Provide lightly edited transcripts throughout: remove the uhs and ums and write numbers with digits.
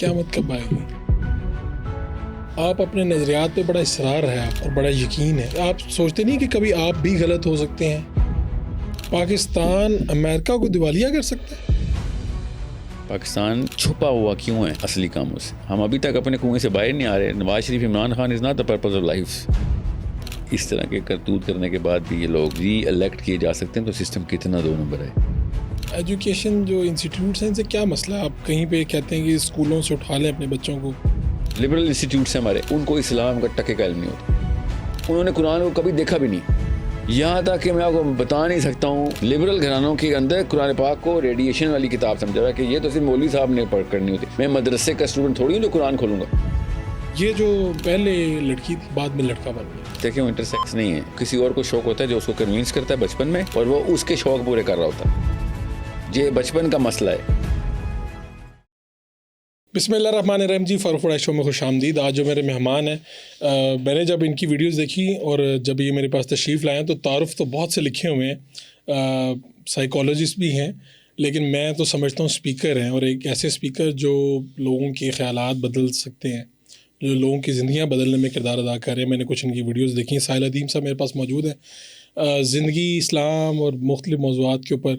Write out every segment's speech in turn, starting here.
قیامت کب آئے گی؟ آپ اپنے نظریات پہ بڑا اصرار ہے اور بڑا یقین ہے. آپ سوچتے نہیں کہ کبھی آپ بھی غلط ہو سکتے ہیں؟ پاکستان امریکہ کو دیوالیہ کر سکتا ہے؟ پاکستان چھپا ہوا کیوں ہے اصلی کاموں سے؟ ہم ابھی تک اپنے کنویں سے باہر نہیں آ رہے. Nawaz Sharif Imran Khan is not the purpose of life. اس طرح کے کرتوت کرنے کے بعد بھی یہ لوگ ری الیکٹ کیے جا سکتے ہیں تو سسٹم کتنا 2 نمبر ہے. ایجوکیشن جو انسٹیٹیوٹس ہیں ان سے کیا مسئلہ ہے؟ آپ کہیں پہ کہتے ہیں کہ اسکولوں سے اٹھا لیں اپنے بچوں کو. لبرل انسٹیٹیوٹس ہیں ہمارے, ان کو اسلام کا ٹکے کا علم نہیں ہوتا. انہوں نے قرآن کو کبھی دیکھا بھی نہیں. یہاں تک کہ میں آپ کو بتا نہیں سکتا ہوں, لبرل گھرانوں کے اندر قرآن پاک کو ریڈیشن والی کتاب سمجھا ہے کہ یہ تو صرف مولوی صاحب نے پڑھ کرنی ہوتی. میں مدرسے کا اسٹوڈنٹ تھوڑی ہوں جو قرآن کھولوں گا. یہ جو پہلے لڑکی تھی بعد میں لڑکا بن گیا. دیکھیں وہ انٹرسیکس نہیں ہے. کسی اور کو شوق ہوتا ہے جو اس کو کنوینس کرتا ہے بچپن میں, اور وہ اس کے شوق پورے کر رہا ہوتا ہے. یہ بچپن کا مسئلہ ہے. بسم اللہ الرحمن الرحیم. جی فاروق فرائی شو میں خوش آمدید. آج جو میرے مہمان ہیں, میں نے جب ان کی ویڈیوز دیکھی اور جب یہ میرے پاس تشریف لائے تو تعارف تو بہت سے لکھے ہوئے ہیں, سائیکالوجسٹ بھی ہیں, لیکن میں تو سمجھتا ہوں اسپیکر ہیں, اور ایک ایسے اسپیکر جو لوگوں کے خیالات بدل سکتے ہیں, جو لوگوں کی زندگیاں بدلنے میں کردار ادا کر رہے ہیں. میں نے کچھ ان کی ویڈیوز دیکھی ہیں. ساحل ادیم صاحب میرے پاس موجود ہیں. زندگی, اسلام اور مختلف موضوعات کے اوپر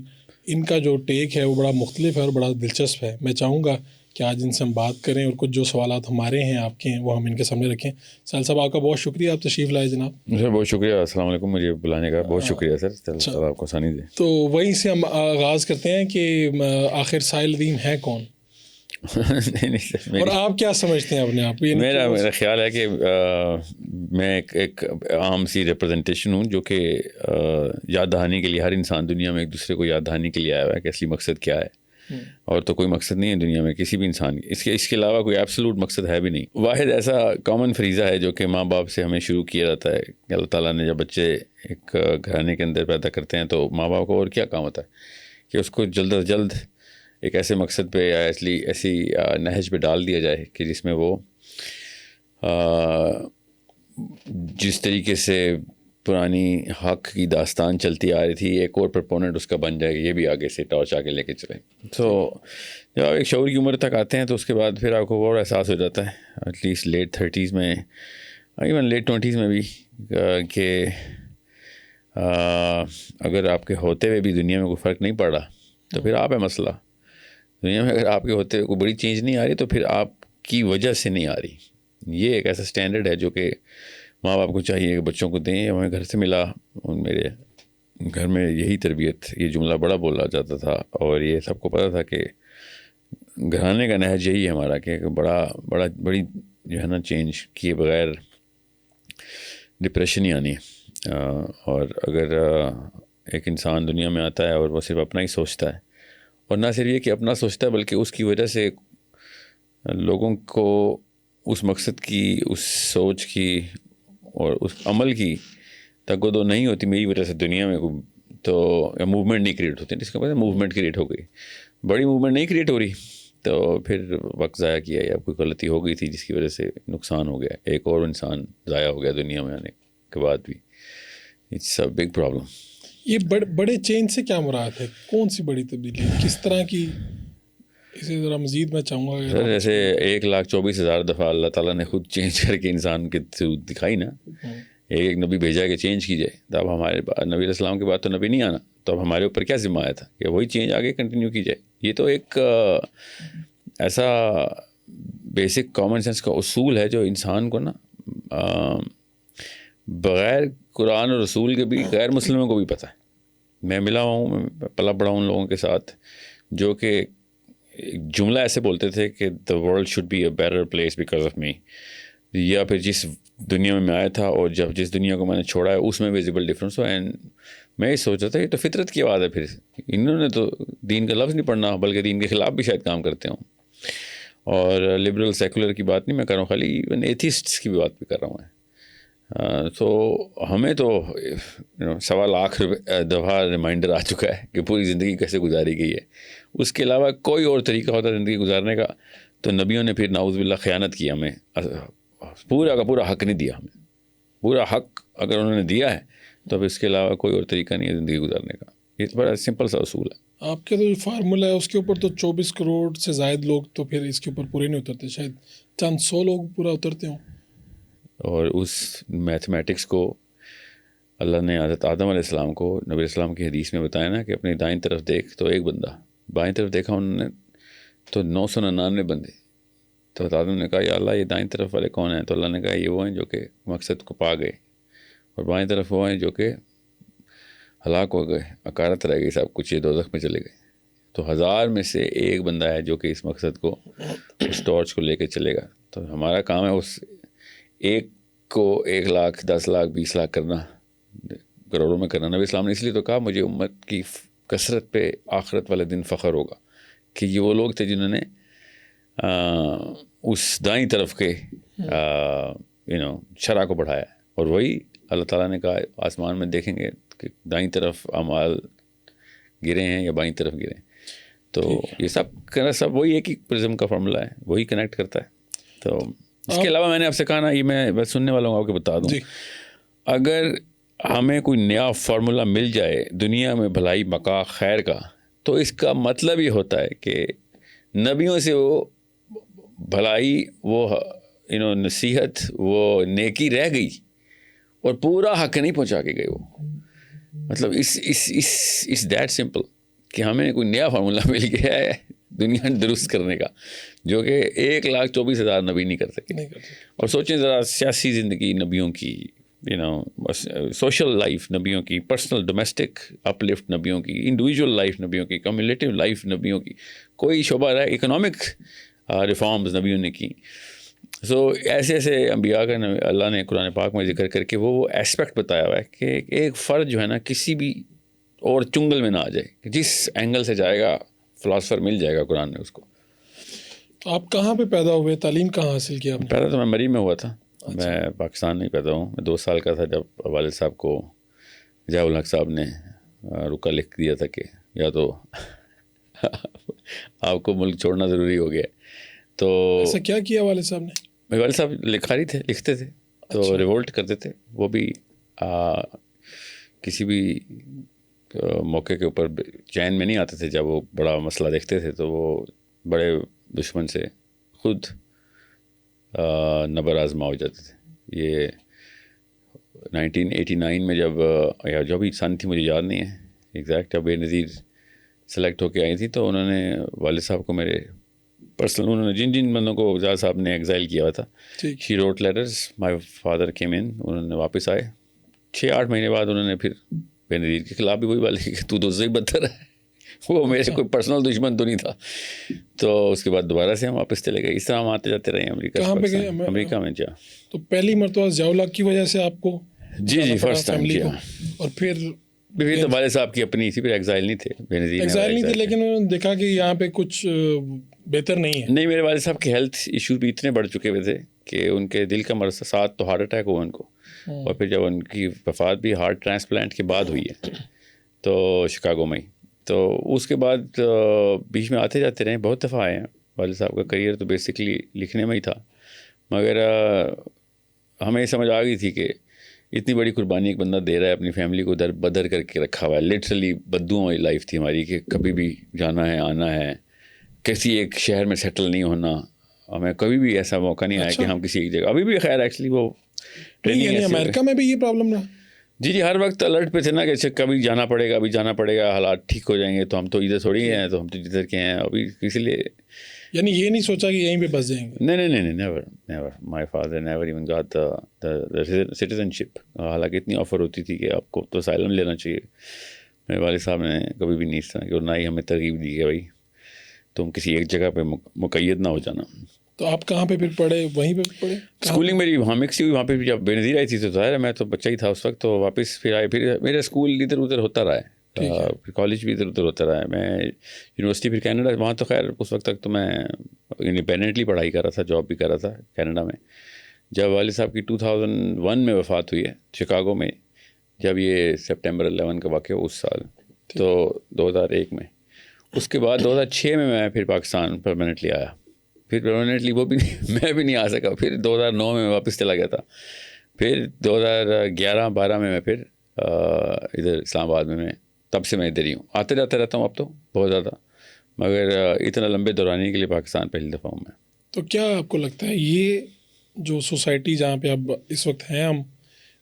ان کا جو ٹیک ہے وہ بڑا مختلف ہے اور بڑا دلچسپ ہے. میں چاہوں گا کہ آج ان سے ہم بات کریں اور کچھ جو سوالات ہمارے ہیں, آپ کے ہیں, وہ ہم ان کے سامنے رکھیں. ساحل صاحب آپ کا بہت شکریہ, آپ تشریف لائے جناب. سر بہت شکریہ, السلام علیکم. مجھے بلانے کا بہت شکریہ سر. اللہ آپ کو آسانی دے. تو وہیں سے ہم آغاز کرتے ہیں کہ آخر ساحل ادیم ہے کون؟ اور آپ کیا سمجھتے ہیں اپنے آپ؟ میرا خیال ہے کہ میں ایک عام سی ریپرزنٹیشن ہوں جو کہ یاد دہانی کے لیے, ہر انسان دنیا میں ایک دوسرے کو یاد دہانی کے لیے آیا ہوا ہے کہ اصلی مقصد کیا ہے. اور تو کوئی مقصد نہیں ہے دنیا میں کسی بھی انسان کی. اس کے علاوہ کوئی ایبسولوٹ مقصد ہے بھی نہیں. واحد ایسا کامن فریضہ ہے جو کہ ماں باپ سے ہمیں شروع کیا جاتا ہے کہ اللہ تعالیٰ نے جب بچے ایک گھرانے کے اندر پیدا کرتے ہیں تو ماں باپ کو اور کیا کام ہوتا ہے کہ اس کو جلد از جلد ایک ایسے مقصد پہ یا ایسی نہج پہ ڈال دیا جائے کہ جس میں وہ جس طریقے سے پرانی حق کی داستان چلتی آ رہی تھی, ایک اور پرپوننٹ اس کا بن جائے, یہ بھی آگے سے ٹارچ آگے لے کے چلے. تو جب آپ ایک شعور کی عمر تک آتے ہیں تو اس کے بعد پھر آپ کو اور احساس ہو جاتا ہے, ایٹ لیسٹ لیٹ 30s میں, ایون لیٹ 20s میں بھی, کہ اگر آپ کے ہوتے ہوئے بھی دنیا میں کوئی فرق نہیں پڑ رہا تو پھر آپ ہے مسئلہ. دنیا میں اگر آپ کے ہوتے کوئی بڑی چینج نہیں آ رہی تو پھر آپ کی وجہ سے نہیں آ رہی. یہ ایک ایسا اسٹینڈرڈ ہے جو کہ ماں باپ کو چاہیے کہ بچوں کو دیں. ہمیں گھر سے ملا, میرے گھر میں یہی تربیت, یہ جملہ بڑا بولا جاتا تھا اور یہ سب کو پتہ تھا کہ گھرانے کا نہج یہی ہے ہمارا کہ بڑی جو ہے نا چینج کیے بغیر ڈپریشن ہی آنی ہے. اور اگر ایک انسان دنیا میں آتا ہے اور وہ صرف اپنا ہی سوچتا ہے, اور نہ صرف یہ کہ اپنا سوچتا ہے بلکہ اس کی وجہ سے لوگوں کو اس مقصد کی, اس سوچ کی اور اس عمل کی تگودو نہیں ہوتی میری وجہ سے دنیا میں, تو موومنٹ نہیں کریٹ ہوتی. اس کا مطلب موومنٹ کریٹ ہو گئی, بڑی موومنٹ نہیں کریٹ ہو رہی تو پھر وقت ضائع کیا یا کوئی غلطی ہو گئی تھی جس کی وجہ سے نقصان ہو گیا, ایک اور انسان ضائع ہو گیا دنیا میں آنے کے بعد بھی. It's a big problem. یہ بڑے چینج سے کیا مراد ہے؟ کون سی بڑی تبدیلی, کس طرح کی؟ اسے ذرا مزید میں چاہوں گا. سر جیسے 1,24,000 دفعہ اللہ تعالیٰ نے خود چینج کر کے انسان کے تھرو دکھائی نا. ایک نبی بھیجا کہ چینج کی جائے, تو اب ہمارے نبی علیہ السلام کے بعد تو نبی نہیں آنا, تو اب ہمارے اوپر کیا ذمہ آیا تھا کہ وہی چینج آگے کنٹینیو کی جائے. یہ تو ایک ایسا بیسک کامن سینس کا اصول ہے جو انسان کو نا بغیر قرآن اور رسول کے بھی غیر مسلموں کو بھی پتہ ہے. میں ملا ہوں, میں پلا بڑا ہوں ان لوگوں کے ساتھ جو کہ جملہ ایسے بولتے تھے کہ the world should be a better place because of me, یا پھر جس دنیا میں آیا تھا اور جس دنیا کو میں نے چھوڑا ہے اس میں ویزیبل ڈفرینس ہو. اینڈ میں یہ سوچ رہا تھا یہ تو فطرت کی آواز ہے. پھر انہوں نے تو دین کا لفظ نہیں پڑھنا بلکہ دین کے خلاف بھی شاید کام کرتے ہوں. اور لبرل سیکولر کی بات نہیں میں کر رہا ہوں, خالی ایون ایتھیسٹس کی بھی بات بھی کر رہا ہوں. تو ہمیں تو 1.25 لاکھ دفعہ ریمائنڈر آ چکا ہے کہ پوری زندگی کیسے گزاری گئی ہے. اس کے علاوہ کوئی اور طریقہ ہوتا ہے زندگی گزارنے کا تو نبیوں نے پھر نعوذ باللہ خیانت کی, ہمیں پورا کا پورا حق نہیں دیا. ہمیں پورا حق اگر انہوں نے دیا ہے تو اب اس کے علاوہ کوئی اور طریقہ نہیں ہے زندگی گزارنے کا. یہ تو بڑا سمپل سا اصول ہے. آپ کے تو جو فارمولا ہے اس کے اوپر تو 24 کروڑ سے زائد لوگ تو پھر اس کے اوپر پورے نہیں اترتے, شاید چند 100 لوگ پورا اترتے ہوں. اور اس میتھمیٹکس کو اللہ نے حضرت آدم علیہ السلام کو نبی علیہ السلام کی حدیث میں بتایا نا کہ اپنی دائیں طرف دیکھ تو ایک بندہ, بائیں طرف دیکھا انہوں نے تو 999 بندے. تو حضرت آدم نے کہا یا اللہ یہ دائیں طرف والے کون ہیں؟ تو اللہ نے کہا یہ وہ ہیں جو کہ مقصد کو پا گئے, اور بائیں طرف وہ ہیں جو کہ ہلاک ہو گئے, اکارت رہ گئی سب کچھ, یہ دوزخ میں چلے گئے. تو 1000 میں سے ایک بندہ ہے جو کہ اس مقصد کو, اس ٹارچ کو لے کے چلے گا. تو ہمارا کام ہے اس ایک کو 1 لاکھ 10 لاکھ 20 لاکھ کرنا, کروڑوں میں کرنا. نبی اسلام نے اس لیے تو کہا مجھے امت کی کثرت پہ آخرت والے دن فخر ہوگا, کہ یہ وہ لوگ تھے جنہوں نے اس دائیں طرف کے شرح کو بڑھایا. اور وہی اللہ تعالیٰ نے کہا آسمان میں دیکھیں گے کہ دائیں طرف اعمال گرے ہیں یا بائیں طرف گرے ہیں. تو یہ سب وہی ایک ہی پرزم کا فارمولہ ہے, وہی کنیکٹ کرتا ہے. تو اس کے علاوہ میں نے آپ سے کہا نا, یہ میں سننے والوں کو آپ کو بتا دوں, اگر ہمیں کوئی نیا فارمولہ مل جائے دنیا میں بھلائی بقا خیر کا, تو اس کا مطلب یہ ہوتا ہے کہ نبیوں سے وہ بھلائی, وہ نصیحت, وہ نیکی رہ گئی اور پورا حق نہیں پہنچا کے گئے وہ. مطلب اس دیٹ سمپل کہ ہمیں کوئی نیا فارمولہ مل گیا ہے دنیا درست کرنے کا, جو کہ 1,24,000 نبی نہیں کر سکے. اور سوچیں ذرا سیاسی زندگی نبیوں کی, سوشل لائف نبیوں کی, پرسنل ڈومیسٹک اپ لفٹ نبیوں کی, انڈیویجول لائف نبیوں کی, کمیونیٹیو لائف نبیوں کی, کوئی شعبہ رہا, اکنامک ریفارمز نبیوں نے کی. سو ایسے ایسے انبیاء کا اللہ نے قرآن پاک میں ذکر کر کے وہ ایسپیکٹ بتایا ہوا ہے کہ ایک فرد جو ہے نا کسی بھی اور چنگل میں نہ آ جائے, کہ جس اینگل سے جائے گا فلاسفر مل جائے گا قرآن میں اس کو. آپ کہاں پہ پیدا ہوئے, تعلیم کہاں حاصل کیا آپ نے؟ پیدا تو میں مری میں ہوا تھا. میں پاکستان نہیں پیدا ہوں. میں 2 سال کا تھا جب والد صاحب کو ضیاء الحق صاحب نے رکا لکھ دیا تھا کہ یا تو آپ کو ملک چھوڑنا ضروری ہو گیا. تو ایسا کیا کیا والد صاحب نے؟ میرے والد صاحب لکھاری تھے, لکھتے تھے, تو ریولٹ کرتے تھے. وہ بھی کسی بھی موقع کے اوپر چین میں نہیں آتے تھے. جب وہ بڑا مسئلہ دیکھتے تھے تو وہ بڑے دشمن سے خود نبر آزما ہو جاتے تھے. یہ 1989 میں یا جو بھی سن تھی مجھے یاد نہیں ہے ایگزیکٹ, جب بے نظیر سلیکٹ ہو کے آئی تھی, تو انہوں نے والد صاحب کو میرے پرسنل, انہوں نے جن بندوں کو ضیاء صاحب نے ایگزائل کیا ہوا تھا, she wrote letters, my father came in, انہوں نے واپس آئے 6-8 مہینے بعد. انہوں نے پھر بے نظیر کے خلاف بھی وہی بات لکھی کہ تو سے ہی بدتر ہے. وہ میرے کوئی پرسنل دشمن تو نہیں تھا. تو اس کے بعد دوبارہ سے ہم واپس چلے گئے. اس طرح ہم آتے جاتے رہے امریکہ. کہاں پہ گئے؟ امریکہ میں. جا تو پہلی مرتبہ ضیاء الحق کی وجہ سے آپ کو؟ جی فرسٹ ٹائم کیا. اور پھر تو والد صاحب کی اپنی تھی, پھر ایگزائل نہیں تھے, بے نظیر ایگزائل نہیں تھے, لیکن انہوں نے دیکھا کہ یہاں پہ کچھ بہتر نہیں ہے. نہیں, میرے والد صاحب کے ہیلتھ ایشوز بھی اتنے بڑھ چکے ہوئے تھے کہ ان کے دل کا مرض, 7 تو ہارٹ اٹیک ہوا ان کو, اور پھر جب ان کی وفات بھی ہارٹ ٹرانسپلانٹ کے بعد ہوئی ہے, تو شکاگو میں. تو اس کے بعد بیچ میں آتے جاتے رہے, بہت دفعہ آئے ہیں. والد صاحب کا کریئر تو بیسکلی لکھنے میں ہی تھا, مگر ہمیں سمجھ آ گئی تھی کہ اتنی بڑی قربانی ایک بندہ دے رہا ہے, اپنی فیملی کو در بدر کر کے رکھا ہوا ہے. لٹرلی بدوؤں والی لائف تھی ہماری کہ کبھی بھی جانا ہے, آنا ہے, کسی ایک شہر میں سیٹل نہیں ہونا. ہمیں کبھی بھی ایسا موقع نہیں آیا کہ ہم کسی ایک جگہ, ابھی بھی خیر ایکچولی وہ ٹریننگ. امریکہ میں بھی یہ پرابلم رہا؟ جی ہر وقت الرٹ پہ تھے نا کہ اچھا کبھی جانا پڑے گا, ابھی جانا پڑے گا, حالات ٹھیک ہو جائیں گے. تو ہم تو ادھر تھوڑی ہیں, تو ہم تو جدھر کے ہیں ابھی, اسی لیے. یعنی یہ نہیں سوچا کہ یہیں پہ بس جائیں گے؟ نہیں, never. My father never even got citizenship. حالانکہ اتنی آفر ہوتی تھی کہ آپ کو تو اسائلم لینا چاہیے. میرے والد صاحب نے کبھی بھی نہیں اس طرح کی, اور نہ ہی ہمیں ترغیب دی کہ بھائی تم کسی ایک جگہ پہ مقید نہ ہو جانا. تو آپ کہاں پہ پھر پڑھے؟ وہیں پہ پڑھے؟ اسکولنگ میری وہاں مکس ہوئی. وہاں پہ جب بے نظیر آئی تھی تو ظاہر ہے میں تو بچہ ہی تھا اس وقت, تو واپس پھر آئے. پھر میرا اسکول ادھر ادھر ہوتا رہا ہے, پھر کالج بھی ادھر ادھر ہوتا رہا ہے. میں یونیورسٹی پھر کینیڈا, وہاں تو خیر اس وقت تک تو میں انڈیپینڈنٹلی پڑھائی کر رہا تھا, جاب بھی کر رہا تھا کینیڈا میں. جب والد صاحب کی 2001 میں وفات ہوئی ہے شکاگو میں, جب یہ سپٹمبر 11 کا واقعہ اس سال, تو 2001 میں. اس کے بعد 2006 میں پھر پاکستان پرماننٹلی آیا. پھر پرماننٹلی وہ بھی میں بھی نہیں آ سکا. پھر 2009 میں واپس چلا گیا تھا. پھر 2011-12 میں پھر ادھر اسلام آباد میں تب سے میں ادھر ہی ہوں, آتے جاتے رہتا ہوں اب تو بہت زیادہ, مگر اتنا لمبے دورانی کے لیے پاکستان پہلی دفعہ ہوں میں. تو کیا آپ کو لگتا ہے یہ جو سوسائٹی جہاں پہ اب اس وقت ہیں ہم,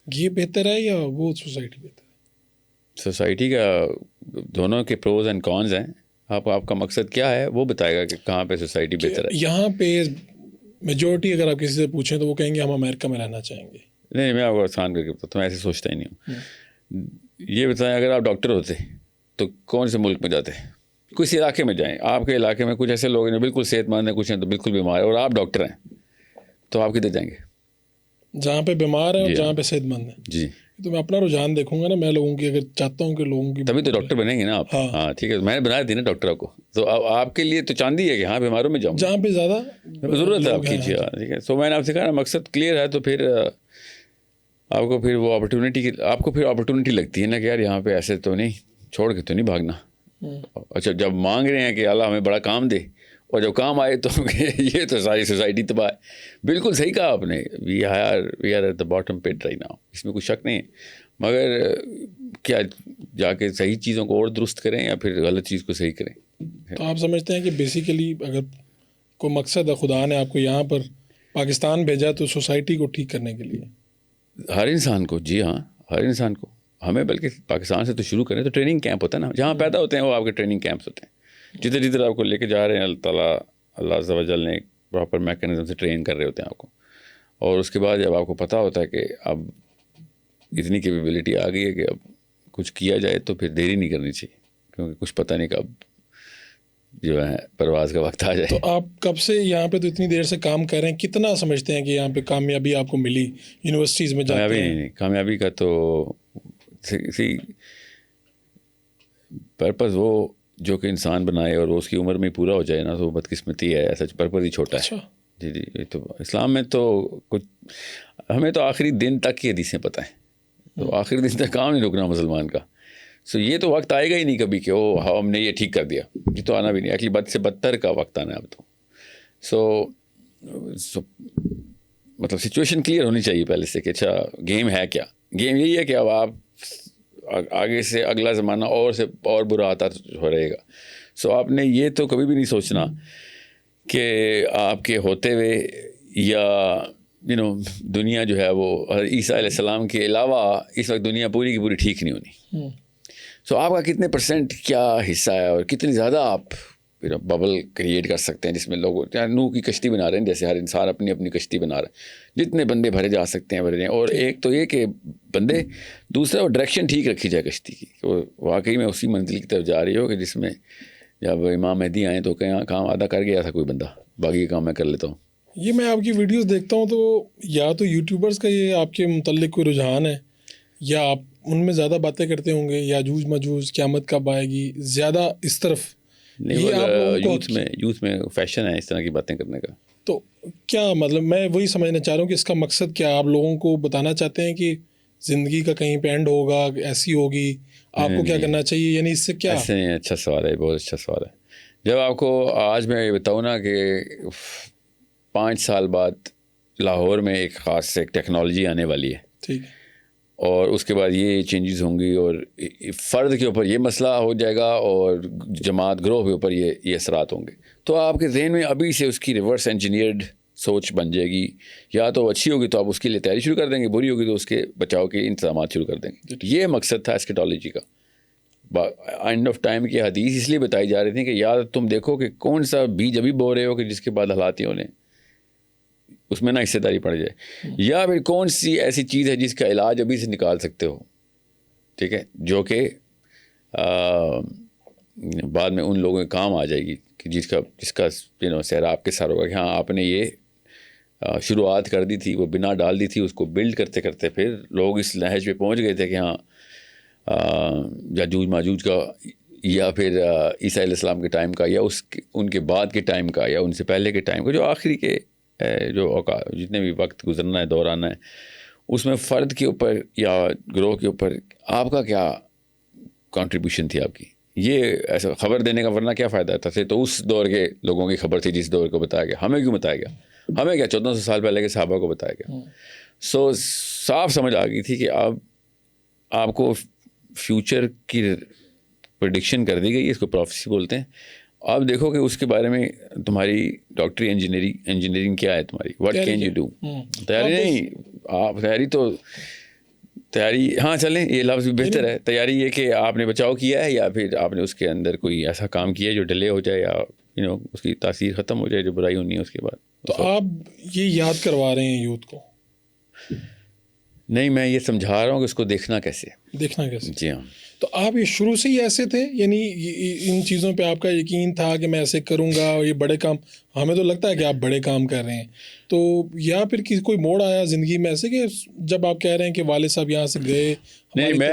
یہ بہتر ہے یا وہ سوسائٹی بہتر ہے؟ سوسائٹی کا دونوں کے پروز اینڈ کونز ہیں. آپ کا مقصد کیا ہے وہ بتائے گا کہ کہاں پہ سوسائٹی بہتر ہے. یہاں پہ میجورٹی اگر آپ کسی سے پوچھیں تو وہ کہیں گے ہم امریکہ میں رہنا چاہیں گے. نہیں, میں آپ کو آسان کر کے بتاتا ہوں, میں ایسے سوچتا ہی نہیں ہوں. یہ بتائیں اگر آپ ڈاکٹر ہوتے تو کون سے ملک میں جاتے؟ کسی علاقے میں جائیں, آپ کے علاقے میں کچھ ایسے لوگ ہیں جو بالکل صحت مند ہیں, کچھ ہیں تو بالکل بیمار ہیں, اور آپ ڈاکٹر ہیں تو آپ کدھر جائیں گے؟ جہاں پہ بیمار ہیں اور جہاں پہ صحت مند ہیں. جی, تو میں اپنا رجحان دیکھوں گا نا, میں لوگوں کی اگر چاہتا ہوں کہ لوگوں کی, تبھی تو ڈاکٹر بنیں گے نا آپ. ہاں ٹھیک ہے, میں نے بنا دی نا ڈاکٹر آپ کو, تو آپ کے لیے تو چاندی ہے کہ ہاں بیماروں میں جاؤں, جہاں پہ زیادہ ضرورت ہے آپ کی. جی ہاں ٹھیک ہے. سو میں نے آپ سے کہا نا مقصد کلیئر ہے تو پھر آپ کو پھر وہ اپرچونیٹی لگتی ہے نا کہ یار یہاں پہ ایسے تو نہیں, چھوڑ کے تو نہیں بھاگنا. اچھا, جب مانگ رہے ہیں کہ اللہ ہمیں بڑا کام دے, اور جب کام آئے تو یہ تو ساری سوسائٹی تباہ ہے. بالکل صحیح کہا آپ نے, we are at the bottom pit right now, اس میں کوئی شک نہیں ہے. مگر کیا جا کے صحیح چیزوں کو اور درست کریں یا پھر غلط چیز کو صحیح کریں؟ تو آپ سمجھتے ہیں کہ بیسیکلی اگر کوئی مقصد ہے, خدا نے آپ کو یہاں پر پاکستان بھیجا تو سوسائٹی کو ٹھیک کرنے کے لیے, ہر انسان کو, جی ہاں ہر انسان کو, ہمیں بلکہ پاکستان سے تو شروع کریں تو ٹریننگ کیمپ ہوتا ہے نا, جہاں پیدا ہوتے ہیں وہ آپ کے ٹریننگ کیمپس ہوتے ہیں. جدھر جدھر آپ کو لے کے جا رہے ہیں اللہ عز و جل نے ایک پراپر میکینزم سے ٹرین کر رہے ہوتے ہیں آپ کو, اور اس کے بعد جب آپ کو پتہ ہوتا ہے کہ اب اتنی کیپیبلٹی آ گئی ہے کہ اب کچھ کیا جائے تو پھر دیری نہیں کرنی چاہیے, کیونکہ کچھ پتہ نہیں کب جو ہے پرواز کا وقت آ جائے. تو آپ کب سے یہاں پہ تو اتنی دیر سے کام کر رہے ہیں, کتنا سمجھتے ہیں کہ یہاں پہ کامیابی آپ کو ملی یونیورسٹیز میں جاتے کامیابی ہیں؟ نہیں, کامیابی کا تو پرپز وہ جو کہ انسان بنائے اور وہ اس کی عمر میں پورا ہو جائے نا, تو بدقسمتی ہے, ایسا پرپز ہی چھوٹا ہے. اچھا, جی جی, یہ تو اسلام میں تو کچھ, ہمیں تو آخری دن تک کی حدیثیں پتہ ہیں, تو آخری دن تک کام نہیں رکنا مسلمان کا. سو یہ تو وقت آئے گا ہی نہیں کبھی کہ او ہم نے یہ ٹھیک کر دیا, یہ تو آنا بھی نہیں, ایکچولی بد سے بدتر کا وقت آنا ہے اب تو. سو مطلب سچویشن کلیئر ہونی چاہیے پہلے سے کہ اچھا گیم ہے کیا. گیم یہی ہے کہ اب آپ آگے سے اگلا زمانہ اور برا آتا ہو رہے گا. سو آپ نے یہ تو کبھی بھی نہیں سوچنا کہ آپ کے ہوتے ہوئے یا دنیا جو ہے وہ عیسیٰ علیہ السلام کے علاوہ اس وقت دنیا پوری کی پوری ٹھیک نہیں ہونی. سو آپ کا کتنے پرسنٹ کیا حصہ ہے اور کتنی زیادہ آپ ببل کریٹ کر سکتے ہیں جس میں لوگ نوح کی کشتی بنا رہے ہیں, جیسے ہر انسان اپنی اپنی کشتی بنا رہا ہے, جتنے بندے بھرے جا سکتے ہیں بھرے جائیں. اور ایک تو یہ کہ بندے, دوسرا وہ ڈائریکشن ٹھیک رکھی جائے کشتی کی, کہ وہ واقعی میں اسی منزل کی طرف جا رہی ہو کہ جس میں جب امام مہدی آئیں تو کہیں کام آدھا کر گیا تھا کوئی بندہ, باقی کام میں کر لیتا ہوں. یہ میں آپ کی ویڈیوز دیکھتا ہوں تو یا تو یوٹیوبرز کا یہ آپ کے متعلق کوئی رجحان ہے, یا آپ ان میں زیادہ باتیں کرتے ہوں گے, یاجوج ماجوج قیامت کب آئے گی, زیادہ اس طرف نہیں, وہ یوتھ میں فیشن ہے اس طرح کی باتیں کرنے کا. تو کیا مطلب, میں وہی سمجھنا چاہ رہا ہوں کہ اس کا مقصد کیا, آپ لوگوں کو بتانا چاہتے ہیں کہ زندگی کا کہیں پہ اینڈ ہوگا, ایسی ہوگی, آپ کو کیا کرنا چاہیے, یعنی اس سے کیا؟ ایسے نہیں, اچھا سوال ہے, بہت اچھا سوال ہے. جب آپ کو آج میں یہ بتاؤں نا کہ 5 سال بعد لاہور میں ایک خاص ایک ٹیکنالوجی آنے والی ہے, ٹھیک ہے, اور اس کے بعد یہ چینجز ہوں گی, اور فرد کے اوپر یہ مسئلہ ہو جائے گا اور جماعت گروہ کے اوپر یہ اثرات ہوں گے, تو آپ کے ذہن میں ابھی سے اس کی ریورس انجینئرڈ سوچ بن جائے گی. یا تو اچھی ہوگی تو آپ اس کے لیے تیاری شروع کر دیں گے, بری ہوگی تو اس کے بچاؤ کے انتظامات شروع کر دیں گے. یہ مقصد تھا اسکیٹالوجی کا. اینڈ آف ٹائم کی حدیث اس لیے بتائی جا رہی تھی کہ یار تم دیکھو کہ کون سا بیج ابھی بو رہے ہو کہ جس کے بعد حالات ہونے اس میں نہ حصے داری پڑ جائے, یا پھر کون سی ایسی چیز ہے جس کا علاج ابھی سے نکال سکتے ہو, ٹھیک ہے, جو کہ بعد میں ان لوگوں کے کام آ جائے گی, کہ جس کا سہرا آپ کے سر ہوگا کہ ہاں آپ نے یہ شروعات کر دی تھی, وہ بنا ڈال دی تھی, اس کو بلڈ کرتے کرتے پھر لوگ اس نہج پہ پہنچ گئے تھے کہ ہاں یاجوج ماجوج کا, یا پھر عیسیٰ علیہ السلام کے ٹائم کا, یا ان کے بعد کے ٹائم کا, یا ان سے پہلے کے ٹائم کا, جو آخری کے جو جتنے بھی وقت گزرنا ہے, دور آنا ہے, اس میں فرد کے اوپر یا گروہ کے اوپر آپ کا کیا کنٹریبیوشن تھی آپ کی. یہ ایسا خبر دینے کا ورنہ کیا فائدہ تھا, تو اس دور کے لوگوں کی خبر تھی جس دور کو بتایا گیا. ہمیں کیوں بتایا گیا, ہمیں کیا 1400 سال پہلے کے صحابہ کو بتایا گیا. سو صاف سمجھ آ گئی تھی کہ اب آپ کو فیوچر کی پریڈکشن کر دی گئی ہے, اس کو پروفیسی بولتے ہیں. آپ دیکھو کہ اس کے بارے میں تمہاری ڈاکٹری انجینئرنگ کیا ہے تمہاری, واٹ کین یو ڈو. تیاری نہیں, آپ تیاری ہاں چلیں یہ لفظ بھی بہتر ہے. تیاری یہ کہ آپ نے بچاؤ کیا ہے یا پھر آپ نے اس کے اندر کوئی ایسا کام کیا ہے جو ڈیلے ہو جائے یا اس کی تاثیر ختم ہو جائے, جو برائی ہونی ہے اس کے بعد. تو آپ یہ یاد کروا رہے ہیں یوتھ کو؟ نہیں, میں یہ سمجھا رہا ہوں کہ اس کو دیکھنا کیسے. جی ہاں. تو آپ یہ شروع سے ہی ایسے تھے, یعنی ان چیزوں پہ آپ کا یقین تھا کہ میں ایسے کروں گا اور یہ بڑے کام, ہمیں تو لگتا ہے کہ آپ بڑے کام کر رہے ہیں, تو یا پھر کوئی موڑ آیا زندگی میں ایسے کہ جب آپ کہہ رہے ہیں کہ والد صاحب یہاں سے گئے؟ نہیں, میں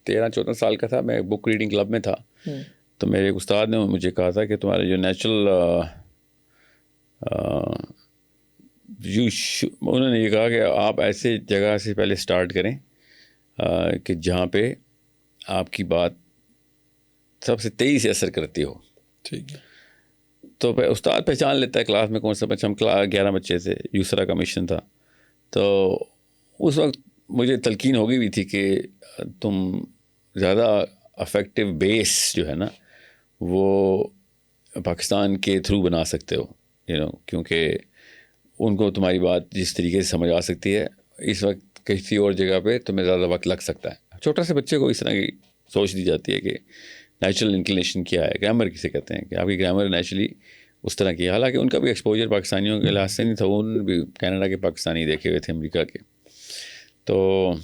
13-14 سال کا تھا, میں بک ریڈنگ کلب میں تھا, تو میرے ایک استاد نے مجھے کہا تھا کہ تمہارے جو نیچرل انہوں نے یہ کہا کہ آپ ایسے جگہ سے پہلے سٹارٹ کریں کہ جہاں پہ آپ کی بات سب سے تیزی سے اثر کرتی ہو. ٹھیک ہے. تو استاد پہچان لیتا ہے کلاس میں کون سا بچہ, ہم 11 بچے تھے, یوسرا کا مشن تھا, تو اس وقت مجھے تلقین ہو گئی ہوئی تھی کہ تم زیادہ افیکٹو بیس جو ہے نا وہ پاکستان کے تھرو بنا سکتے ہو, کیونکہ ان کو تمہاری بات جس طریقے سے سمجھ آ سکتی ہے, اس وقت کسی اور جگہ پہ تمہیں زیادہ وقت لگ سکتا ہے. چھوٹا سے بچے کو اس طرح کی سوچ دی جاتی ہے کہ نیچرل انکلینیشن کیا ہے, گرامر کسے کہتے ہیں, کہ آپ کی گرامر نیچرلی اس طرح کی ہے. حالانکہ ان کا بھی ایکسپوجر پاکستانیوں کے لحاظ سے نہیں تھا, ان بھی کینیڈا کے پاکستانی دیکھے ہوئے تھے, امریکہ کے. تو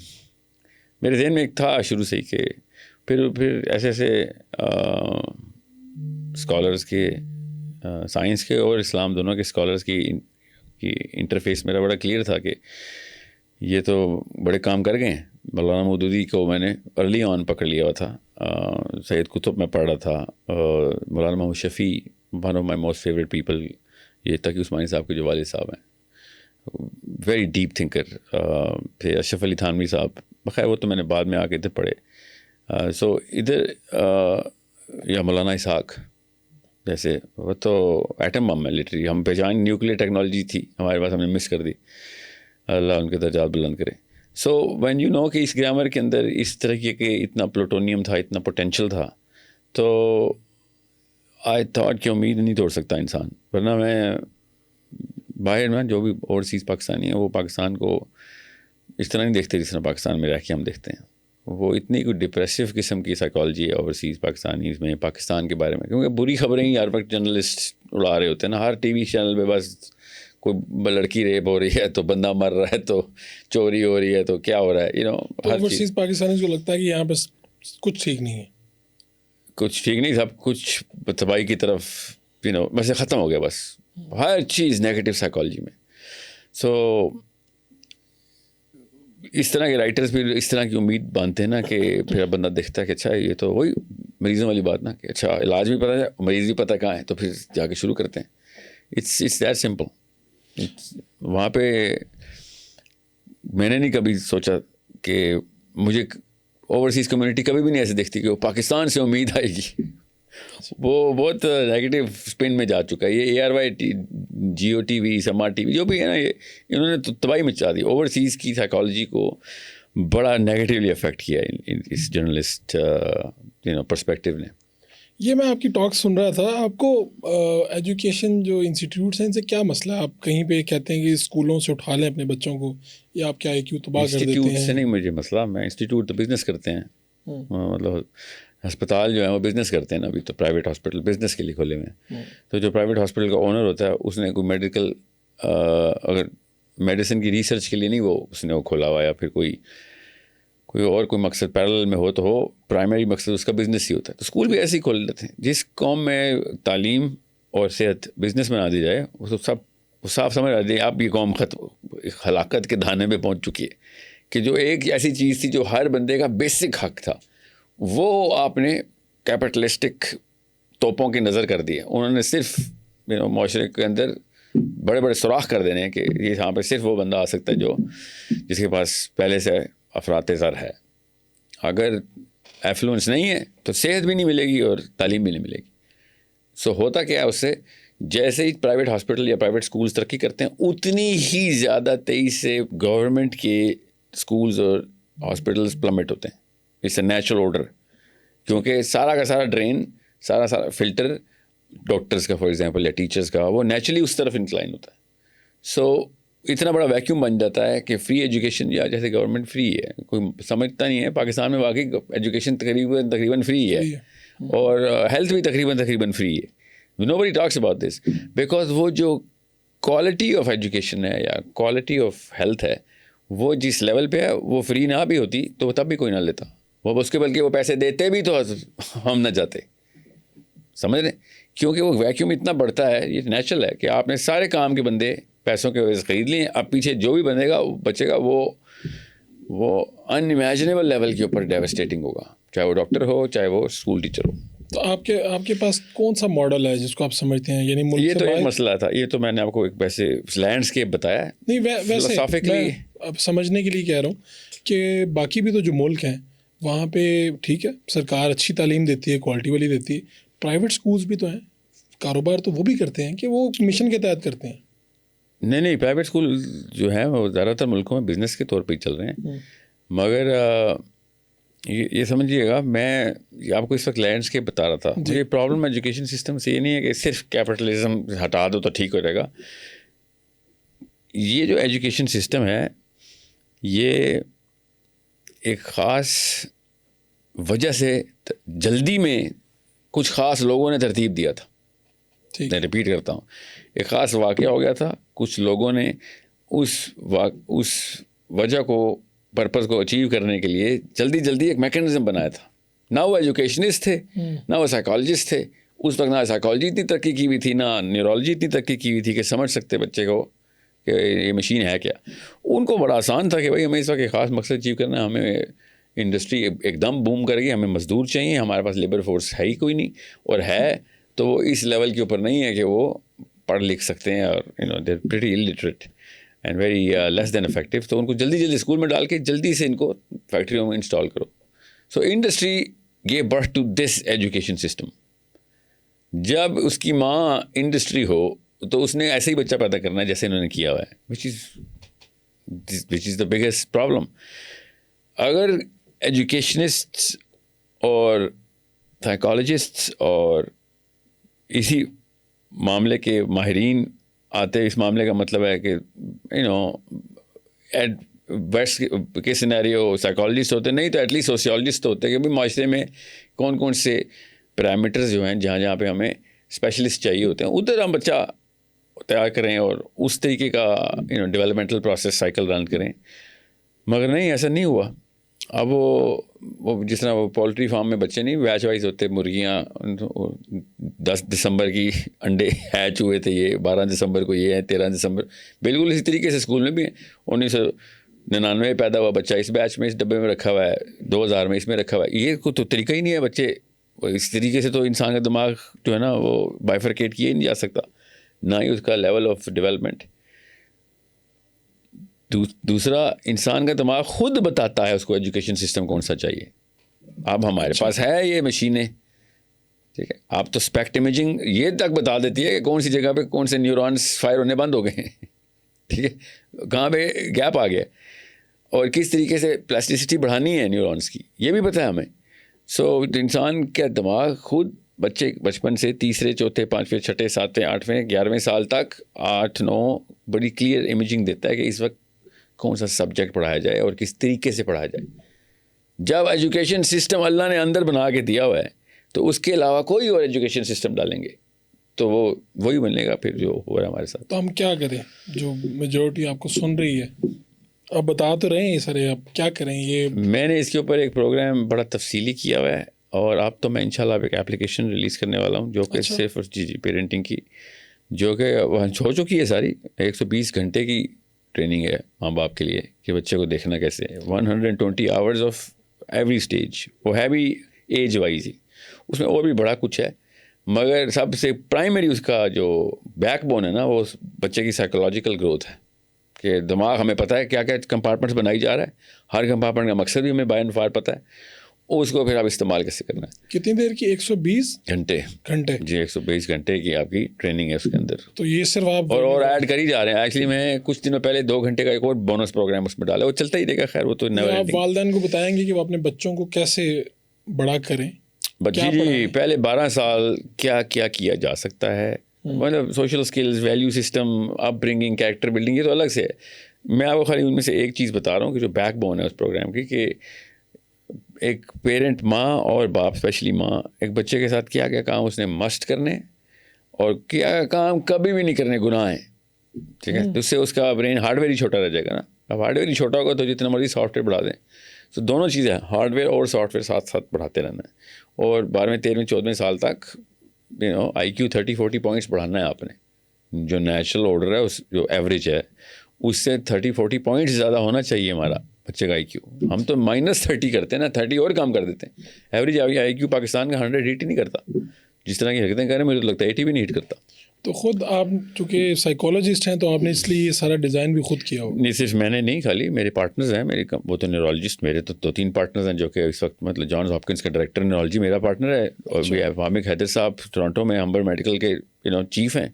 میرے ذہن میں ایک تھا شروع سے ہی کہ پھر ایسے اسکالرس کے, سائنس کے اور اسلام دونوں کے اسکالرس کی انٹرفیس میرا بڑا کلیئر تھا کہ یہ تو بڑے کام کر گئے ہیں. مولانا مودودی کو میں نے ارلی آن پکڑ لیا ہوا تھا, سید قطب میں پڑھ رہا تھا, Maulana Muhammad Shafi one of my most favourite people, یہ تقی عثمانی صاحب کے جو والد صاحب ہیں, ویری ڈیپ تھنکر. پھر اشرف علی تھانوی صاحب, بخیر وہ تو میں نے بعد میں آ کے ادھر پڑھے. سو ادھر یا مولانا اسحاق جیسے, وہ تو ایٹم بم ہے لٹری, ہم پہچان نیوکلیئر ٹیکنالوجی تھی ہمارے پاس, ہم نے مس کر دی, اللہ ان کے درجات بلند کرے. سو وین یو نو کہ اس گرامر کے اندر اس طرح کے اتنا پلوٹونیم تھا, اتنا پوٹینشیل تھا, تو آئی تھاٹ کہ امید نہیں توڑ سکتا انسان. ورنہ میں باہر میں جو بھی اوورسیز پاکستانی ہیں وہ پاکستان کو اس طرح نہیں دیکھتے جس طرح پاکستان میں رہ کے ہم دیکھتے ہیں. وہ اتنی کوئی ڈپریسو قسم کی سائیکالوجی ہے اوورسیز پاکستانیز میں, پاکستان کے بارے میں, کیونکہ بری خبریں ہی ہر وقت جرنلسٹ اڑا رہے ہوتے ہیں نا. ہر ٹی وی چینل پہ بس کوئی لڑکی ریپ ہو رہی ہے تو بندہ مر رہا ہے, تو چوری ہو رہی ہے تو کیا ہو رہا ہے, اوورسیز پاکستانی کو لگتا ہے کہ یہاں پہ کچھ ٹھیک نہیں ہے, کچھ ٹھیک نہیں, سب کچھ تباہی کی طرف ویسے ختم ہو گیا بس, ہر چیز نیگیٹو سائیکالوجی میں. سو اس طرح کے رائٹرز بھی اس طرح کی امید باندھتے ہیں نا کہ پھر بندہ دیکھتا ہے کہ اچھا یہ تو وہی مریضوں والی بات نا, کہ اچھا علاج بھی پتہ ہے, مریض بھی پتہ کہاں ہے, تو پھر جا کے شروع کرتے ہیں. It's that simple. وہاں پہ میں نے نہیں کبھی سوچا کہ مجھے اوورسیز کمیونٹی کبھی بھی نہیں ایسے دیکھتی کہ وہ پاکستان سے امید آئے گی. وہ بہت نیگیٹو اسپن میں جا چکا ہے. یہ ARY جیو ٹی وی, سما ٹی وی جو بھی ہے نا, یہ انہوں نے تو تباہی مچا دی. اوورسیز کی سائیکالوجی کو بڑا نیگیٹیولی افیکٹ کیا اس جرنلسٹ پرسپیکٹیو نے. یہ میں آپ کی ٹاک سن رہا تھا. آپ کو ایجوکیشن جو انسٹیٹیوٹس ہیں ان سے کیا مسئلہ ہے؟ آپ کہیں پہ کہتے ہیں کہ اسکولوں سے اٹھا لیں اپنے بچوں کو, یا آپ کیا کیوں تباہ کر دیتے ہیں؟ انسٹیٹیوٹ سے نہیں مجھے مسئلہ, میں انسٹیٹیوٹ تو بزنس کرتے ہیں, مطلب ہسپتال جو ہیں وہ بزنس کرتے ہیں نا. ابھی تو پرائیویٹ ہاسپٹل بزنس کے لیے کھولے ہوئے ہیں. تو جو پرائیویٹ ہاسپٹل کا اونر ہوتا ہے اس نے کوئی میڈیکل, اگر میڈیسن کی ریسرچ کے لیے نہیں وہ اس نے وہ کھولا ہوا, یا پھر کوئی اور کوئی مقصد پیرالل میں ہو تو ہو, پرائمری مقصد اس کا بزنس ہی ہوتا ہے. تو اسکول بھی ایسے ہی کھول لیتے ہیں. جس قوم میں تعلیم اور صحت بزنس میں نہ دی جائے وہ صاف سمجھ آتی ہے آپ کی قوم ہلاکت کے دھانے پہ پہنچ چکی ہے. کہ جو ایک ایسی چیز تھی جو ہر بندے کا بیسک حق تھا, وہ آپ نے کیپٹلسٹک توپوں کی نظر کر دی ہے. انہوں نے صرف معاشرے کے اندر بڑے بڑے سوراخ کر دینے ہیں کہ یہ یہاں پہ صرف وہ بندہ آ سکتا ہے جو جس کے پاس پہلے سے افراط زر ہے. اگر ایفلوئنس نہیں ہے تو صحت بھی نہیں ملے گی اور تعلیم بھی نہیں ملے گی. سو ہوتا کیا ہے اس سے, جیسے ہی پرائیویٹ ہاسپٹل یا پرائیویٹ اسکولس ترقی کرتے ہیں اتنی ہی زیادہ تیزی سے گورنمنٹ کے اسکولز اور ہاسپٹلس پلمٹ ہوتے ہیں. اٹس اے نیچرل آرڈر کیونکہ سارا کا سارا ڈرین سارا فلٹر ڈاکٹرز کا فار ایگزامپل یا ٹیچرز کا وہ نیچرلی اس طرف انکلائن ہوتا ہے. سو اتنا بڑا ویکیوم بن جاتا ہے کہ فری ایجوکیشن یا جیسے گورنمنٹ فری ہے, کوئی سمجھتا نہیں ہے. پاکستان میں واقعی ایجوکیشن تقریباً فری ہے اور ہیلتھ بھی تقریباً فری ہے. nobody talks about this because وہ جو کوالٹی آف ایجوکیشن ہے یا کوالٹی آف ہیلتھ ہے وہ جس لیول پہ ہے وہ فری نہ بھی ہوتی تو تب بھی کوئی نہ لیتا وہ اس کے, بلکہ وہ پیسے دیتے بھی تو ہم نہ جاتے, سمجھ رہے, کیونکہ وہ ویکیوم اتنا بڑھتا ہے. یہ نیچرل ہے کہ آپ نے سارے کام کے بندے پیسوں کے وجہ سے خرید لیے, اب پیچھے جو بھی بنے گا بچے گا وہ ان امیجنیبل لیول کے اوپر ڈیوسٹیٹنگ ہوگا, چاہے وہ ڈاکٹر ہو چاہے وہ اسکول ٹیچر ہو. تو آپ کے پاس کون سا ماڈل ہے جس کو آپ سمجھتے ہیں, یعنی ملک یہ تو ایک مسئلہ تھا, یہ تو میں نے آپ کو ایک ویسے لینڈسکیپ بتایا ہے. نہیں ویسے میں اب سمجھنے کے لیے کہہ رہا ہوں کہ باقی بھی تو جو ملک ہیں وہاں پہ ٹھیک ہے سرکار اچھی تعلیم دیتی ہے, کوالٹی والی دیتی ہے, پرائیویٹ اسکولس بھی تو ہیں, کاروبار تو وہ بھی کرتے ہیں کہ وہ مشن کے تحت کرتے ہیں. نہیں پرائیویٹ اسکول جو ہیں وہ زیادہ تر ملکوں میں بزنس کے طور پہ ہی چل رہے ہیں. مگر یہ سمجھیے گا, میں آپ کو اس وقت لینڈسکیپ بتا رہا تھا. یہ پرابلم ایجوکیشن سسٹم سے یہ نہیں ہے کہ صرف کیپٹلزم ہٹا دو تو ٹھیک ہو جائے گا. یہ جو ایجوکیشن سسٹم ہے یہ ایک خاص وجہ سے جلدی میں کچھ خاص لوگوں نے ترتیب دیا تھا. میں ریپیٹ کرتا ہوں, ایک خاص واقعہ ہو گیا تھا, کچھ لوگوں نے اس وجہ کو پرپز کو اچیو کرنے کے لیے جلدی ایک میکینزم بنایا تھا. نہ وہ ایجوکیشنسٹ تھے نہ وہ سائیکالوجسٹ تھے. اس وقت نہ سائیکالوجی اتنی ترقی کی ہوئی تھی نہ نیورولوجی اتنی ترقی کی ہوئی تھی کہ سمجھ سکتے بچے کو کہ یہ مشین ہے کیا. ان کو بڑا آسان تھا کہ بھائی ہمیں اس وقت ایک خاص مقصد اچیو کرنا ہے, ہمیں انڈسٹری ایک دم بوم کرے گی, ہمیں مزدور چاہیے, ہمارے پاس لیبر فورس ہے ہی کوئی نہیں, اور ہے تو وہ اس لیول کے اوپر نہیں ہے کہ وہ پڑھ لکھ سکتے ہیں, اور they are pretty illiterate and very less than effective. تو ان کو جلدی اسکول میں ڈال کے جلدی سے ان کو فیکٹریوں میں انسٹال کرو. So industry gave birth to this education system. جب اس کی ماں انڈسٹری ہو تو اس نے ایسے ہی بچہ پیدا کرنا ہے جیسے انہوں نے کیا ہوا ہے, وچ از دا بگیسٹ پرابلم. اگر ایجوکیشنسٹ اور سائیکالوجسٹ اور اسی معاملے کے ماہرین آتے, اس معاملے کا مطلب ہے کہ ویسٹ کے سینیریو سائیکالوجسٹ ہوتے, نہیں تو ایٹ لیسٹ سوشیولوجسٹ ہوتے کہ بھائی معاشرے میں کون سے پیرامیٹرز جو ہیں جہاں پہ ہمیں اسپیشلسٹ چاہیے ہوتے ہیں ادھر ہم بچہ تیار کریں اور اس طریقے کا ڈیولپمنٹل پروسیس سائیکل رن کریں. مگر نہیں, ایسا نہیں ہوا. اب وہ جس طرح وہ پولٹری فارم میں بچے نہیں بیچ وائز ہوتے, مرغیاں 10 دسمبر کی انڈے ہیچ ہوئے تھے, یہ 12 دسمبر کو یہ ہے, 13 دسمبر, بالکل اسی طریقے سے اسکول میں بھی ہیں. 1999 پیدا ہوا بچہ اس بیچ میں اس ڈبے میں رکھا ہوا ہے, 2000 میں اس میں رکھا ہوا ہے. یہ کوئی تو طریقہ ہی نہیں ہے. بچے اس طریقے سے تو انسان کا دماغ جو ہے نا وہ بائیفرکیٹ کیا ہی نہیں جا سکتا, نہ ہی اس کا لیول آف ڈیولپمنٹ. دوسرا, انسان کا دماغ خود بتاتا ہے اس کو ایجوکیشن سسٹم کون سا چاہیے. اب ہمارے پاس ہے یہ مشینیں, ٹھیک ہے, آپ تو اسپیکٹ امیجنگ یہ تک بتا دیتی ہے کہ کون سی جگہ پہ کون سے نیورونس فائر ہونے بند ہو گئے ہیں, ٹھیک ہے, کہاں پہ گیپ آ گیا اور کس طریقے سے پلاسٹیسٹی بڑھانی ہے نیورونس کی, یہ بھی پتہ ہے ہمیں. سو انسان کا دماغ خود بچے بچپن سے تیسرے چوتھے پانچویں چھٹے ساتویں آٹھویں 11ویں سال تک 8-9 بڑی کلیئر امیجنگ دیتا ہے کہ اس وقت کون سا سبجیکٹ پڑھایا جائے اور کس طریقے سے پڑھایا جائے. جب ایجوکیشن سسٹم اللہ نے اندر بنا کے دیا ہوا ہے تو اس کے علاوہ کوئی اور ایجوکیشن سسٹم ڈالیں گے تو وہی بنے گا پھر جو ہو رہا ہے ہمارے ساتھ. تو ہم کیا کریں, جو میجورٹی آپ کو سن رہی ہے, آپ بتا تو رہے ہیں سر, آپ کیا کریں؟ یہ میں نے اس کے اوپر ایک پروگرام بڑا تفصیلی کیا ہوا ہے, اور اب تو میں انشاءاللہ ایک اپلیکیشن ریلیز کرنے والا ہوں جو کہ صرف پیرنٹنگ کی, جو کہ ہو چکی ہے ساری. 120 گھنٹے کی ٹریننگ ہے ماں باپ کے لیے کہ بچے کو دیکھنا کیسے ہے. 120 آورز آف ایوری اسٹیج, وہ ہے بھی ایج وائز ہی, اس میں اور بھی بڑا کچھ ہے. مگر سب سے پرائمری اس کا جو بیک بون ہے نا وہ بچے کی سائیکولوجیکل گروتھ ہے, کہ دماغ ہمیں پتہ ہے کیا کیا کمپارٹمنٹس بنائی جا رہا ہے, ہر کمپارٹمنٹ کا مقصد بھی ہمیں بائی اینڈ فار پتہ ہے, اس کو پھر آپ استعمال کیسے کرنا ہے. کتنی دیر کی؟ 120 گھنٹے جی, 120 گھنٹے کی آپ کی ٹریننگ ہے اس کے اندر. تو یہ صرف آپ اور ایڈ کر ہی جا رہے ہیں. ایکچولی میں کچھ دنوں پہلے 2 گھنٹے کا ایک اور بونس پروگرام اس میں ڈالا, وہ چلتا ہی رہے گا. خیر وہ تو آپ والدین کو بتائیں گے کہ وہ اپنے بچوں کو کیسے بڑا کریں جی پہلے 12 سال کیا کیا جا سکتا ہے، مطلب سوشل اسکلز، ویلیو سسٹم، اپ برنگنگ، کیریکٹر بلڈنگ، یہ تو الگ سے ہے. میں آپ کو خالی ان میں سے ایک چیز بتا رہا ہوں کہ جو بیک بون ہے اس پروگرام کی، کہ ایک پیرنٹ، ماں اور باپ، اسپیشلی ماں، ایک بچے کے ساتھ کیا کام اس نے مسٹ کرنے اور کیا کام کبھی بھی نہیں کرنے گناہ ہیں. ٹھیک ہے، اس سے اس کا برین ہارڈ ویئر ہی چھوٹا رہ جائے گا نا. اب ہارڈ ویئر ہی چھوٹا ہوگا تو جتنا مرضی سافٹ ویئر بڑھا دیں. تو دونوں چیزیں ہارڈ ویئر اور سافٹ ویئر ساتھ ساتھ بڑھاتے رہنا ہے. اور 12ویں 13ویں 14ویں سال تک آئی کیو 30-40 پوائنٹس بڑھانا ہے آپ نے. جو نیچرل آرڈر ہے، اس جو ایوریج ہے اس سے 30-40 پوائنٹس زیادہ ہونا چاہیے ہمارا بچے کا آئی کیو. ہم تو -30 کرتے ہیں نا، 30 اور کام کر دیتے ہیں. ایوریج آئی کیو پاکستان کا 100 ہٹ ہی نہیں کرتا. جس طرح کی حرکتیں کر رہے ہیں مجھے تو لگتا ہے 80 بھی نہیں ہٹ کرتا. تو خود آپ چونکہ سائیکالوجسٹ ہیں تو آپ نے اس لیے یہ سارا ڈیزائن بھی خود کیا ہوگا؟ نہیں، صرف میں نے نہیں، خالی میرے پارٹنرز ہیں. میری وہ تو نیورولوجسٹ، میرے تو 2-3 پارٹنرز ہیں جو کہ اس وقت مطلب جانز ہاپکنس کا ڈائریکٹر نیورولوجی میرا پارٹنر ہے، اور حامد حیدر صاحب ٹورانٹو میں ہمبر میڈیکل کے چیف ہیں.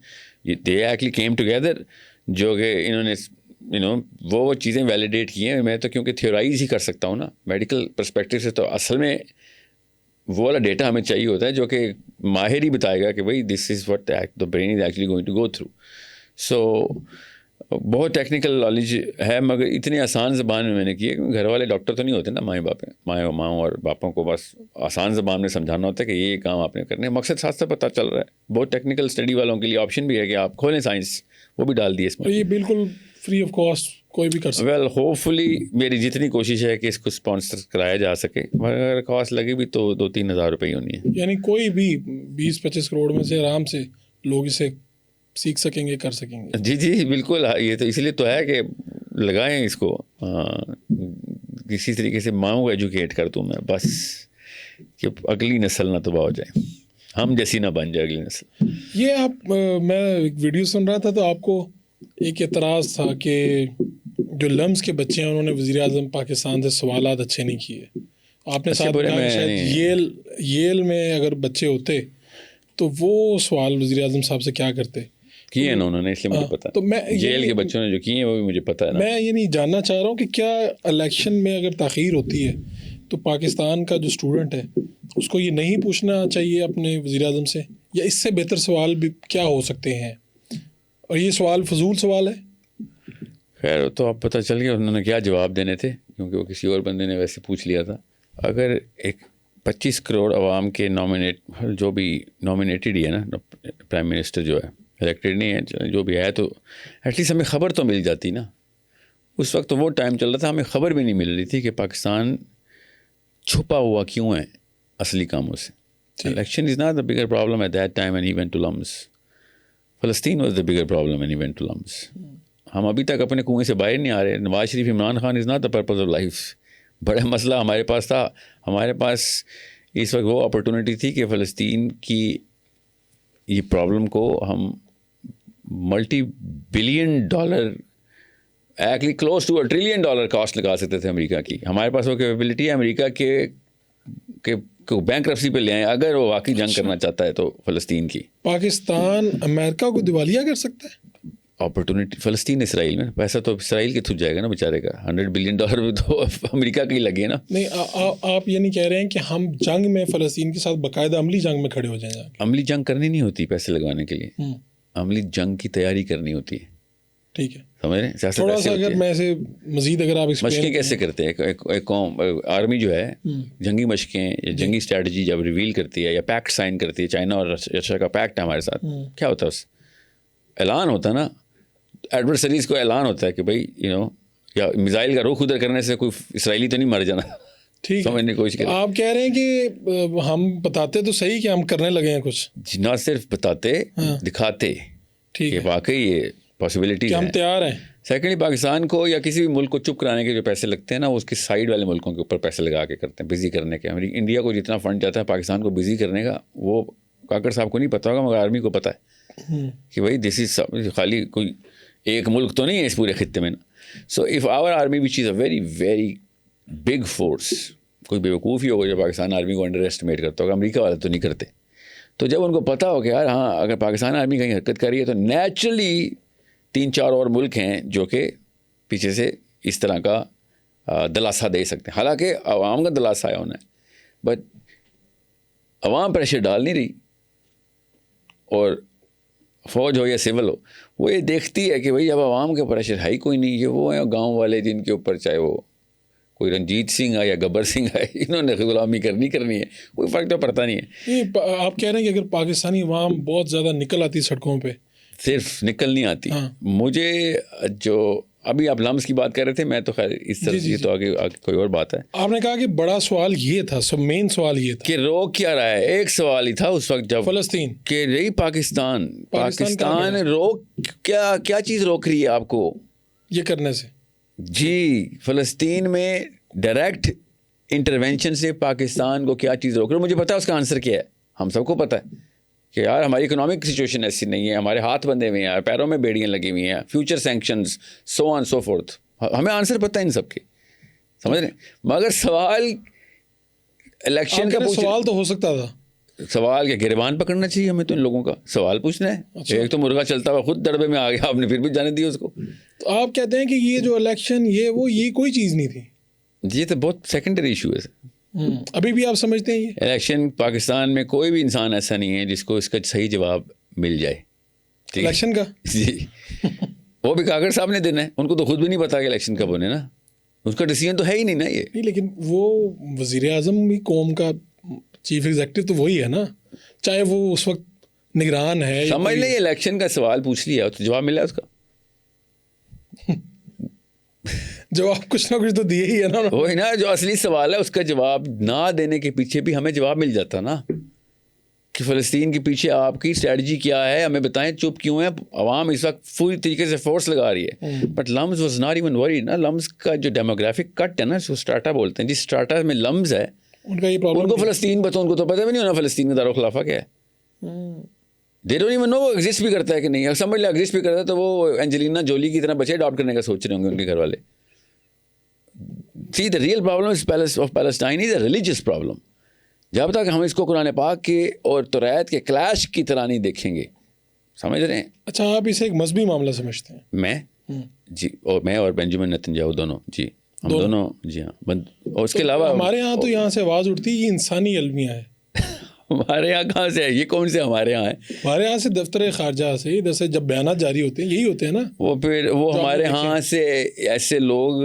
دے ایکچولی کیم ٹوگیدر، جو کہ انہوں نے وہ چیزیں ویلیڈیٹ کی ہیں. میں تو کیونکہ تھیورائز ہی کر سکتا ہوں نا میڈیکل پرسپیکٹیو سے، تو اصل میں وہ والا ڈیٹا ہمیں چاہیے ہوتا ہے جو کہ ماہر ہی بتائے گا کہ بھائی this is what the brain is actually going to go through. So بہت ٹیکنیکل نالج ہے، مگر اتنی آسان زبان میں نے کی ہے کیونکہ گھر والے ڈاکٹر تو نہیں ہوتے نا، ماؤں اور باپوں کو بس آسان زبان میں سمجھانا ہوتا ہے کہ یہ کام آپ نے کرنے. مقصد ساتھ ساتھ پتہ چل رہا ہے. بہت ٹیکنیکل اسٹڈی والوں کے لیے آپشن بھی ہے کہ آپ کھولیں سائنس، وہ بھی ڈال دیے اس میں. یہ بالکل فری آف کاسٹ کوئی بھی کر سکتا ہے. ویل ہوپ فلی میری جتنی کوشش ہے کہ اس کو اسپانسر کرایا جا سکے، مگر اگر کاسٹ لگے بھی تو 2-3 ہزار روپے ہی ہونی ہے. یعنی کوئی بھی 20-25 کروڑ میں سے آرام سے لوگ اسے سیکھ سکیں گے، کر سکیں گے. جی بالکل. یہ تو اس لیے تو ہے کہ لگائیں اس کو، کسی طریقے سے ماؤں کو ایجوکیٹ کر دوں میں، بس کہ اگلی نسل نہ تباہ ہو جائے، ہم جیسی نہ بن جائے اگلی نسل. یہ آپ میں ایک ویڈیو سن رہا تھا تو آپ کو ایک اعتراض تھا کہ جو لمز کے بچے ہیں انہوں نے وزیر اعظم پاکستان سے سوالات اچھے نہیں کیے. آپ نے ساتھ کہا شاید ییل میں اگر بچے ہوتے تو وہ سوال وزیر اعظم صاحب سے کیا کرتے. کیے نا انہوں نے، اس لیے مجھے پتا. تو میں جیل کے بچوں نے جو کیے ہیں وہ بھی مجھے پتا ہے نا. میں یہ نہیں جاننا چاہ رہا ہوں کہ کیا الیکشن میں اگر تاخیر ہوتی ہے تو پاکستان کا جو اسٹوڈنٹ ہے اس کو یہ نہیں پوچھنا چاہیے اپنے وزیر اعظم سے، یا اس سے بہتر سوال بھی کیا ہو سکتے ہیں؟ اور یہ سوال فضول سوال ہے. خیر تو اب پتہ چل گیا انہوں نے کیا جواب دینے تھے، کیونکہ وہ کسی اور بندے نے ویسے پوچھ لیا تھا. اگر ایک 25 کروڑ عوام کے جو بھی نامینیٹڈ ہی ہے نا، پرائم منسٹر جو ہے، الیکٹڈ نہیں ہے، جو بھی ہے، تو ایٹ لیسٹ ہمیں خبر تو مل جاتی نا. اس وقت تو وہ ٹائم چل رہا تھا، ہمیں خبر بھی نہیں مل رہی تھی کہ پاکستان چھپا ہوا کیوں ہے اصلی کاموں سے. Election is not the bigger problem at that time and he went to LUMS. فلسطین was the bigger problem and he went to LUMS. ہم ابھی تک اپنے کنویں سے باہر نہیں آ رہے. Nawaz Sharif, Imran Khan is not the purpose of life. بڑا مسئلہ ہمارے پاس تھا. ہمارے پاس اس وقت وہ اپرچونیٹی تھی کہ فلسطین کی یہ پرابلم کو ہم $multi-billion actually close to $1 trillion cost لگا سکتے تھے امریکہ کی. ہمارے پاس وہ کیپیبلٹی ہے امریکہ کے بینکرپسی پہ لے آئیں اگر وہ واقعی جنگ کرنا چاہتا ہے تو فلسطین کی. پاکستان امریکہ کو دیوالیہ کر سکتا ہے. اپرچونیٹی فلسطین اسرائیل میں، پیسہ تو اسرائیل کے تھرو جائے گا نا بیچارے کا. $100 billion بھی تو امریکہ کے ہی لگے نا. نہیں، آپ یہ نہیں کہہ رہے ہیں کہ ہم جنگ میں فلسطین کے ساتھ باقاعدہ عملی جنگ میں کھڑے ہو جائیں؟ عملی جنگ کرنی نہیں ہوتی پیسے لگوانے کے لیے، عملی جنگ کی تیاری کرنی ہوتی ہے. ٹھیک ہے، سمجھ رہے ہیں؟ سیاست تھوڑا سا اگر میں سے مزید اگر آپ مشقیں کیسے کرتے ہیں ایک قوم، آرمی جو ہے جنگی مشقیں یا جنگی اسٹریٹجی جب ریویل کرتی ہے یا پیکٹ سائن کرتی ہے، چائنا اور رشیا کا پیکٹ ہے ہمارے ساتھ، کیا ہوتا ہے اس اعلان ہوتا ہے نا، ایڈورسریز کو اعلان ہوتا ہے کہ بھائی یا میزائل کا رخ ادھر کرنے سے کوئی اسرائیلی تو نہیں مر جانا. ٹھیک سمجھنے کی کوشش کریں. آپ کہہ رہے ہیں کہ ہم بتاتے تو صحیح کہ ہم کرنے لگے ہیں کچھ، نہ صرف بتاتے، دکھاتے کہ واقعی یہ پاسبلٹی ہم تیار ہیں. سیکنڈلی پاکستان کو یا کسی بھی ملک کو چپ کرانے کے جو پیسے لگتے ہیں نا، وہ اس کے سائڈ والے ملکوں کے اوپر پیسے لگا کے کرتے ہیں، بزی کرنے کے. انڈیا کو جتنا فنڈ جاتا ہے پاکستان کو بزی کرنے کا، وہ کاکڑ صاحب کو نہیں پتا ہوگا مگر آرمی کو پتا ہے کہ بھائی دس از خالی کوئی ایک ملک تو نہیں ہے اس پورے خطے میں نا. So if our army which is a very very big force, کوئی بیوقوف ہی ہوگا جو پاکستان آرمی کو انڈر ایسٹیمیٹ کرتا ہوگا، امریکہ والے تو نہیں کرتے. تو جب ان کو پتا ہو کہ یار ہاں اگر پاکستان آرمی کہیں حرکت کر رہی ہے تو نیچرلی 3-4 اور ملک ہیں جو کہ پیچھے سے اس طرح کا دلاسا دے سکتے ہیں. حالانکہ عوام کا دلاسا ہے انہیں، بٹ عوام پریشر ڈال نہیں رہی، اور فوج ہو یا سول ہو وہ یہ دیکھتی ہے کہ بھئی اب عوام کا پریشر ہے ہی کوئی نہیں، یہ وہ ہیں گاؤں والے جن کے اوپر چاہے وہ کوئی رنجیت سنگھ ہے یا گبر سنگھ ہے، انہوں نے غلامی کرنی ہے، کوئی فرق تو پڑتا نہیں ہے. آپ کہہ رہے ہیں کہ اگر پاکستانی عوام بہت زیادہ نکل آتی سڑکوں پہ، صرف نکل نہیں آتی. مجھے جو ابھی آپ لمز کی بات کر رہے تھے، میں تو خیر اس طرح سے تو آگے کوئی اور بات ہے. آپ نے کہا کہ بڑا سوال یہ تھا، سب مین سوال یہ تھا کہ روک کیا رہا ہے. ایک سوال ہی تھا اس وقت جب فلسطین کہ رہی پاکستان روک کیا چیز روک رہی ہے آپ کو یہ کرنے سے. جی فلسطین میں ڈائریکٹ انٹرونشن سے پاکستان کو کیا چیز روک رہی ہے؟ مجھے پتا ہے اس کا آنسر کیا ہے، ہم سب کو پتا ہے کہ یار ہماری اکنامک سچویشن ایسی نہیں ہے، ہمارے ہاتھ بندھے ہوئے ہیں، پیروں میں بیڑیاں لگی ہوئی ہیں، فیوچر سینکشنز سو آن سو فورتھ. ہمیں آنسر پتہ ہے ان سب کے، سمجھ رہے ہیں. مگر سوال الیکشن کا سوال تو ہو سکتا تھا، سوال کیا گریبان پکڑنا چاہیے ہمیں تو ان لوگوں کا سوال پوچھنا ہے. ایک تو مرغا چلتا ہوا خود دڑبے میں آ گیا، آپ نے پھر بھی جانے دیا اس کو. تو آپ کہتے ہیں کہ یہ جو الیکشن یہ کوئی چیز نہیں تھی. یہ تو بہت سیکنڈری ایشو ہے. ابھی بھی آپ سمجھتے ہیں یہ الیکشن پاکستان میں کوئی بھی انسان ایسا نہیں ہے جس کو اس کا صحیح جواب مل جائے الیکشن کا. جی وہ بھی کاکڑ صاحب نے دینا ہے، ان کو تو خود بھی نہیں پتا کہ الیکشن کب ہونے نا، اس کا ڈیسیژن تو ہے ہی نہیں نا. یہ نہیں، لیکن وہ وزیر اعظم بھی قوم کا چیف ایگزیکٹو تو وہی ہے نا، چاہے وہ اس وقت نگران ہے. سمجھ لیں الیکشن کا سوال پوچھ لیا تو جواب ملا اس کا. جواب کچھ نہ کچھ تو دیے ہی ہے نا. وہی نا جو اصلی سوال ہے اس کا جواب نہ دینے کے پیچھے بھی ہمیں جواب مل جاتا نا کہ فلسطین کے پیچھے آپ کی اسٹریٹجی کیا ہے، ہمیں بتائیں. چپ کیوں ہے؟ عوام اس وقت پوری طریقے سے فورس لگا رہی ہے. But LUMS was not even worried نا. لمز کا جو ڈیموگرافک کٹ ہے نا، جو اسٹاٹا بولتے ہیں، جس اسٹاٹا میں لمز ہے ان کا یہ پرابلم، ان کو فلسطین بتاؤ، ان کو تو پتہ بھی نہیں ہونا فلسطین کا دارالخلافہ کیا ہے. دے ڈونٹ ایون نو وہ ایگزسٹ بھی کرتا ہے کہ نہیں. سمجھ لیں ایگزسٹ بھی کرتا ہے تو وہ اینجلینا جولی کی طرح بچے اڈاپٹ کرنے کا سوچ رہے ہوں گے ان کے گھر والے. See, the real problem of Palestine is a religious problem. جب تک ہم اس کو قرآن پاک کے اور توریت کے کلیش کی طرح نہیں دیکھیں گے، سمجھ رہے ہیں. اچھا آپ اسے ایک مذہبی معاملہ سمجھتے ہیں؟ میں جی، اور میں اور بینجامن نیتنیاہو دونوں، جی ہم دونوں، جی ہاں. اور اس کے علاوہ ہمارے ہاں تو یہاں سے آواز اٹھتی ہے یہ انسانی المیہ ہے. ہمارے یہاں کہاں سے ہے؟ یہ کون سے ہمارے یہاں ہے؟ ہمارے یہاں سے دفتر خارجہ سے ادھر سے جب بیانات جاری ہوتے ہیں یہی ہوتے ہیں نا. وہ پھر وہ ہمارے ہاں سے ایسے لوگ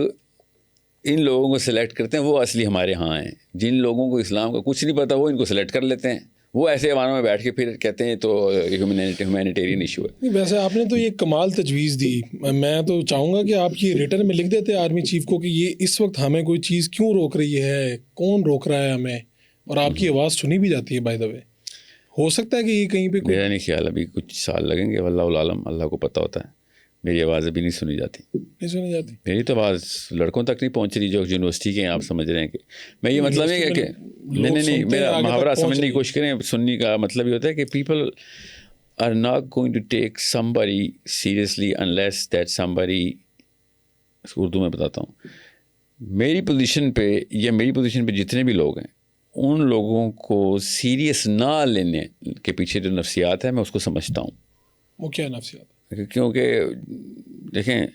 ان لوگوں کو سلیکٹ کرتے ہیں، وہ اصلی ہمارے ہاں ہیں. جن لوگوں کو اسلام کا کچھ نہیں پتا وہ ان کو سلیکٹ کر لیتے ہیں، وہ ایسے ایوانوں میں بیٹھ کے پھر کہتے ہیں تو ہیومینیٹیرین ایشو ہے. ویسے آپ نے تو یہ کمال تجویز دی. میں تو چاہوں گا کہ آپ یہ ریٹر میں لکھ دیتے آرمی چیف کو کہ یہ اس وقت ہمیں کوئی چیز کیوں روک رہی ہے، کون روک رہا ہے ہمیں، اور آپ کی آواز سنی بھی جاتی ہے. بائی دا وے ہو سکتا ہے کہ یہ کہیں پہ میرا نہیں خیال ابھی کچھ سال لگیں گے، واللہ العالم، اللہ کو پتہ ہوتا ہے. میری آواز ابھی نہیں سنی جاتی. نہیں سنی جاتی؟ میری تو آواز لڑکوں تک نہیں پہنچ رہی جو یونیورسٹی کے ہیں. آپ سمجھ رہے ہیں کہ میں یہ مطلب ہے کہ نہیں میرا محاورہ سمجھنے کی کوشش کریں. سننے کا مطلب یہ ہوتا ہے کہ people are not going to take somebody seriously unless that somebody، اردو میں بتاتا ہوں، میری پوزیشن پہ یا میری پوزیشن پہ جتنے بھی لوگ ہیں ان لوگوں کو سیریس نہ لینے کے پیچھے جو نفسیات ہے میں اس کو سمجھتا ہوں. وہ کیا نفسیات؟ کیونکہ دیکھیں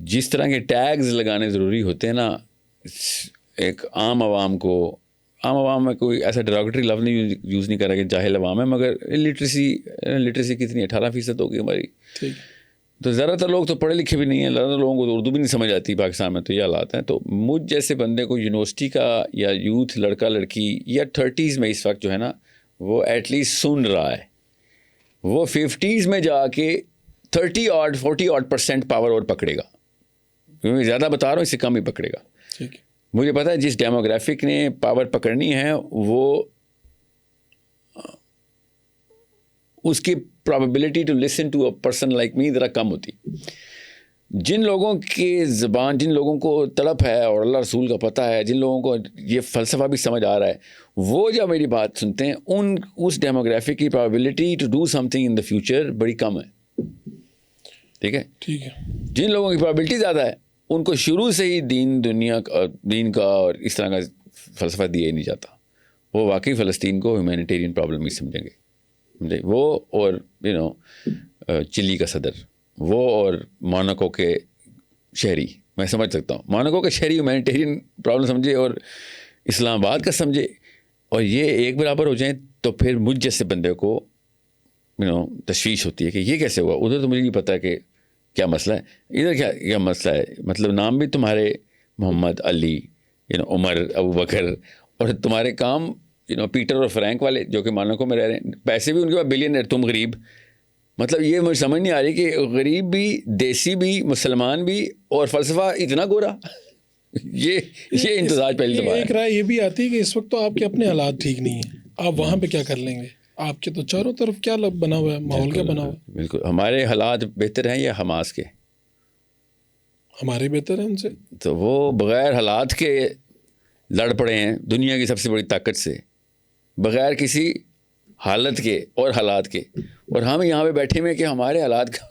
جس طرح کے ٹیگز لگانے ضروری ہوتے ہیں نا ایک عام عوام میں کوئی ایسا ڈیروگیٹری لفظ نہیں یوز نہیں کر رہا کہ جاہل عوام ہے، مگر لٹریسی کتنی 18% ہوگی ہماری. تو زیادہ تر لوگ تو پڑھے لکھے بھی نہیں ہیں، زیادہ تر لوگوں کو تو اردو بھی نہیں سمجھ آتی پاکستان میں. تو یہ حالات ہیں. تو مجھ جیسے بندے کو یونیورسٹی کا یا یوتھ لڑکا لڑکی یا 30s میں اس وقت جو ہے نا وہ ایٹ لیسٹ سن رہا ہے، وہ 50s میں جا کے 40% پاور اور پکڑے گا. کیونکہ زیادہ بتا رہا ہوں، اس سے کم ہی پکڑے گا. ٹھیک ہے. مجھے پتا ہے جس ڈیموگرافک نے پاور پکڑنی ہے وہ اس کی probability to listen to a person like me ذرا کم ہوتی. جن لوگوں کی زبان، جن لوگوں کو تڑپ ہے اور اللہ رسول کا پتہ ہے، جن لوگوں کو یہ فلسفہ بھی سمجھ آ رہا ہے، وہ جب میری بات سنتے ہیں اس ڈیموگرافک کی probability to do something in the future بڑی کم ہے. ٹھیک ہے. جن لوگوں کی پرابیبلٹی زیادہ ہے ان کو شروع سے ہی دین کا اور اس طرح کا فلسفہ دیا ہی نہیں جاتا. وہ واقعی فلسطین کو ہیومینیٹیرین پرابلم ہی سمجھیں گے. وہ اور چلی کا صدر، وہ اور موناکو کے شہری، میں سمجھ سکتا ہوں موناکو کے شہری ہیومینیٹیرین پرابلم سمجھے اور اسلام آباد کا سمجھے اور یہ ایک برابر ہو جائیں تو پھر مجھ جیسے بندے کو تشویش ہوتی ہے کہ یہ کیسے ہوا. ادھر تو مجھے نہیں پتا کہ کیا مسئلہ ہے, ادھر کیا مسئلہ ہے. مطلب نام بھی تمہارے محمد, علی, عمر, ابو بکر, اور تمہارے کام پیٹر اور فرینک والے جو کہ مانوکوں میں رہ رہے ہیں, پیسے بھی ان کے پاس بلینئر, تم غریب. مطلب یہ مجھے سمجھ نہیں آ رہی کہ غریب بھی, دیسی بھی, مسلمان بھی, اور فلسفہ اتنا گورا. یہ امتزاج پہلی دفعہ ہے. ایک رائے یہ بھی آتی ہے کہ اس وقت تو آپ کے اپنے حالات ٹھیک نہیں ہیں, آپ وہاں پہ کیا کر لیں گے؟ آپ کے تو چاروں طرف کیا بنا ہوا ہے, ماحول کیا بنا ہوا ہے؟ بالکل ہمارے حالات بہتر ہیں یا حماس کے؟ ہمارے بہتر ہیں ان سے. تو وہ بغیر حالات کے لڑ پڑے ہیں دنیا کی سب سے بڑی طاقت سے, بغیر کسی حالت کے اور حالات کے, اور ہم یہاں پہ بیٹھے ہوئے کہ ہمارے حالات کا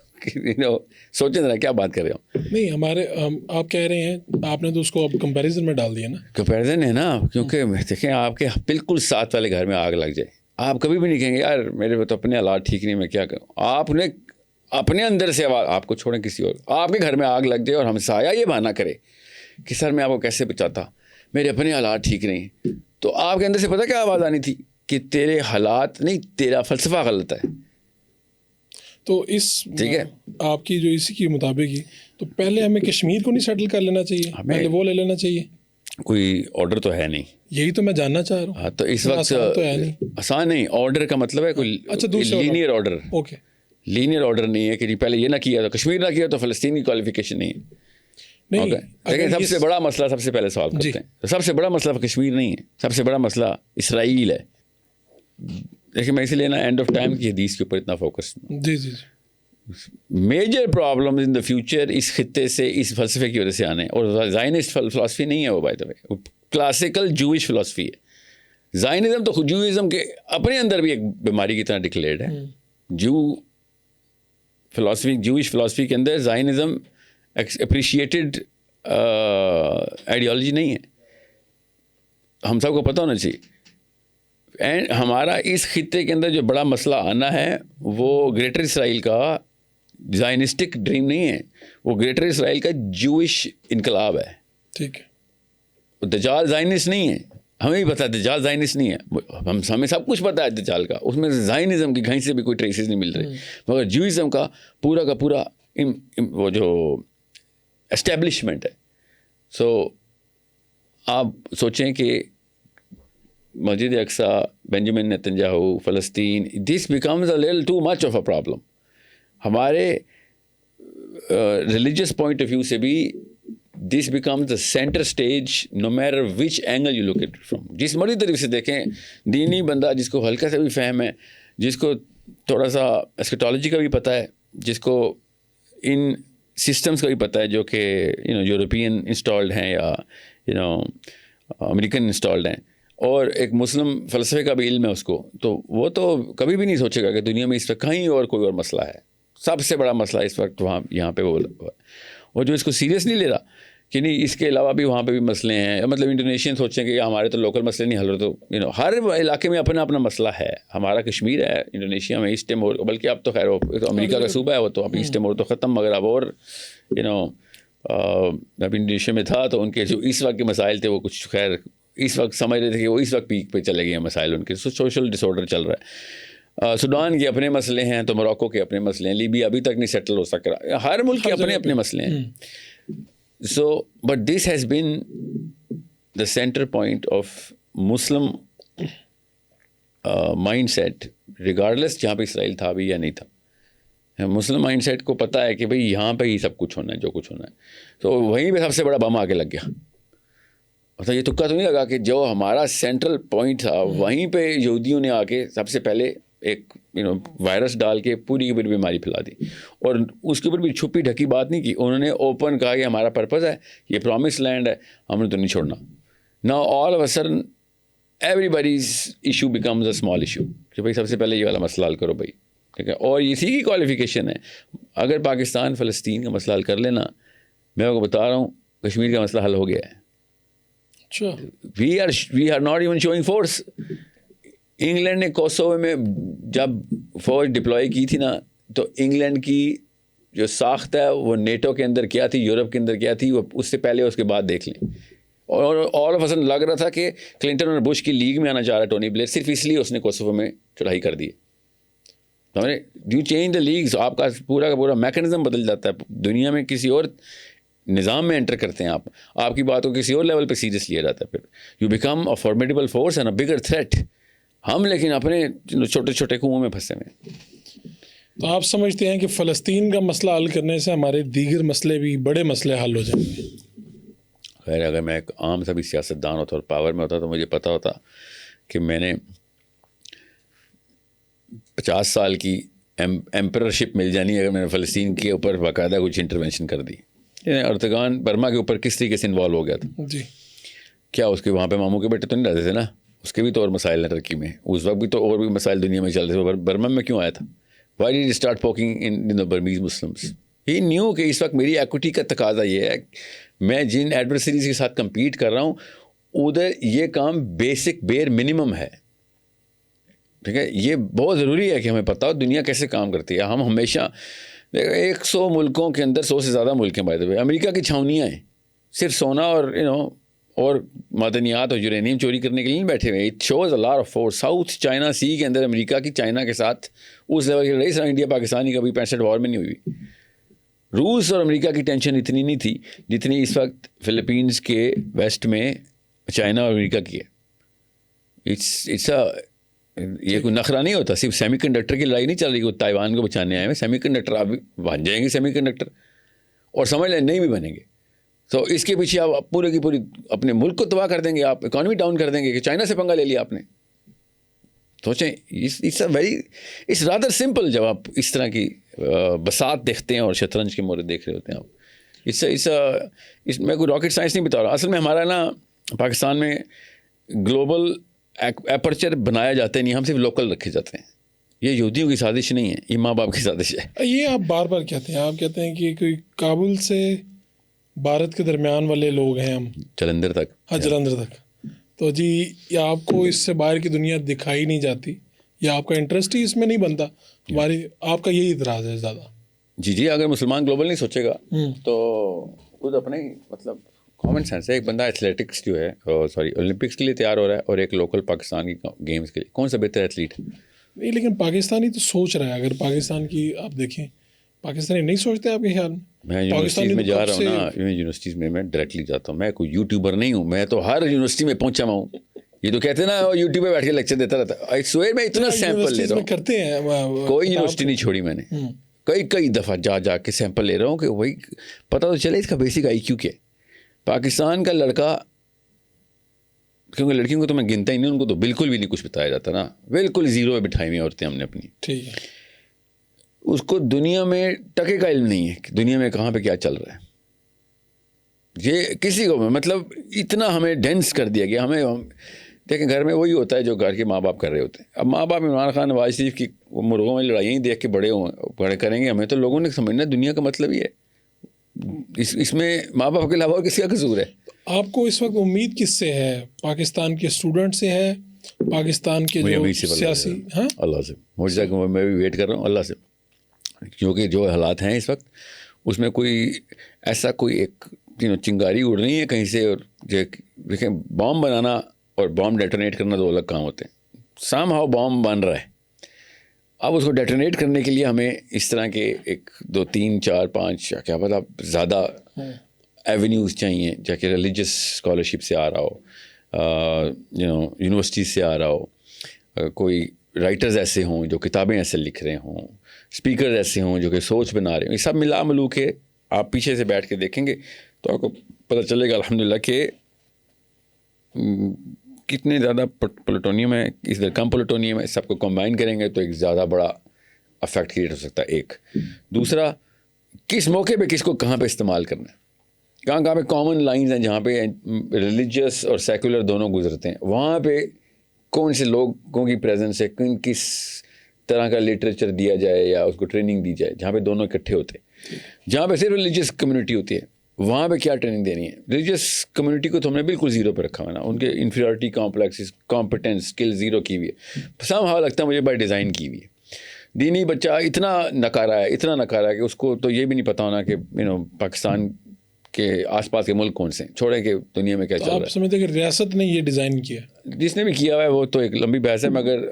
سوچیں ذرا کیا بات کر رہے ہو. نہیں ہمارے آپ کہہ رہے ہیں, آپ نے تو اس کو اب کمپیریزن میں ڈال دیا نا. کمپیریزن ہے نا, کیونکہ دیکھیں آپ کے بالکل ساتھ والے گھر میں آگ لگ جائے, آپ کبھی بھی نہیں کہیں گے یار میرے تو اپنے حالات ٹھیک نہیں, میں کیا کروں. آپ نے اپنے اندر سے آپ کو چھوڑیں کسی اور, آپ کے گھر میں آگ لگ جائے اور ہمسایہ یہ بہانہ کرے کہ سر میں آپ کو کیسے بچاتا, میرے اپنے حالات ٹھیک نہیں, تو آپ کے اندر سے پتہ کیا آواز آنی تھی کہ تیرے حالات نہیں, تیرا فلسفہ غلط ہے. تو اس ٹھیک ہے آپ کی جو اسی کے مطابق ہی, تو پہلے ہمیں کشمیر کو نہیں سیٹل کر لینا چاہیے, پہلے وہ لے لینا چاہیے. کوئی آرڈر تو ہے نہیں, یہی تو میں جاننا چاہ رہا ہوں. ہاں تو اس وقت تو ہے نہیں, آسان نہیں. آرڈر کا مطلب ہے کوئی linear order. Okay, linear order نہیں ہے کہ پہلے یہ نہ کیا تو کشمیر نہ کیا تو فلسطین کی کوالیفیکیشن نہیں ہے. لیکن سب سے بڑا مسئلہ سب سے پہلے سالو کرتے ہیں. سب سے بڑا مسئلہ کشمیر نہیں ہے, سب سے بڑا مسئلہ اسرائیل ہے. لیکن میں اسی لیے نا اینڈ آف ٹائم کی حدیث کے اوپر اتنا فوکس. جی جی major problem in the future اس خطے سے, اس فلسفے کی وجہ سے آنے, اور زائنسٹ فلسفی نہیں ہے وہ, by the way classical Jewish فلسفی ہے. زائنزم تو جوئزم کے اپنے اندر بھی ایک بیماری کی طرح ڈکلیئرڈ ہے. جوئش فلسفی کے اندر زائنزم اپریشیٹڈ آئیڈیالوجی نہیں ہے, ہم سب کو پتہ ہونا چاہیے. اینڈ ہمارا اس خطے کے اندر جو بڑا مسئلہ آنا ہے وہ گریٹر اسرائیل کا زائنسٹک ڈریم نہیں ہے, وہ گریٹر اسرائیل کا جوئش انقلاب ہے. ٹھیک ہے, دجال زائنسٹ نہیں ہے, ہمیں بھی پتا ہے دجال زائنسٹ نہیں ہے, ہمیں سب کچھ پتا ہے دجال کا, اس میں زائنزم کی کہیں سے بھی کوئی ٹریسز نہیں مل رہی, مگر جوئزم کا پورا وہ جو اسٹیبلشمنٹ ہے. سو آپ سوچیں کہ مسجد اقصی, بینجامن نیتنیاہو, فلسطین, this becomes a little too much of a problem. ہمارے ریلیجیس پوائنٹ آف ویو سے بھی this becomes the center stage no matter which angle you look at from. جس مرضی طریقے سے دیکھیں, دینی بندہ جس کو ہلکا سا بھی فہم ہے, جس کو تھوڑا سا اسکیٹالوجی کا بھی پتہ ہے, جس کو ان سسٹمز کا بھی پتہ ہے جو کہ یورپین انسٹالڈ ہیں یا امریکن انسٹالڈ ہیں, اور ایک مسلم فلسفے کا بھی علم ہے اس کو, تو وہ تو کبھی بھی نہیں سوچے گا کہ دنیا میں اس وقت کہیں اور کوئی اور مسئلہ ہے. سب سے بڑا مسئلہ اس وقت وہاں یہاں پہ وہ, اور جو اس کو سیریس نہیں لے رہا کہ نہیں اس کے علاوہ بھی وہاں پہ بھی مسئلے ہیں. مطلب انڈونیشین سوچیں کہ ہمارے تو لوکل مسئلے نہیں حل رہے, تو ہر علاقے میں اپنا اپنا مسئلہ ہے. ہمارا کشمیر ہے, انڈونیشیا میں ایسٹ ٹیمور, بلکہ اب تو خیر تو امریکہ کا صوبہ ہے وہ, تو اب ایسٹ ٹیمور تو ختم, مگر اب اور اب انڈونیشیا میں تھا تو ان کے جو اس وقت کے مسائل تھے وہ کچھ خیر اس وقت سمجھ رہے تھے کہ وہ اس وقت پیک پہ چلے گئے ہیں مسائل ان کے, سوشل ڈس آرڈر چل رہا ہے. سوڈان کے اپنے مسئلے ہیں, تو موراکو کے اپنے مسئلے ہیں, لیبیا ابھی تک نہیں سیٹل ہو سک رہا, ہر ملک کے اپنے اپنے مسئلے ہیں. So, but this has been the center point of Muslim mindset, regardless جہاں پہ اسرائیل تھا بھی یا نہیں تھا. مسلم مائنڈ سیٹ کو پتہ ہے کہ بھئی یہاں پہ ہی سب کچھ ہونا ہے جو کچھ ہونا ہے, تو وہیں پہ سب سے بڑا بم آگے لگ گیا. مطلب یہ تکا تو نہیں لگا کہ جو ہمارا سینٹرل پوائنٹ تھا وہیں پہ یہودیوں نے آ کے سب سے پہلے ایک وائرس ڈال کے پوری کی پوری بیماری پھیلا دی, اور اس کے اوپر بھی چھپی ڈھکی بات نہیں کی. انہوں نے اوپن کہا کہ ہمارا پرپز ہے, یہ پرومس لینڈ ہے, ہم نے تو نہیں چھوڑنا. Now all of a sudden everybody's issue becomes a small issue کہ بھائی سب سے پہلے یہ والا مسئلہ حل کرو بھائی, ٹھیک ہے. اور اسی کی کوالیفیکیشن ہے. اگر پاکستان فلسطین کا مسئلہ حل کر لینا, میں آپ کو بتا رہا ہوں کشمیر کا مسئلہ حل ہو گیا ہے. We are not even showing force. England نے کوسوو میں جب فوج ڈپلوائے کی تھی نا, تو انگلینڈ کی جو ساخت ہے وہ نیٹو کے اندر کیا تھی, یورپ کے اندر کیا تھی, وہ اس سے پہلے اس کے بعد دیکھ لیں. اور آل آف سڈن لگ رہا تھا کہ کلنٹن اور بش کی لیگ میں آنا چاہ رہا ہے ٹونی بلیئر صرف اس لیے اس نے کوسوو میں چڑھائی کر دی. ڈو چینج دا لیگس, آپ کا پورا میکانزم بدل جاتا ہے. دنیا میں کسی اور نظام میں انٹر کرتے ہیں آپ کی بات کو کسی اور لیول پہ سیریس لیا جاتا ہے. پھر you become a formidable force and a bigger threat. ہم لیکن اپنے چھوٹے چھوٹے کنوؤں میں پھنسے ہوئے. تو آپ سمجھتے ہیں کہ فلسطین کا مسئلہ حل کرنے سے ہمارے دیگر مسئلے بھی بڑے مسئلے حل ہو جائیں گے؟ خیر, اگر میں ایک عام سا بھی سیاست دان ہوتا اور پاور میں ہوتا تو مجھے پتا ہوتا کہ میں نے 50 سال کی ایمپررشپ مل جانی اگر میں نے فلسطین کے اوپر باقاعدہ کچھ انٹروینشن کر دی. اردگان برما کے اوپر کس طریقے سے انوالو ہو گیا تھا. جی, کیا اس کے وہاں پہ ماموں کے بیٹے تو نہیں رہتے تھے نا, اس کے بھی تو اور مسائل ہیں ترکی میں. اس وقت بھی تو اور بھی مسائل دنیا میں چل رہے تھے. برما میں کیوں آیا تھا؟ Why did start poking in the Burmese Muslims? He knew کہ اس وقت میری ایکوٹی کا تقاضا یہ ہے, میں جن ایڈورسریز کے ساتھ کمپیٹ کر رہا ہوں ادھر یہ کام بیسک بیئر منیمم ہے. ٹھیک ہے, یہ بہت ضروری ہے کہ ہمیں پتہ ہو دنیا کیسے کام کرتی ہے. ہم ہمیشہ 100 ملکوں کے اندر 100 سے زیادہ ملک ہیں. بائی دا وے امریکہ کی چھاونیاں ہیں, صرف سونا اور اور معدنیات اور یورینیم چوری کرنے کے لیے نہیں بیٹھے ہوئے. It shows a lot of force. South China Sea کے اندر امریکہ کی چائنا کے ساتھ اس لیول کی لڑائی انڈیا پاکستانی کبھی 65 وار میں نہیں ہوئی. روس اور امریکہ کی ٹینشن اتنی نہیں تھی جتنی اس وقت فلپینز کے ویسٹ میں چائنا اور امریکہ کی ہے. یہ کوئی نخرہ نہیں ہوتا. صرف سیمی کنڈکٹر کی لڑائی نہیں چل رہی کہ تائیوان کو بچانے آئے ہیں. سیمی کنڈکٹر آپ بن جائیں گے سیمی کنڈکٹر, اور سمجھ لیں نہیں بھی بنیں گے تو اس کے پیچھے آپ پورے کی پوری اپنے ملک کو تباہ کر دیں گے, آپ اکانومی ڈاؤن کر دیں گے کہ چائنا سے پنگا لے لیا آپ نے. سوچیں, اٹس رادر سمپل. جب آپ اس طرح کی بساط دیکھتے ہیں اور شطرنج کے مورد دیکھ رہے ہوتے ہیں آپ, میں کوئی راکٹ سائنس نہیں بتا رہا. اصل میں ہمارا نا پاکستان میں گلوبل اپرچر بنایا جاتا ہے نہیں, ہم صرف لوکل رکھے جاتے ہیں. یہ یہودیوں کی سازش نہیں ہے, یہ ماں باپ کی سازش ہے. یہ آپ بار بار کہتے ہیں, آپ کہتے ہیں کہ کوئی کابل سے بھارت کے درمیان والے لوگ ہیں ہم, جلندھر تک. ہاں جلندھر تک. تو جی یا آپ کو اس سے باہر کی دنیا دکھائی نہیں جاتی یا آپ کا انٹرسٹ ہی اس میں نہیں بنتا, آپ کا یہی اعتراض ہے زیادہ؟ جی, اگر مسلمان گلوبل نہیں سوچے گا تو خود اپنے مطلب کامن سینس ہے. ایک بندہ ایتھلیٹکس جو ہے اولمپکس کے لیے تیار ہو رہا ہے اور ایک لوکل پاکستان کی گیمز کے لیے, کون سا بہتر ایتھلیٹ ہے؟ نہیں, لیکن پاکستانی تو سوچ رہا ہے. اگر پاکستان کی آپ دیکھیں, پاکستانی نہیں سوچتے آپ کے خیال میں؟ میں یونیورسٹیز میں جا رہا ہوں نا, یونیورسٹیز میں ڈائریکٹلی جاتا ہوں. میں کوئی یوٹیوبر نہیں ہوں, میں تو ہر یونیورسٹی میں پہنچا ہوا ہوں. یہ تو کہتے ہیں نا یوٹیوب پہ بیٹھ کے لیکچر دیتا رہتا ہے. سویر میں اتنا سیمپل لے رہا ہوں, کرتے ہیں, کوئی یونیورسٹی نہیں چھوڑی میں نے. کئی دفعہ جا کے سیمپل لے رہا ہوں کہ وہی پتہ تو چلے اس کا بیسک آئی کیو کیا ہے. پاکستان کا لڑکا, کیونکہ لڑکیوں کو تو میں گنتا ہی نہیں, ان کو تو بالکل بھی نہیں کچھ بتایا جاتا نا, بالکل زیرو پہ بٹھائی ہوئی عورتیں ہم نے اپنی. ٹھیک ہے, اس کو دنیا میں ٹکے کا علم نہیں ہے کہ دنیا میں کہاں پہ کیا چل رہا ہے. یہ کسی کو مطلب اتنا ہمیں ڈینس کر دیا گیا. ہمیں دیکھیں گھر میں وہی ہوتا ہے جو گھر کے ماں باپ کر رہے ہوتے ہیں. اب ماں باپ عمران خان نواز شریف کی مرغوں میں لڑائیاں ہی دیکھ کے بڑے کریں گے. ہمیں تو لوگوں نے سمجھنا دنیا کا مطلب یہ ہے, اس میں ماں باپ کے علاوہ کس کا قصور ہے؟ آپ کو اس وقت امید کس سے ہے؟ پاکستان کے اسٹوڈنٹ سے ہے, پاکستان کے جو سیاسی؟ ہاں, اللہ سے مجھے میں بھی ویٹ کر رہا ہوں اللہ سے, کیونکہ جو حالات ہیں اس وقت اس میں کوئی ایسا کوئی ایک چنگاری اڑ رہی ہے کہیں سے. اور دیکھیں بام بنانا اور بام ڈیٹونیٹ کرنا دو الگ کام ہوتے ہیں. سام ہاؤ بام بن رہا ہے, اب اس کو ڈیٹونیٹ کرنے کے لیے ہمیں اس طرح کے 1 2 3 4 5 کیا پتہ زیادہ ایونیوز چاہیے, جا کہ ریلیجس اسکالرشپ سے آ رہا ہو, یونیورسٹیز سے آ رہا ہو, کوئی رائٹرز ایسے ہوں جو کتابیں ایسے لکھ رہے ہوں, اسپیکرز ایسے ہوں جو کہ سوچ بنا رہے ہوں. یہ سب ملا ملو کے آپ پیچھے سے بیٹھ کے دیکھیں گے تو آپ کو پتہ چلے گا الحمدللہ کہ کتنے زیادہ پلوٹونیم ہے, اس در کم پلوٹونیم ہے. سب کو کمبائن کریں گے تو ایک زیادہ بڑا افیکٹ کریٹ ہو سکتا ہے. ایک دوسرا, کس موقع پہ کس کو کہاں پہ استعمال کرنا ہے, کہاں پہ کامن لائنز ہیں جہاں پہ ریلیجیس اور سیکولر دونوں گزرتے ہیں, وہاں پہ کون سے لوگوں کی پریزنس ہے, کس طرح کا لٹریچر دیا جائے یا اس کو ٹریننگ دی جائے جہاں پہ دونوں اکٹھے ہوتے ہیں. جہاں پہ صرف ریلیجیس کمیونٹی ہوتی ہے وہاں پہ کیا ٹریننگ دینی ہے. ریلیجیس کمیونٹی کو تو ہم نے بالکل زیرو پہ رکھا ہوا نا, ان کے inferiority complexes competence skill zero کی ہوئی ہے. سم ہاؤ لگتا ہے مجھے بائی ڈیزائن کی ہوئی ہے. دینی بچہ اتنا نکارا ہے کہ اس کو تو یہ بھی نہیں پتا ہونا کہ پاکستان کہ آس پاس کے ملک کون سے ہیں, چھوڑیں کہ دنیا میں کیا چل رہا آپ سمجھتے ہیں کہ ریاست نے یہ ڈیزائن کیا؟ جس نے بھی کیا ہوا ہے وہ تو ایک لمبی بحث ہے, مگر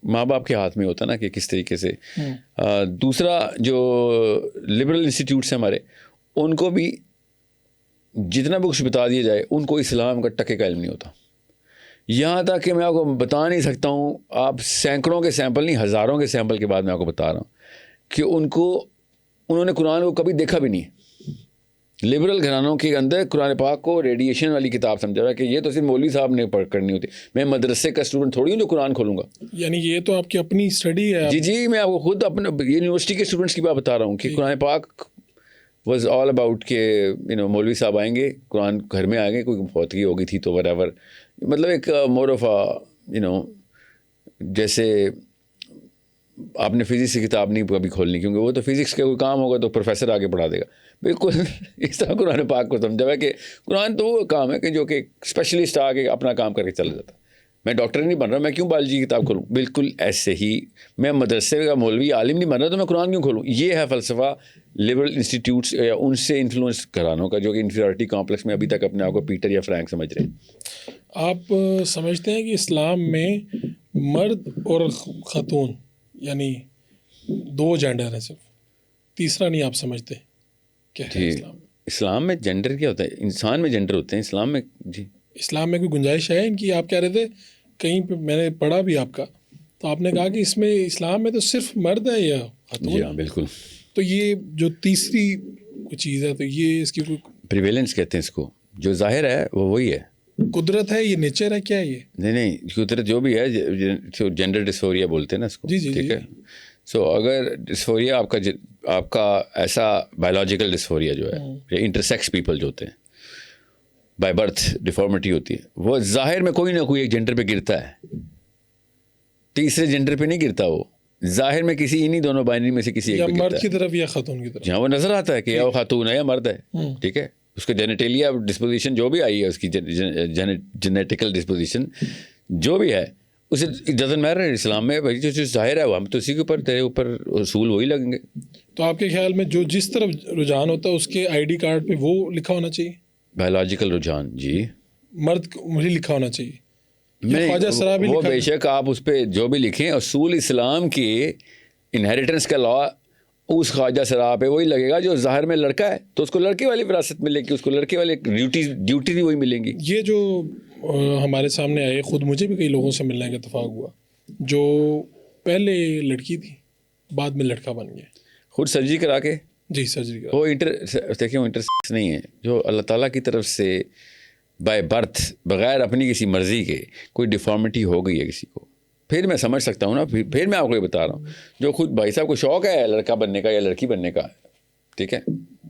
ماں باپ کے ہاتھ میں ہوتا نا کہ کس طریقے سے. دوسرا جو لبرل انسٹیٹیوٹس ہیں ہمارے, ان کو بھی جتنا بھی کچھ بتا دیا جائے ان کو اسلام کا ٹکے کا علم نہیں ہوتا. یہاں تک کہ میں آپ کو بتا نہیں سکتا ہوں, آپ سینکڑوں کے سیمپل نہیں ہزاروں کے سیمپل کے بعد میں آپ کو بتا رہا ہوں کہ انہوں نے قرآن کو کبھی دیکھا بھی نہیں. لبرل گھرانوں کے اندر قرآن پاک کو ریڈیشن والی کتاب سمجھا ہوا ہے کہ یہ تو صرف مولوی صاحب نے پڑھ کرنی ہوتی. میں مدرسے کا اسٹوڈنٹ تھوڑی ہوں جو قرآن کھولوں گا. یعنی یہ تو آپ کی اپنی اسٹڈی ہے. جی میں آپ کو خود اپنے یونیورسٹی کے اسٹوڈنٹس کی بات بتا رہا ہوں کہ قرآن پاک واز آل اباؤٹ کہ مولوی صاحب آئیں گے, قرآن گھر میں آئیں گے, کوئی فوتگی ہو گئی تھی تو whatever, مطلب ایک مور آف جیسے آپ نے فزکس کی کتاب نہیں کبھی کھولنی, کیونکہ وہ تو فزکس کا کوئی کام ہوگا تو پروفیسر آگے پڑھا دے گا. بالکل اس طرح قرآن پاک کو سمجھا ہوا ہے کہ قرآن تو وہ کام ہے کہ جو کہ اسپیشلسٹ آ کے اپنا کام کر کے چلا جاتا ہے. میں ڈاکٹر نہیں بن رہا, میں کیوں بایولوجی کی کتاب کھولوں؟ بالکل ایسے ہی میں مدرسے کا مولوی عالم نہیں بن رہا تو میں قرآن کیوں کھولوں؟ یہ ہے فلسفہ لبرل انسٹیٹیوٹس یا ان سے انفلوئنس گھرانوں کا جو کہ انفیریورٹی کامپلیکس میں ابھی تک اپنے آپ کو پیٹر یا فرینک سمجھ رہے ہیں. آپ سمجھتے ہیں کہ اسلام میں مرد اور خاتون یعنی 2 جینڈر ہیں, صرف تیسرا نہیں آپ سمجھتے کیا ہے اسلام میں جینڈر کیا ہوتا ہے؟ انسان میں جینڈر ہوتے ہیں اسلام میں. جی اسلام میں کوئی گنجائش ہے ان کی؟ آپ کہہ رہے تھے کہیں پہ, میں نے پڑھا بھی آپ کا, تو آپ نے کہا کہ اس میں اسلام میں تو صرف مرد ہے یا خاتون؟ جی ہاں بالکل. تو یہ جو تیسری کوئی چیز ہے تو یہ اس کی کوئی پریویلنس کہتے ہیں اس کو, جو ظاہر ہے وہ وہی ہے. قدرت ہے, یہ نیچر ہے, کیا ہے یہ؟ نہیں قدرت جو بھی ہے, جینڈر ڈسفوریا بولتے ہیں نا اس کو. جی ٹھیک ہے. سو اگر ڈسفوریا آپ کا ایسا بایولوجیکل ڈسفوریا جو ہے, انٹرسیکس پیپل جو ہوتے ہیں بائی برتھ ڈیفارمیٹی ہوتی ہے, وہ ظاہر میں کوئی نہ کوئی ایک جینڈر پہ گرتا ہے, تیسرے جینڈر پہ نہیں گرتا. وہ ظاہر میں کسی انہی دونوں بائنری میں سے کسی ایک پہ گرتا ہے, مرد کی طرف یا خاتون کی طرف, جہاں وہ نظر آتا ہے کہ یا وہ خاتون ہے یا مرد ہے. ٹھیک ہے. اس کا جینیٹیلیا ڈسپوزیشن جو بھی آئی ہے, اس کی جینیٹیکل ڈسپوزیشن جو بھی ہے, اسے ڈزنٹ میٹر. اسلام میں بھائی جو چیز ظاہر ہے وہ ہم تو اسی کے اوپر, تیرے اوپر اصول وہی لگیں گے. تو آپ کے خیال میں جو جس طرف رجحان ہوتا ہے اس کے آئی ڈی کارڈ پہ وہ لکھا ہونا چاہیے؟ بایولوجیکل رجحان جی مرد مجھے لکھا ہونا چاہیے. خواجہ سرا بھی وہ بے شک آپ اس پہ جو بھی لکھیں, اصول اسلام کے انہیریٹنس کا لا اس خواجہ سرا پہ وہی لگے گا. جو ظاہر میں لڑکا ہے تو اس کو لڑکے والی وراثت ملے گی, اس کو لڑکے والی ڈیوٹی بھی وہی ملیں گی. یہ جو ہمارے سامنے آئے, خود مجھے بھی کئی لوگوں سے ملنے کا اتفاق ہوا جو پہلے لڑکی تھی بعد میں لڑکا بن گیا, خود سرجری کرا کے. جی سرجری کرا. وہ دیکھیں وہ انٹرسیکس نہیں ہے, جو اللہ تعالیٰ کی طرف سے بائی برتھ بغیر اپنی کسی مرضی کے کوئی ڈیفارمیٹی ہو گئی ہے کسی کو, پھر میں سمجھ سکتا ہوں نا. پھر میں آپ کو یہ بتا رہا ہوں, جو خود بھائی صاحب کو شوق ہے لڑکا بننے کا یا لڑکی بننے کا, ٹھیک ہے,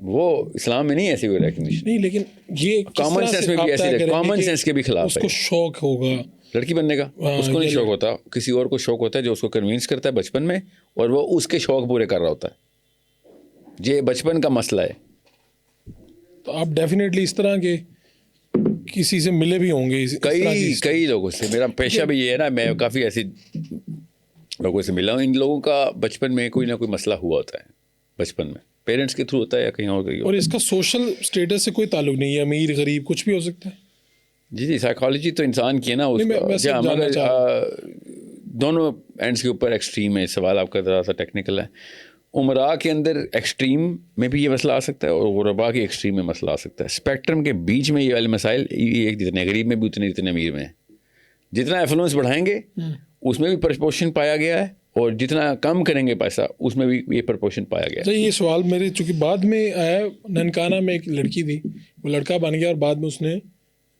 وہ اسلام میں نہیں ایسی کوئی ریکگنیشن نہیں. لیکن یہ کامن سینس میں بھی ایسی, کامن سینس کے بھی خلاف ہے. اس کو شوق ہوگا لڑکی بننے کا, اس کو نہیں شوق ہوتا, کسی اور کو شوق ہوتا ہے جو اس کو کنوینس کرتا ہے بچپن میں, اور وہ اس کے شوق پورے کر رہا ہوتا ہے. یہ بچپن کا مسئلہ ہے. تو آپ ڈیفینیٹلی اس طرح کے کسی سے ملے بھی ہوں گے, کئی لوگوں سے. میرا پیشہ بھی یہ ہے نا, میں کافی ایسی لوگوں سے ملا ہوں. ان لوگوں کا بچپن میں کوئی نہ کوئی مسئلہ ہوا ہوتا ہے, بچپن میں پیرنٹس کے تھرو ہوتا ہے یا کہیں اور. اور اس کا سوشل اسٹیٹس سے کوئی تعلق نہیں ہے, امیر غریب کچھ بھی ہو سکتا ہے. جی سائیکالوجی تو انسان کی ہے نا, دونوں اینڈس کے اوپر ایکسٹریم ہے. سوال آپ کا ذرا سا ٹیکنیکل ہے. عمراء کے اندر ایکسٹریم میں بھی یہ مسئلہ آ سکتا ہے اور غرباء کے ایکسٹریم میں مسئلہ آ سکتا ہے. اسپیکٹرم کے بیچ میں یہ والے مسائل ایک جتنے غریب میں بھی اتنے جتنے امیر میں ہیں. جتنا ایفلوئنس بڑھائیں گے اس میں بھی پرپورشن پایا گیا ہے, اور جتنا کم کریں گے پیسہ اس میں بھی یہ پرپورشن پایا گیا ہے. یہ سوال میرے چونکہ بعد میں آیا, ننکانہ میں ایک لڑکی تھی, وہ لڑکا بن گیا اور بعد میں اس نے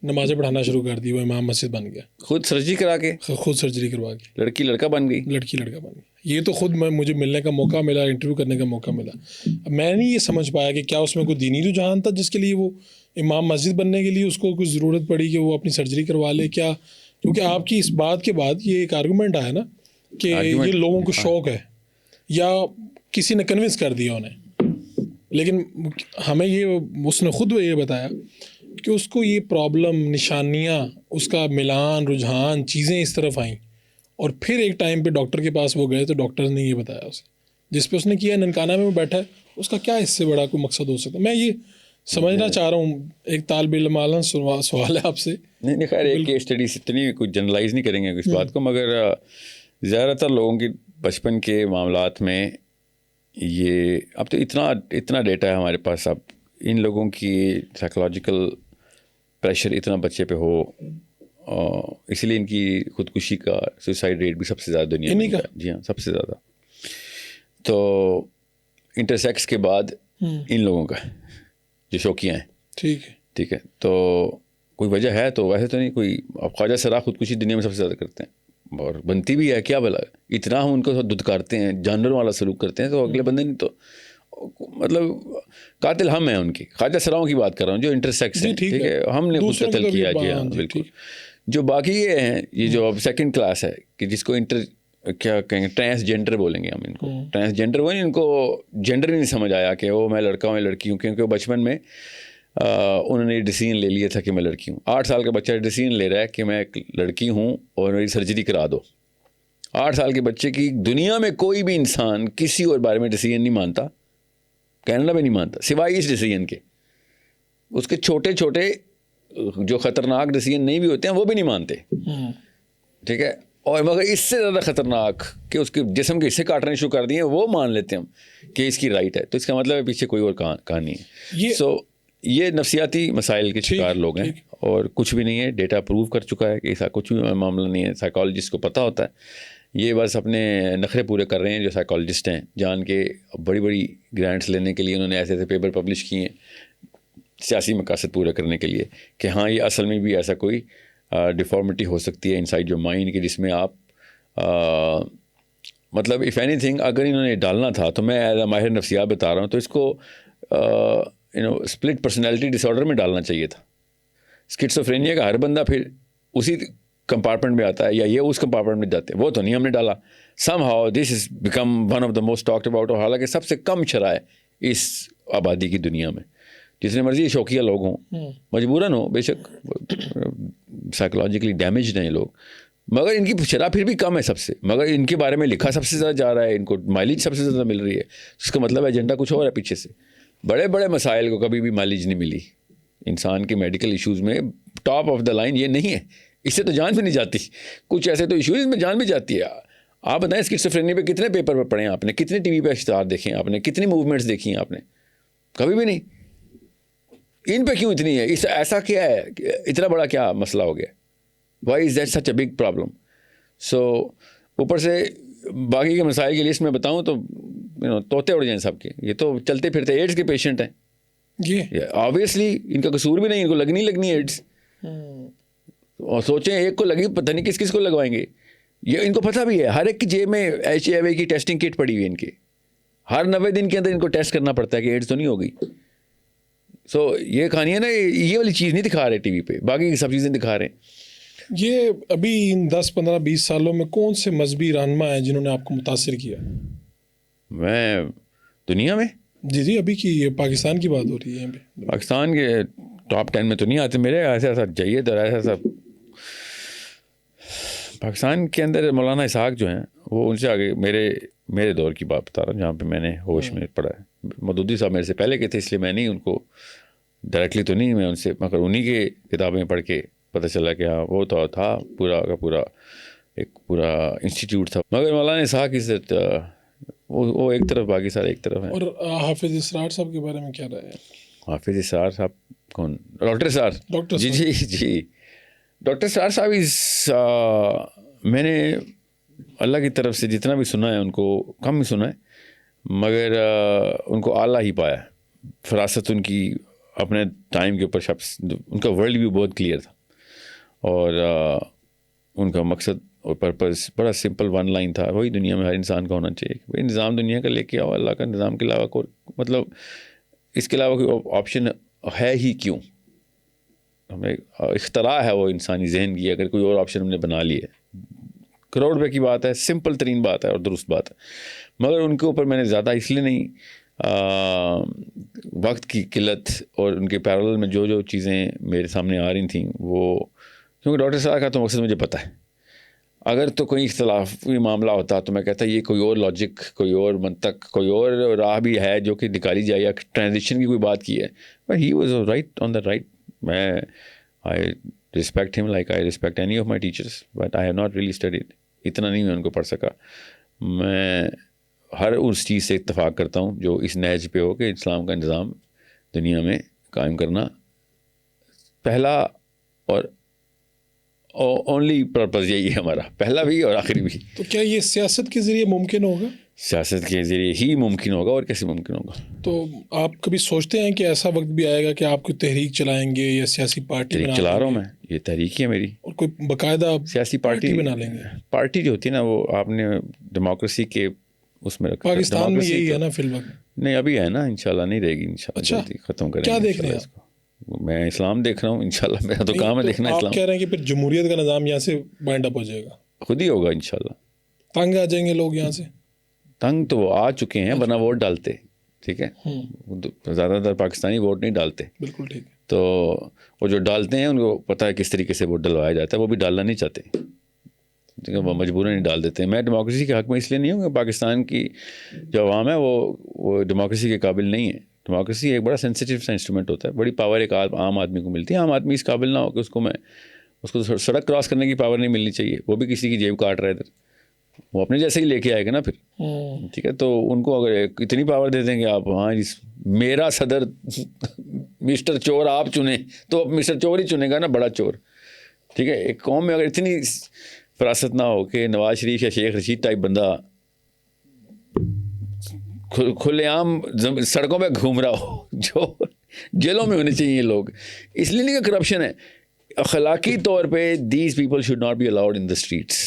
نمازیں پڑھانا شروع کر دی, وہ امام مسجد بن گیا, خود سرجری کرا کے, خود سرجری کروا کے. لڑکی لڑکا بن گئی, لڑکی لڑکا بن گئی. یہ تو خود مجھے ملنے کا موقع ملا, انٹرویو کرنے کا موقع ملا. میں نہیں یہ سمجھ پایا کہ کیا اس میں کوئی دینی رجحان تھا جس کے لیے وہ امام مسجد بننے کے لیے اس کو کوئی ضرورت پڑی کہ وہ اپنی سرجری کروا لے کیا. کیونکہ آپ کی اس بات کے بعد یہ ایک آرگومنٹ آیا نا کہ یہ لوگوں کو شوق ہے یا کسی نے کنونس کر دیا انہیں. لیکن ہمیں یہ اس نے خود یہ بتایا کہ اس کو یہ پرابلم, نشانیاں, اس کا ملان, رجحان, چیزیں اس طرف آئیں, اور پھر ایک ٹائم پہ ڈاکٹر کے پاس وہ گئے تو ڈاکٹر نے یہ بتایا اسے, جس پہ اس نے کیا ننکانہ میں بیٹھا ہے, اس کا کیا اس سے بڑا کوئی مقصد ہو سکتا ہے. میں یہ سمجھنا چاہ رہا ہوں ایک طالب علم عالم سوال ہے آپ سے. نہیں خیر ایک کیس اسٹڈی سے اتنی کوئی جنرلائز نہیں کریں گے اس بات کو, مگر زیادہ تر لوگوں کی بچپن کے معاملات میں یہ اب تو اتنا ڈیٹا ہے ہمارے پاس, اب ان لوگوں کی سائیکولوجیکل پریشر اتنا بچے پہ ہو, اسی لیے ان کی خودکشی کا سوسائڈ ریٹ بھی سب سے زیادہ دنیا میں ہے. جی ہاں سب سے زیادہ. تو انٹرسیکس کے بعد ان لوگوں کا جو شوقیاں ہیں. ٹھیک ہے, تو کوئی وجہ ہے تو ویسے تو نہیں کوئی. اب خواجہ سرا خودکشی دنیا میں سب سے زیادہ کرتے ہیں اور بنتی بھی ہے, کیا بلا اتنا ہم ان کو دھتکارتے ہیں, جانوروں والا سلوک کرتے ہیں, تو اگلے بندے نے تو مطلب قاتل ہم ہیں ان کی. خواجہ سراؤں کی بات کر رہا ہوں جو انٹرسیکس ہیں, ٹھیک ہے, ہم نے خود قتل کیا. جی ہاں بالکل. جو باقی یہ ہیں, یہ جو اب سیکنڈ کلاس ہے کہ جس کو کیا کہیں گے, ٹرانسجینڈر بولیں گے ہم ان کو. ٹرانسجینڈر وہ ان کو جینڈر نہیں سمجھ آیا کہ وہ میں لڑکا ہوں یا لڑکی ہوں, کیونکہ وہ بچپن میں انہوں نے ڈیسیژن لے لیا تھا کہ میں لڑکی ہوں. 8 سال کا بچہ ڈیسیژن لے رہا ہے کہ میں ایک لڑکی ہوں اور میری سرجری کرا دو. 8 سال کے بچے کی دنیا میں کوئی بھی انسان کسی اور بارے میں ڈیسیژن نہیں مانتا, کینیڈا میں نہیں مانتا, سوائے اس ڈیسیژن کے. اس کے چھوٹے چھوٹے جو خطرناک ڈیسیژن نہیں بھی ہوتے ہیں وہ بھی نہیں مانتے. ٹھیک ہے, اور مگر اس سے زیادہ خطرناک کہ اس کے جسم کے حصے کاٹنے شروع کر دیے وہ مان لیتے ہیں ہم کہ اس کی رائٹ ہے. تو اس کا مطلب ہے پیچھے کوئی اور کہانی ہے. سو یہ نفسیاتی مسائل کے شکار لوگ ہیں اور کچھ بھی نہیں ہے. ڈیٹا پروو کر چکا ہے کہ ایسا کچھ بھی معاملہ نہیں ہے. سائیکالوجسٹ کو پتہ ہوتا ہے, یہ بس اپنے نخرے پورے کر رہے ہیں جو سائیکالوجسٹ ہیں, جان کے بڑی بڑی گرانٹس لینے کے لیے انہوں نے ایسے ایسے پیپر پبلش کیے ہیں سیاسی مقاصد پورے کرنے کے لیے کہ ہاں یہ اصل میں بھی ایسا کوئی ڈیفارمٹی ہو سکتی ہے انسائڈ جو مائنڈ کی, جس میں آپ مطلب اف اینی تھنگ اگر انہوں نے ڈالنا تھا تو میں ایز اے ماہر نفسیات بتا رہا ہوں تو اس کو اسپلٹ پرسنالٹی ڈس آرڈر میں ڈالنا چاہیے تھا. اسکیزوفرینیا کا ہر بندہ پھر اسی کمپارٹمنٹ میں آتا ہے یا یہ اس کمپارٹمنٹ میں جاتے ہیں, وہ تو نہیں ہم نے ڈالا. Some how this is become one of the most talked about, اور حالانکہ سب سے کم شرح ہے اس آبادی کی دنیا میں. جتنے مرضی شوقیہ لوگ ہوں, مجبوراً ہو بے شک, سائیکولوجیکلی ڈیمیجڈ ہیں یہ لوگ, مگر ان کی شرح پھر بھی کم ہے سب سے. مگر ان کے بارے میں لکھا سب سے زیادہ جا رہا ہے, ان کو مائلیج سب سے زیادہ مل رہی ہے. اس کا مطلب ایجنڈا کچھ اور ہے پیچھے سے. بڑے بڑے مسائل کو کبھی بھی مائلیج نہیں ملی. انسان کے میڈیکل ایشوز میں ٹاپ آف دا لائن یہ نہیں ہے, اس سے تو جان بھی نہیں جاتی. کچھ ایسے تو ایشوز میں جان بھی جاتی ہے. آپ بتائیں اسکیزوفرینیا پہ کتنے پیپر پڑھے ہیں آپ نے, کتنے ٹی وی پہ اشتہار دیکھے ہیں آپ نے, کتنی موومنٹس دیکھی ہیں آپ نے, کبھی بھی نہیں. ان پہ کیوں اتنی ہے, اس ایسا کیا ہے, اتنا بڑا کیا مسئلہ ہو گیا, why is that such a big problem. So اوپر سے باقی کے مسائل کی لسٹ میں بتاؤں تو طوطے اڑ جائیں سب کے. یہ تو چلتے پھرتے ایڈس کے پیشنٹ ہیں, آبویسلی ان کا قصور بھی نہیں, ان کو لگنی ایڈس. اور سوچیں ایک کو لگی پتہ نہیں کس کو لگوائیں گے. یہ ان کو پتہ بھی ہے, ہر ایک کی جیب میں HIV کی ٹیسٹنگ کٹ پڑی ہوئی ہے ان کے, ہر 90 دن کے اندر ان کو ٹیسٹ کرنا پڑتا ہے کہ ایڈس تو نہیں ہوگی. سو یہ کہانی ہے نا, یہ والی چیز نہیں دکھا رہے ٹی وی پہ, باقی کی سب چیزیں دکھا رہے ہیں. یہ ابھی ان 10 15 20 سالوں میں کون سے مذہبی رہنما ہیں جنہوں نے آپ کو متاثر کیا؟ میں دنیا میں جی ابھی کی پاکستان کی بات ہو رہی ہے یہاں پہ. پاکستان کے ٹاپ 10 میں تو نہیں آتے میرے. ایسا جید اور ایسا پاکستان کے اندر مولانا اسحاق جو ہیں وہ ان سے آگے میرے دور کی بات بتا رہا ہوں جہاں پہ میں نے ہوش میں پڑھا ہے. مودودی صاحب میرے سے پہلے کے تھے, اس لیے میں نہیں ان کو ڈائریکٹلی تو نہیں میں ان سے, مگر انہی کے کتابیں پڑھ کے پتہ چلا کہ ہاں وہ تو تھا پورا کا پورا ایک پورا انسٹیٹیوٹ تھا. مگر مولانا اسحاق کی وہ ایک طرف, باقی سارے ایک طرف ہیں. اور حافظ اسرار صاحب کے بارے میں کیا رہا ہے؟ حافظ اسرار صاحب کون؟ ڈاکٹر اسرار. جی ڈاکٹر اسرار صاحب میں نے اللہ کی طرف سے جتنا بھی سنا ہے ان کو کم ہی سنا ہے, مگر ان کو اعلیٰ ہی پایا. فراست ان کی اپنے ٹائم کے اوپر ان کا ورلڈ ویو بہت کلیئر تھا, اور ان کا مقصد اور پرپز بڑا سمپل 1 لائن تھا, وہی دنیا میں ہر انسان کا ہونا چاہیے کہ بھائی نظام دنیا کا لے کے آؤ, اللہ کا نظام کے علاوہ کوئی مطلب اس کے علاوہ کوئی آپشن ہے ہی کیوں. ہمیں اختراع ہے وہ انسانی ذہن کی, اگر کوئی اور آپشن ہم نے بنا لی ہے. کروڑ روپے کی بات ہے, سمپل ترین بات ہے اور درست بات ہے. مگر ان کے اوپر میں نے زیادہ اس لیے نہیں, وقت کی قلت اور ان کے پیرالل میں جو چیزیں میرے سامنے آ رہی تھیں وہ, کیونکہ ڈاکٹر صاحب کا تو مقصد مجھے پتہ ہے. اگر تو کوئی اختلافی معاملہ ہوتا تو میں کہتا یہ کوئی اور لاجک، کوئی اور منطق، کوئی اور راہ بھی ہے جو کہ نکالی جائے، یا ٹرانزیشن کی کوئی بات کی ہے. But he was right on the right. میں آئی رسپیکٹ ہم like I respect any of my teachers, but I have not really studied. اتنا نہیں میں ان کو پڑھ سکا. میں ہر اس چیز سے اتفاق کرتا ہوں جو اس نہج پہ ہو کہ اسلام کا نظام دنیا میں قائم کرنا پہلا اور اونلی پرپز یہی ہے ہمارا، پہلا بھی اور آخری بھی. تو کیا یہ سیاست کے ذریعے ممکن ہوگا؟ سیاست کے ذریعے ہی ممکن ہوگا، اور کیسے ممکن ہوگا؟ تو آپ کبھی سوچتے ہیں کہ ایسا وقت بھی آئے گا کہ آپ کوئی تحریک چلائیں گے یا سیاسی پارٹی تحریک چلا رہا ہوں میں، یہ تحریک ہی ہے میری، اور کوئی باقاعدہ سیاسی پارٹی بنا لیں گے؟ پارٹی جو ہوتی ہے نا وہ آپ نے ڈیموکریسی کے اس میں رکھا. پاکستان میں یہی ہے نا فی الوقت؟ نہیں ابھی ہے نا، انشاءاللہ نہیں رہے گی، انشاءاللہ جلدی ختم کریں گے. کیا دیکھ رہے ہیں آپ؟ میں اسلام دیکھ رہا ہوں انشاءاللہ، میرا تو کام ہے دیکھنا اسلام. آپ کہہ رہے ہیں کہ پھر جمہوریت کا نظام یہاں سے بائنڈ اپ ہو جائے گا؟ خود ہی ہوگا انشاءاللہ. تنگ آ جائیں گے لوگ یہاں سے؟ تنگ تو وہ آ چکے ہیں، ورنہ ووٹ ڈالتے. ٹھیک ہے، زیادہ تر پاکستانی ووٹ نہیں ڈالتے. بالکل ٹھیک ہے. تو وہ جو ڈالتے ہیں ان کو پتہ ہے کس طریقے سے ووٹ ڈلوایا جاتا ہے، وہ بھی ڈالنا نہیں چاہتے، ٹھیک ہے، وہ مجبوراً نہیں ڈال دیتے ہیں. میں ڈیموکریسی کے حق میں اس لیے نہیں ہوں کہ پاکستان کی جو عوام ہے وہ ڈیموکریسی کے قابل نہیں ہے. ڈیموکریسی ایک بڑا سینسیٹیو سا انسٹرومنٹ ہوتا ہے، بڑی پاور ایک عام آدمی کو ملتی ہے. عام آدمی اس قابل نہ ہو کہ اس کو سڑک کراس کرنے کی پاور نہیں ملنی چاہیے، وہ بھی کسی کی جیب کاٹ رہا ہے ادھر، وہ اپنے جیسے ہی لے کے آئے گا نا پھر. ٹھیک ہے، تو ان کو اگر اتنی پاور دے دیں گے آپ، ہاں میرا صدر مسٹر چور آپ چنیں، تو مسٹر چور ہی چنے گا نا، بڑا چور. ٹھیک ہے، ایک قوم میں اگر اتنی فراست نہ ہو کہ نواز شریف یا شیخ رشید ٹائپ بندہ کھلے عام سڑکوں پہ گھوم رہا ہو، جو جیلوں میں ہونے چاہیے لوگ. اس لیے نہیں کہ کرپشن ہے، اخلاقی طور پہ these people should not be allowed in the streets.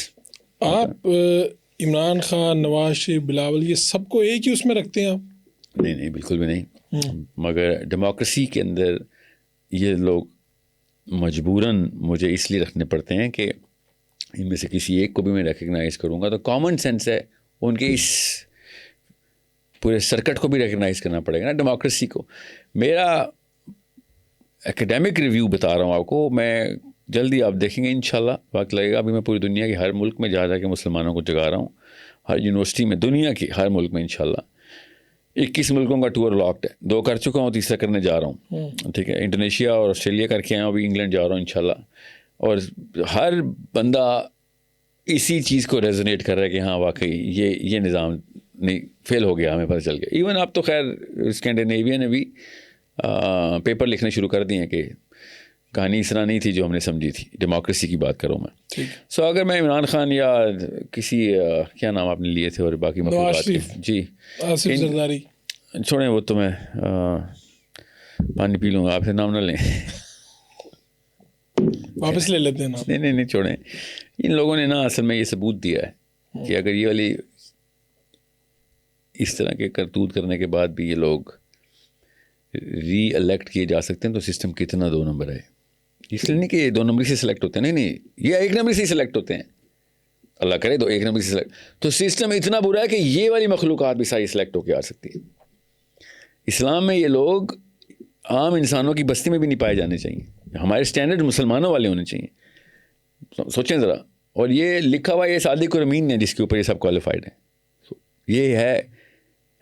آپ عمران خان، نواز شریف، بلاول، یہ سب کو ایک ہی اس میں رکھتے ہیں آپ؟ نہیں بالکل بھی نہیں. مگر ڈیموکریسی کے اندر یہ لوگ مجبوراً مجھے اس لیے رکھنے پڑتے ہیں کہ ان میں سے کسی ایک کو بھی میں ریکگنائز کروں گا تو کامن سینس ہے ان کے اس پورے سرکٹ کو بھی ریکگنائز کرنا پڑے گا نا ڈیموکریسی کو. میرا ایکیڈیمک ریویو بتا رہا ہوں آپ کو، میں جلدی آپ دیکھیں گے انشاءاللہ، وقت لگے گا. ابھی میں پوری دنیا کے ہر ملک میں جا کے مسلمانوں کو جگا رہا ہوں، ہر یونیورسٹی میں، دنیا کی ہر ملک میں انشاءاللہ. 21 ملکوں کا ٹور لاکڈ ہے، 2 کر چکا ہوں، تیسرا کرنے جا رہا ہوں. ٹھیک ہے، انڈونیشیا اور آسٹریلیا کر کے آیا ہوں، ابھی انگلینڈ جا رہا ہوں انشاءاللہ. اور ہر بندہ اسی چیز کو ریزونیٹ کر رہا ہے کہ ہاں واقعی یہ نظام نہیں فیل ہو گیا، ہمیں پتہ چل گیا. ایون آپ تو خیر اسکینڈینیویا نے بھی پیپر لکھنے شروع کر دیے ہیں کہ کہانی اس طرح نہیں تھی جو ہم نے سمجھی تھی. ڈیموکریسی کی بات کروں میں. سو اگر میں عمران خان یا کسی کیا نام آپ نے لیے تھے اور باقی مخلوقات، جی آصف زرداری، چھوڑیں وہ تو میں پانی پی لوں گا، آپ سے نام نہ لیں. واپس لے لیتے ہیں نا. نہیں چھوڑیں. ان لوگوں نے نا اصل میں یہ ثبوت دیا ہے کہ اگر یہ والی اس طرح کے کرتوت کرنے کے بعد بھی یہ لوگ ری الیکٹ کیے جا سکتے ہیں تو سسٹم کتنا 2 نمبر ہے. اس لیے نہیں کہ یہ 2 نمبر سے سلیکٹ ہوتے ہیں، نہیں یہ 1 نمبر سے ہی سلیکٹ ہوتے ہیں. اللہ کرے تو 1 نمبر سے سلیکٹ، تو سسٹم اتنا برا ہے کہ یہ والی مخلوقات بھی ساری سلیکٹ ہو کے آ سکتی ہے. اسلام میں یہ لوگ عام انسانوں کی بستی میں بھی نہیں پائے جانے چاہیے، ہمارے اسٹینڈرڈ مسلمانوں والے ہونے چاہیے. سوچیں ذرا. اور یہ لکھا ہوا یہ صادق اور امین نے جس کے اوپر یہ سب کوالیفائڈ ہیں. یہ ہے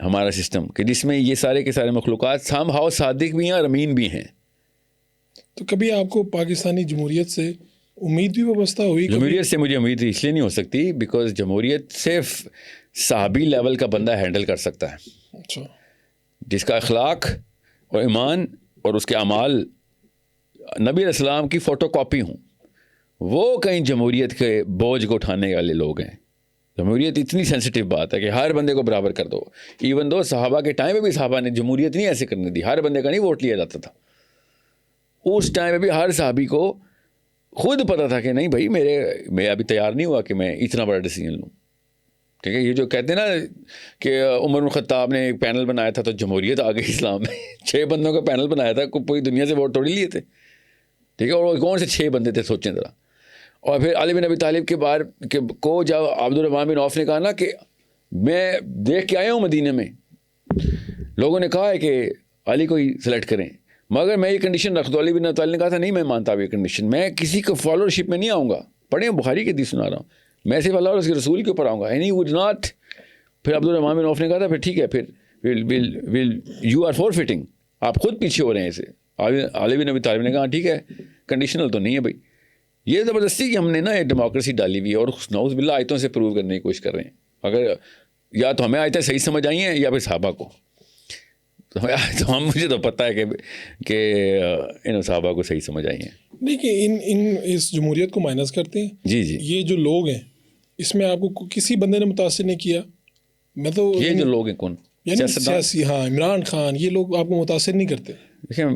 ہمارا سسٹم کہ جس میں یہ سارے کے سارے مخلوقات سام ہاؤ صادق بھی ہیں اور امین بھی ہیں. تو کبھی آپ کو پاکستانی جمہوریت سے امید بھی وابستہ ہوئی؟ جمہوریت سے مجھے امید اس لیے نہیں ہو سکتی بیکاز جمہوریت صرف صحابی لیول کا بندہ ہینڈل کر سکتا ہے. اچھا. جس کا اخلاق اور ایمان اور اس کے اعمال نبی علیہ السلام کی فوٹو کاپی ہوں، وہ کہیں جمہوریت کے بوجھ کو اٹھانے والے لوگ ہیں. جمہوریت اتنی سینسیٹیو بات ہے کہ ہر بندے کو برابر کر دو. ایون دو صحابہ کے ٹائم میں بھی صحابہ نے جمہوریت نہیں ایسے کرنے دی، ہر بندے کا نہیں ووٹ لیا جاتا تھا. اس ٹائم میں بھی ہر صحابی کو خود پتہ تھا کہ نہیں بھائی میں ابھی تیار نہیں ہوا کہ میں اتنا بڑا ڈیسیجن لوں. ٹھیک ہے، یہ جو کہتے ہیں نا کہ عمر بن خطاب نے ایک پینل بنایا تھا تو جمہوریت آ گئی اسلام میں. 6 بندوں کا پینل بنایا تھا، پوری دنیا سے ووٹ تھوڑی لیے تھے. ٹھیک ہے، اور کون سے 6 بندے تھے سوچیں ذرا. اور پھر علی بن ابی طالب کے بار کو جب عبد الرحمن بن عوف نے کہا نا کہ میں دیکھ کے آیا ہوں مدینے میں، لوگوں نے کہا ہے کہ علی کو ہی سلیکٹ کریں، مگر میں یہ کنڈیشن رکھ دو. علی بن ابی طالب نے کہا تھا نہیں میں مانتا ہوں یہ کنڈیشن، میں کسی کو فالوورشپ میں نہیں آؤں گا. پڑھیں بخاری کی حدیث سنا رہا ہوں، میں صرف اللہ اور اس کے رسول کے اوپر آؤں گا. And he would not. پھر عبدالرحمان بن عوف نے کہا تھا پھر ٹھیک ہے, پھر یو آر فور فٹنگ, آپ خود پیچھے ہو رہے ہیں اسے. علی بن ابی طالب نے کہا ٹھیک ہے, کنڈیشنل تو نہیں ہے بھائی. یہ زبردستی کہ ہم نے نا ایک ڈیموکریسی ڈالی ہوئی ہے اور نعوذ باللہ آیتوں سے پروو کرنے کی کوشش کر رہے ہیں. اگر یا تو ہمیں آیتیں صحیح سمجھ آئی ہیں یا پھر صحابہ کو. تو ہم مجھے تو پتہ ہے کہ ان صحابہ کو صحیح سمجھ آئی ہیں. دیکھیے اس جمہوریت کو مائنس کرتے ہیں. جی جی, یہ جو لوگ ہیں اس میں آپ کو کسی بندے نے متاثر نہیں کیا. میں تو یہ جو لوگ ہیں کون یعنی سیاسی, ہاں عمران خان, یہ لوگ آپ کو متاثر نہیں کرتے.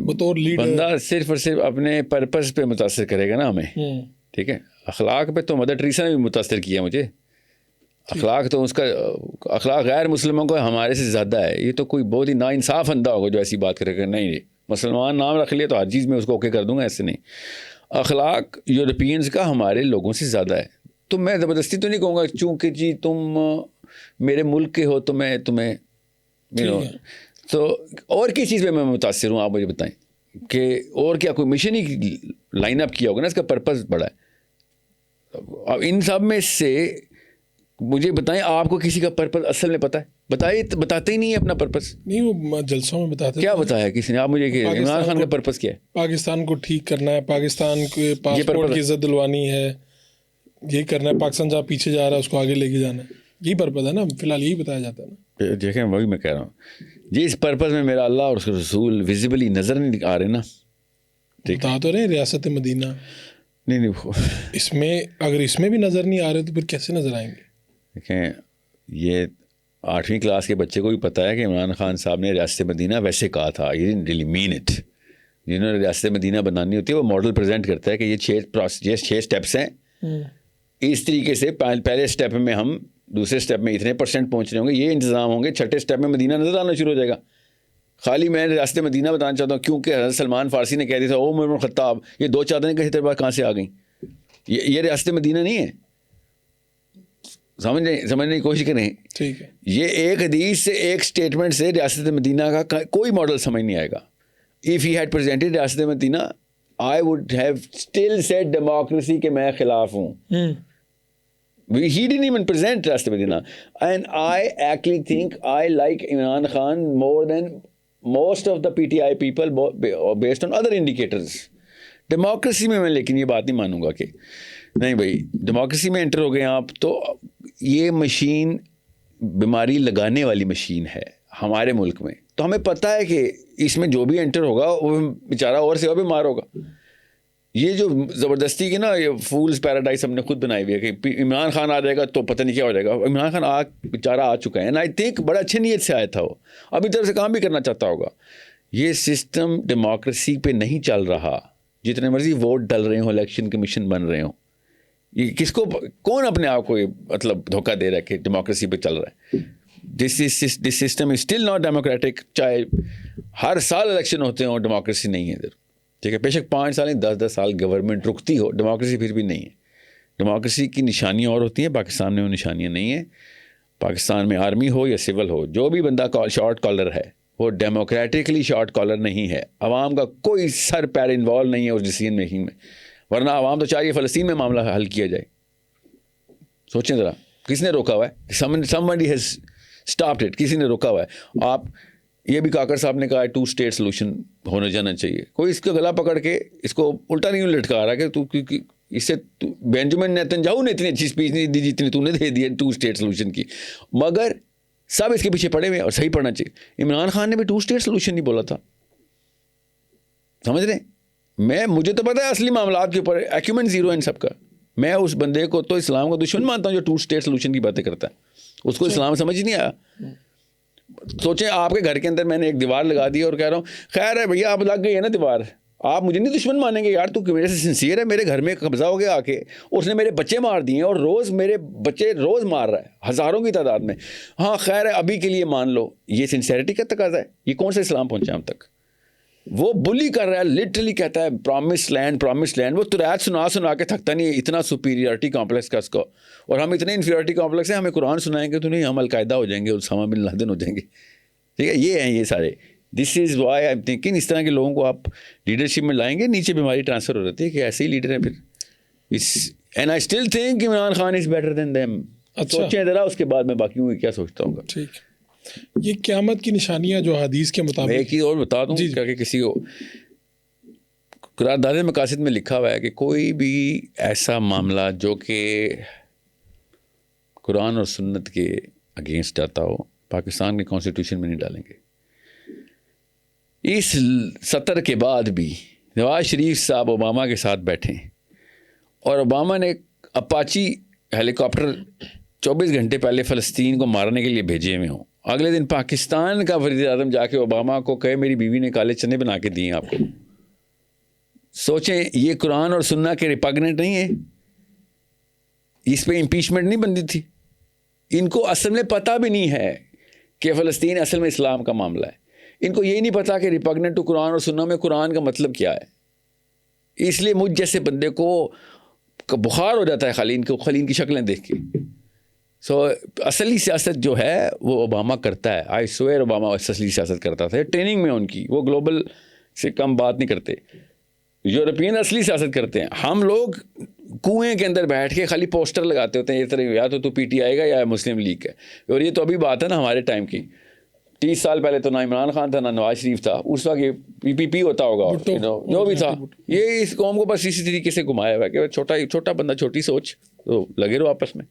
بطور لیڈر بندہ صرف اور صرف اپنے پرپز پہ متاثر کرے گا نا ہمیں. ٹھیک ہے, اخلاق پہ تو مدر ٹریسا نے بھی متاثر کیا مجھے. اخلاق تو اس کا اخلاق غیر مسلموں کو ہمارے سے زیادہ ہے. یہ تو کوئی بہت ہی ناانصاف بندہ ہوگا جو ایسی بات کرے گا. نہیں مسلمان نام رکھ لیا تو ہر چیز میں اس کو اوکے کر دوں گا, ایسے نہیں. اخلاق یورپینز کا ہمارے لوگوں سے زیادہ ہے. تو میں زبردستی تو نہیں کہوں گا چونکہ جی تم میرے ملک کے ہو تو میں تمہیں تو اور کس چیز پہ میں متاثر ہوں, آپ مجھے بتائیں کہ اور کیا کوئی مشن ہی لائن اپ کیا ہوگا نا, اس کا پرپز بڑا ہے. اب ان سب میں سے مجھے بتائیں آپ کو کسی کا پرپز اصل میں پتہ ہے؟ بتاتے ہی نہیں ہے اپنا پرپز. نہیں, وہ جلسوں میں بتاتے. کیا بتایا کسی نے آپ مجھے کہ عمران خان کا پرپز کیا ہے؟ پاکستان کو ٹھیک کرنا ہے, پاکستان کے پاسپورٹ کی عزت دلوانی ہے, یہی کرنا ہے. پاکستان جہاں پیچھے جا رہا ہے اس کو آگے لے کے جانا ہے. یہی پرپز ہے نا, فی الحال یہی بتایا جاتا ہے نا. دیکھیں وہی میں کہہ رہا ہوں جی, اس پرپز میں میرا اللہ اور اس کے رسول ویزیبلی نظر نہیں آ رہے نا. بتا تو رہے ریاست مدینہ. نہیں اس میں اگر اس میں بھی نظر نہیں آ رہے تو پھر کیسے نظر آئیں گے؟ دیکھیں یہ 8ویں کلاس کے بچے کو بھی پتہ ہے کہ عمران خان صاحب نے ریاست مدینہ ویسے کہا تھا. یہ ڈنٹ ریلی مین اٹ. جنہوں نے ریاست مدینہ بنانی ہوتی ہے وہ ماڈل پریزنٹ کرتا ہے کہ یہ 6 اسٹیپس ہیں, اس طریقے سے پہلے اسٹیپ میں ہم, دوسرے اسٹیپ میں اتنے % پہنچ رہے ہوں گے, یہ انتظام ہوں گے, چھٹے اسٹیپ میں مدینہ نظر آنا شروع ہو جائے گا. خالی میں ریاست مدینہ بتانا چاہتا ہوں کیونکہ حضرت سلمان فارسی نے کہہ دیا تھا او عمر بن خطاب, یہ 2 چادریں کہیں تیرے پاس کہاں سے آ گئیں. یہ ریاست مدینہ نہیں ہے. سمجھنے کی کوشش کریں. ٹھیک ہے, یہ ایک حدیث سے ایک اسٹیٹمنٹ سے ریاست مدینہ کا کوئی ماڈل سمجھ نہیں آئے گا. If he had presented ریاست مدینہ I would have still said democracy کہ میں خلاف ہوں. He didn't even present ریاست مدینہ. And I actually think I like Imran Khan more than most of the PTI people based on other indicators. Democracy میں لیکن یہ بات نہیں مانوں گا کہ نہیں بھائی ڈیموکریسی میں انٹر ہو گئے آپ تو یہ مشین بیماری لگانے والی مشین ہے ہمارے ملک میں. تو ہمیں پتہ ہے کہ اس میں جو بھی انٹر ہوگا وہ بیچارہ اور سے اور بیمار ہوگا. یہ جو زبردستی کی نا یہ فولز پیراڈائز ہم نے خود بنائی ہوئی ہے کہ عمران خان آ جائے گا تو پتہ نہیں کیا ہو جائے گا. عمران خان بیچارہ آ چکا ہے. اینڈ آئی تھنک بڑا اچھے نیت سے آیا تھا, وہ ابھی طرف سے کام بھی کرنا چاہتا ہوگا. یہ سسٹم ڈیموکریسی پہ نہیں چل رہا. جتنے مرضی ووٹ ڈل رہے ہوں, الیکشن کمیشن بن رہے ہوں, یہ کس کو کون اپنے آپ کو مطلب دھوکہ دے رہا ہے کہ ڈیموکریسی پہ چل رہا ہے. This system is still not democratic. چاہے ہر سال الیکشن ہوتے ہوں ڈیموکریسی نہیں ہے ادھر. ٹھیک ہے, بے شک 5 سال 10 سال گورنمنٹ رکتی ہو, ڈیموکریسی پھر بھی نہیں ہے. ڈیموکریسی کی نشانیاں اور ہوتی ہیں, پاکستان میں وہ نشانیاں نہیں ہیں. پاکستان میں آرمی ہو یا سول ہو, جو بھی بندہ شارٹ کالر ہے وہ ڈیموکریٹکلی شارٹ کالر نہیں ہے. عوام کا کوئی سر پیر انوالو نہیں ہے اس ڈیسیژن میکنگ میں. ورنہ عوام تو چاہیے فلسطین میں معاملہ حل کیا جائے. سوچیں ذرا, کس نے روکا ہوا ہے؟ somebody has stopped it. کسی نے روکا ہوا ہے. آپ یہ بھی کاکر صاحب نے کہا ہے 2 اسٹیٹ سولوشن ہونے جانا چاہیے. کوئی اس کا گلا پکڑ کے اس کو الٹا نہیں لٹکا رہا کہ تو اس سے بینجامن نیتنیاہو نے اتنی اچھی اسپیچ نہیں دی جتنی تو نے دے دی 2 اسٹیٹ سولوشن کی, مگر سب اس کے پیچھے پڑے ہوئے اور صحیح پڑھنا چاہیے. عمران خان نے بھی 2 اسٹیٹ سولوشن نہیں بولا تھا. سمجھ رہے ہیں؟ مجھے تو پتا ہے اصلی معاملات کے اوپر ایکیومنٹ زیرو ہے ان سب کا. میں اس بندے کو تو اسلام کا دشمن مانتا ہوں جو 2 اسٹیٹ سولوشن کی باتیں کرتا ہے. اس کو اسلام سمجھ نہیں آیا. سوچیں آپ کے گھر کے اندر میں نے ایک دیوار لگا دی اور کہہ رہا ہوں خیر ہے بھیا آپ لگ گئی ہے نا دیوار, آپ مجھے نہیں دشمن مانیں گے یار, تو میرے سے سنسیئر ہے, میرے گھر میں قبضہ ہو گیا آ کے, اس نے میرے بچے مار دیے اور روز میرے بچے روز مار رہا ہے ہزاروں کی تعداد میں. ہاں خیر ہے ابھی کے لیے مان لو. یہ سنسیئرٹی کا تقاضا ہے. یہ کون سا اسلام پہنچا ہم تک؟ وہ بلی کر رہا ہے, لٹرلی کہتا ہے پرامس لینڈ. وہ تریت سنا کے تھکتا نہیں ہے. اتنا سپیریورٹی کمپلیکس کا اس کو, اور ہم اتنے انفیریورٹی کمپلیکس ہیں, ہمیں قرآن سنائیں گے تو نہیں ہم القاعدہ ہو جائیں گے, اسامہ بن لادن ہو جائیں گے. ٹھیک ہے, یہ ہیں یہ سارے. This is why I am thinking اس طرح کے لوگوں کو آپ لیڈرشپ میں لائیں گے, نیچے بیماری ٹرانسفر ہو جاتی ہے کہ ایسے ہی لیڈر ہیں. پھر and I still think Imran Khan is better than them. سوچیں ذرا, اس کے بعد میں باقیوں کی کیا سوچتا ہوں گا. ٹھیک. یہ قیامت کی نشانیاں جو حدیث کے مطابق, میں ایک چیز اور بتا دوں کہ کسی کو قرارداد مقاصد میں لکھا ہوا ہے کہ کوئی بھی ایسا معاملہ جو کہ قرآن اور سنت کے اگینسٹ جاتا ہو پاکستان کے کانسٹیٹیوشن میں نہیں ڈالیں گے. اس سطر کے بعد بھی نواز شریف صاحب اوباما کے ساتھ بیٹھیں اور اوباما نے اپاچی ہیلی کاپٹر 24 گھنٹے پہلے فلسطین کو مارنے کے لیے بھیجے ہوئے ہوں, اگلے دن پاکستان کا وزیر اعظم جا کے اوباما کو کہے میری بیوی نے کالے چنے بنا کے دیے آپ کو. سوچیں, یہ قرآن اور سننا کے ریپگننٹ نہیں ہے؟ اس پہ امپیچمنٹ نہیں بنتی تھی. ان کو اصل میں پتہ بھی نہیں ہے کہ فلسطین اصل میں اسلام کا معاملہ ہے. ان کو یہی نہیں پتا کہ ریپگننٹ ٹو قرآن اور سننا میں قرآن کا مطلب کیا ہے. اس لیے مجھ جیسے بندے کو بخار ہو جاتا ہے خالی ان کی شکلیں دیکھ کے. اصلی سیاست جو ہے وہ اوباما کرتا ہے. آئی سویئر اوباما اصلی سیاست کرتا تھا ٹریننگ میں ان کی. وہ گلوبل سے کم بات نہیں کرتے. یورپین اصلی سیاست کرتے ہیں. ہم لوگ کنویں کے اندر بیٹھ کے خالی پوسٹر لگاتے ہوتے ہیں یہ طرح, یا تو پی ٹی آئی کا یا مسلم لیگ ہے. اور یہ تو ابھی بات ہے نا ہمارے ٹائم کی. 30 سال پہلے تو نہ عمران خان تھا نہ نواز شریف تھا. اس وقت یہ پی پی ہوتا ہوگا جو بھی تھا. یہ اس قوم کو بس اسی طریقے سے گھمایا ہوا کہ چھوٹا بندہ چھوٹی سوچ, تو لگے رہو آپس میں.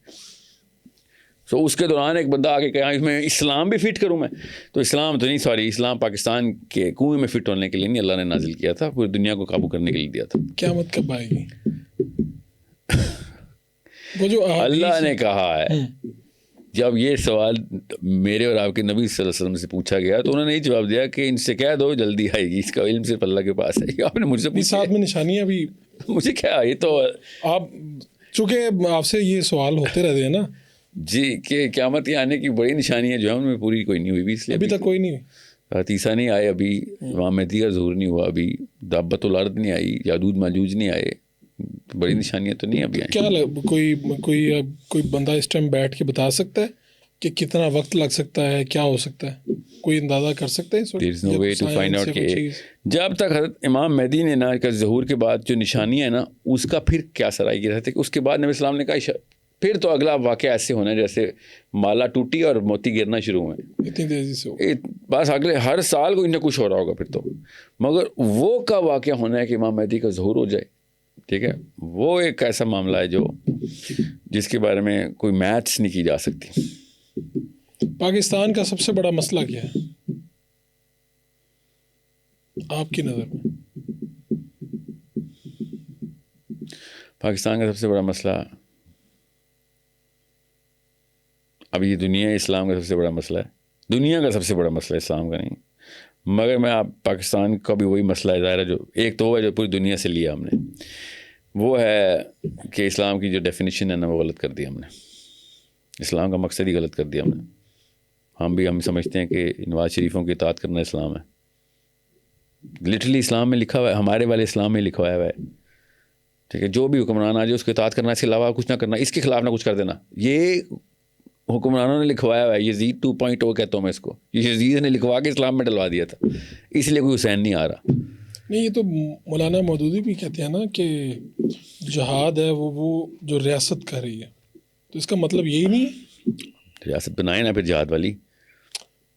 اس کے دوران ایک بندہ آگے کہا اس میں اسلام بھی فٹ کروں میں, تو اسلام تو نہیں, سوری, اسلام پاکستان کے کنویں میں فٹ ہونے کے لیے نہیں اللہ نے نازل کیا تھا, پوری دنیا کو قابو کرنے کے لیے دیا تھا. قیامت کب آئے گی؟ وہ جو اللہ نے کہا ہے, جب یہ سوال میرے اور آپ کے نبی صلی اللہ علیہ وسلم سے پوچھا گیا تو انہوں نے یہ جواب دیا کہ ان سے کہہ دو جلدی آئے گی, اس کا علم صرف اللہ کے پاس ہے. آپ نے مجھ سے پوچھا ساتھ میں نشانیاں بھی, مجھے کیا, یہ تو آپ چونکہ آپ سے یہ سوال ہوتے رہتے ہیں نا جی کہ قیامت کے آنے کی بڑی نشانیاں جو ہیں ان میں پوری کوئی نہیں ہوئی بھی, اس لیے ابھی تک کوئی نہیں ہوئی. عیسیٰ نہیں آئے, ابھی امام مہدی کا ظہور نہیں ہوا, ابھی دابت الارض نہیں آئی, یاجوج ماجوج نہیں آئے, بڑی نشانیاں تو نہیں ابھی آئی. کیا کوئی بندہ اس ٹائم بیٹھ کے بتا سکتا ہے کہ کتنا وقت لگ سکتا ہے, کیا ہو سکتا ہے, کوئی اندازہ کر سکتے ہیں؟ There is no way to find out کہ جب تک حضرت امام مہدی نے نا کا ظہور کے بعد جو نشانیاں ہیں نا اس کا پھر کیا سرائے رہتے کہ اس کے بعد نبی اسلام نے کہا پھر تو اگلا واقعہ ایسے ہونا ہے جیسے مالا ٹوٹی اور موتی گرنا شروع ہوئے, اتنی تیزی سے بس اگلے ہر سال کوئی نہ کچھ ہو رہا ہوگا پھر تو. مگر وہ کا واقعہ ہونا ہے کہ امام مہدی کا ظہور ہو جائے, ٹھیک ہے, وہ ایک ایسا معاملہ ہے جو جس کے بارے میں کوئی میتھس نہیں کی جا سکتی. پاکستان کا سب سے بڑا مسئلہ کیا ہے آپ کی نظر میں؟ پاکستان کا سب سے بڑا مسئلہ اب یہ دنیا اسلام کا سب سے بڑا مسئلہ ہے. دنیا کا سب سے بڑا مسئلہ اسلام کا نہیں, مگر میں آپ پاکستان کا بھی وہی مسئلہ ہے ظاہر ہے جو ایک تو وہ ہے جو پوری دنیا سے لیا ہم نے, وہ ہے کہ اسلام کی جو ڈیفینیشن ہے نا وہ غلط کر دی ہم نے. اسلام کا مقصد ہی غلط کر دیا ہم نے. ہم سمجھتے ہیں کہ نواز شریفوں کی اطاعت کرنا اسلام ہے. لٹرلی اسلام میں لکھا ہوا ہے, ہمارے والے اسلام میں لکھا ہوا ہے, ٹھیک ہے, جو بھی حکمران آ جائے اس کی اطاعت کرنا, اس کے علاوہ کچھ نہ کرنا, اس کے خلاف نہ کچھ کر دینا. یہ حکمرانوں نے لکھوایا ہوا ہے. یزید 2.0 کہتا ہوں میں اس کو. یہ یزید نے لکھوا کے اسلام میں ڈلوا دیا تھا, اس لیے کوئی حسین نہیں آ رہا. نہیں, یہ تو مولانا مودودی بھی کہتے ہیں نا کہ جہاد ہے وہ جو ریاست کر رہی ہے, تو اس کا مطلب یہی نہیں ہے ریاست بنائے نا پھر جہاد والی.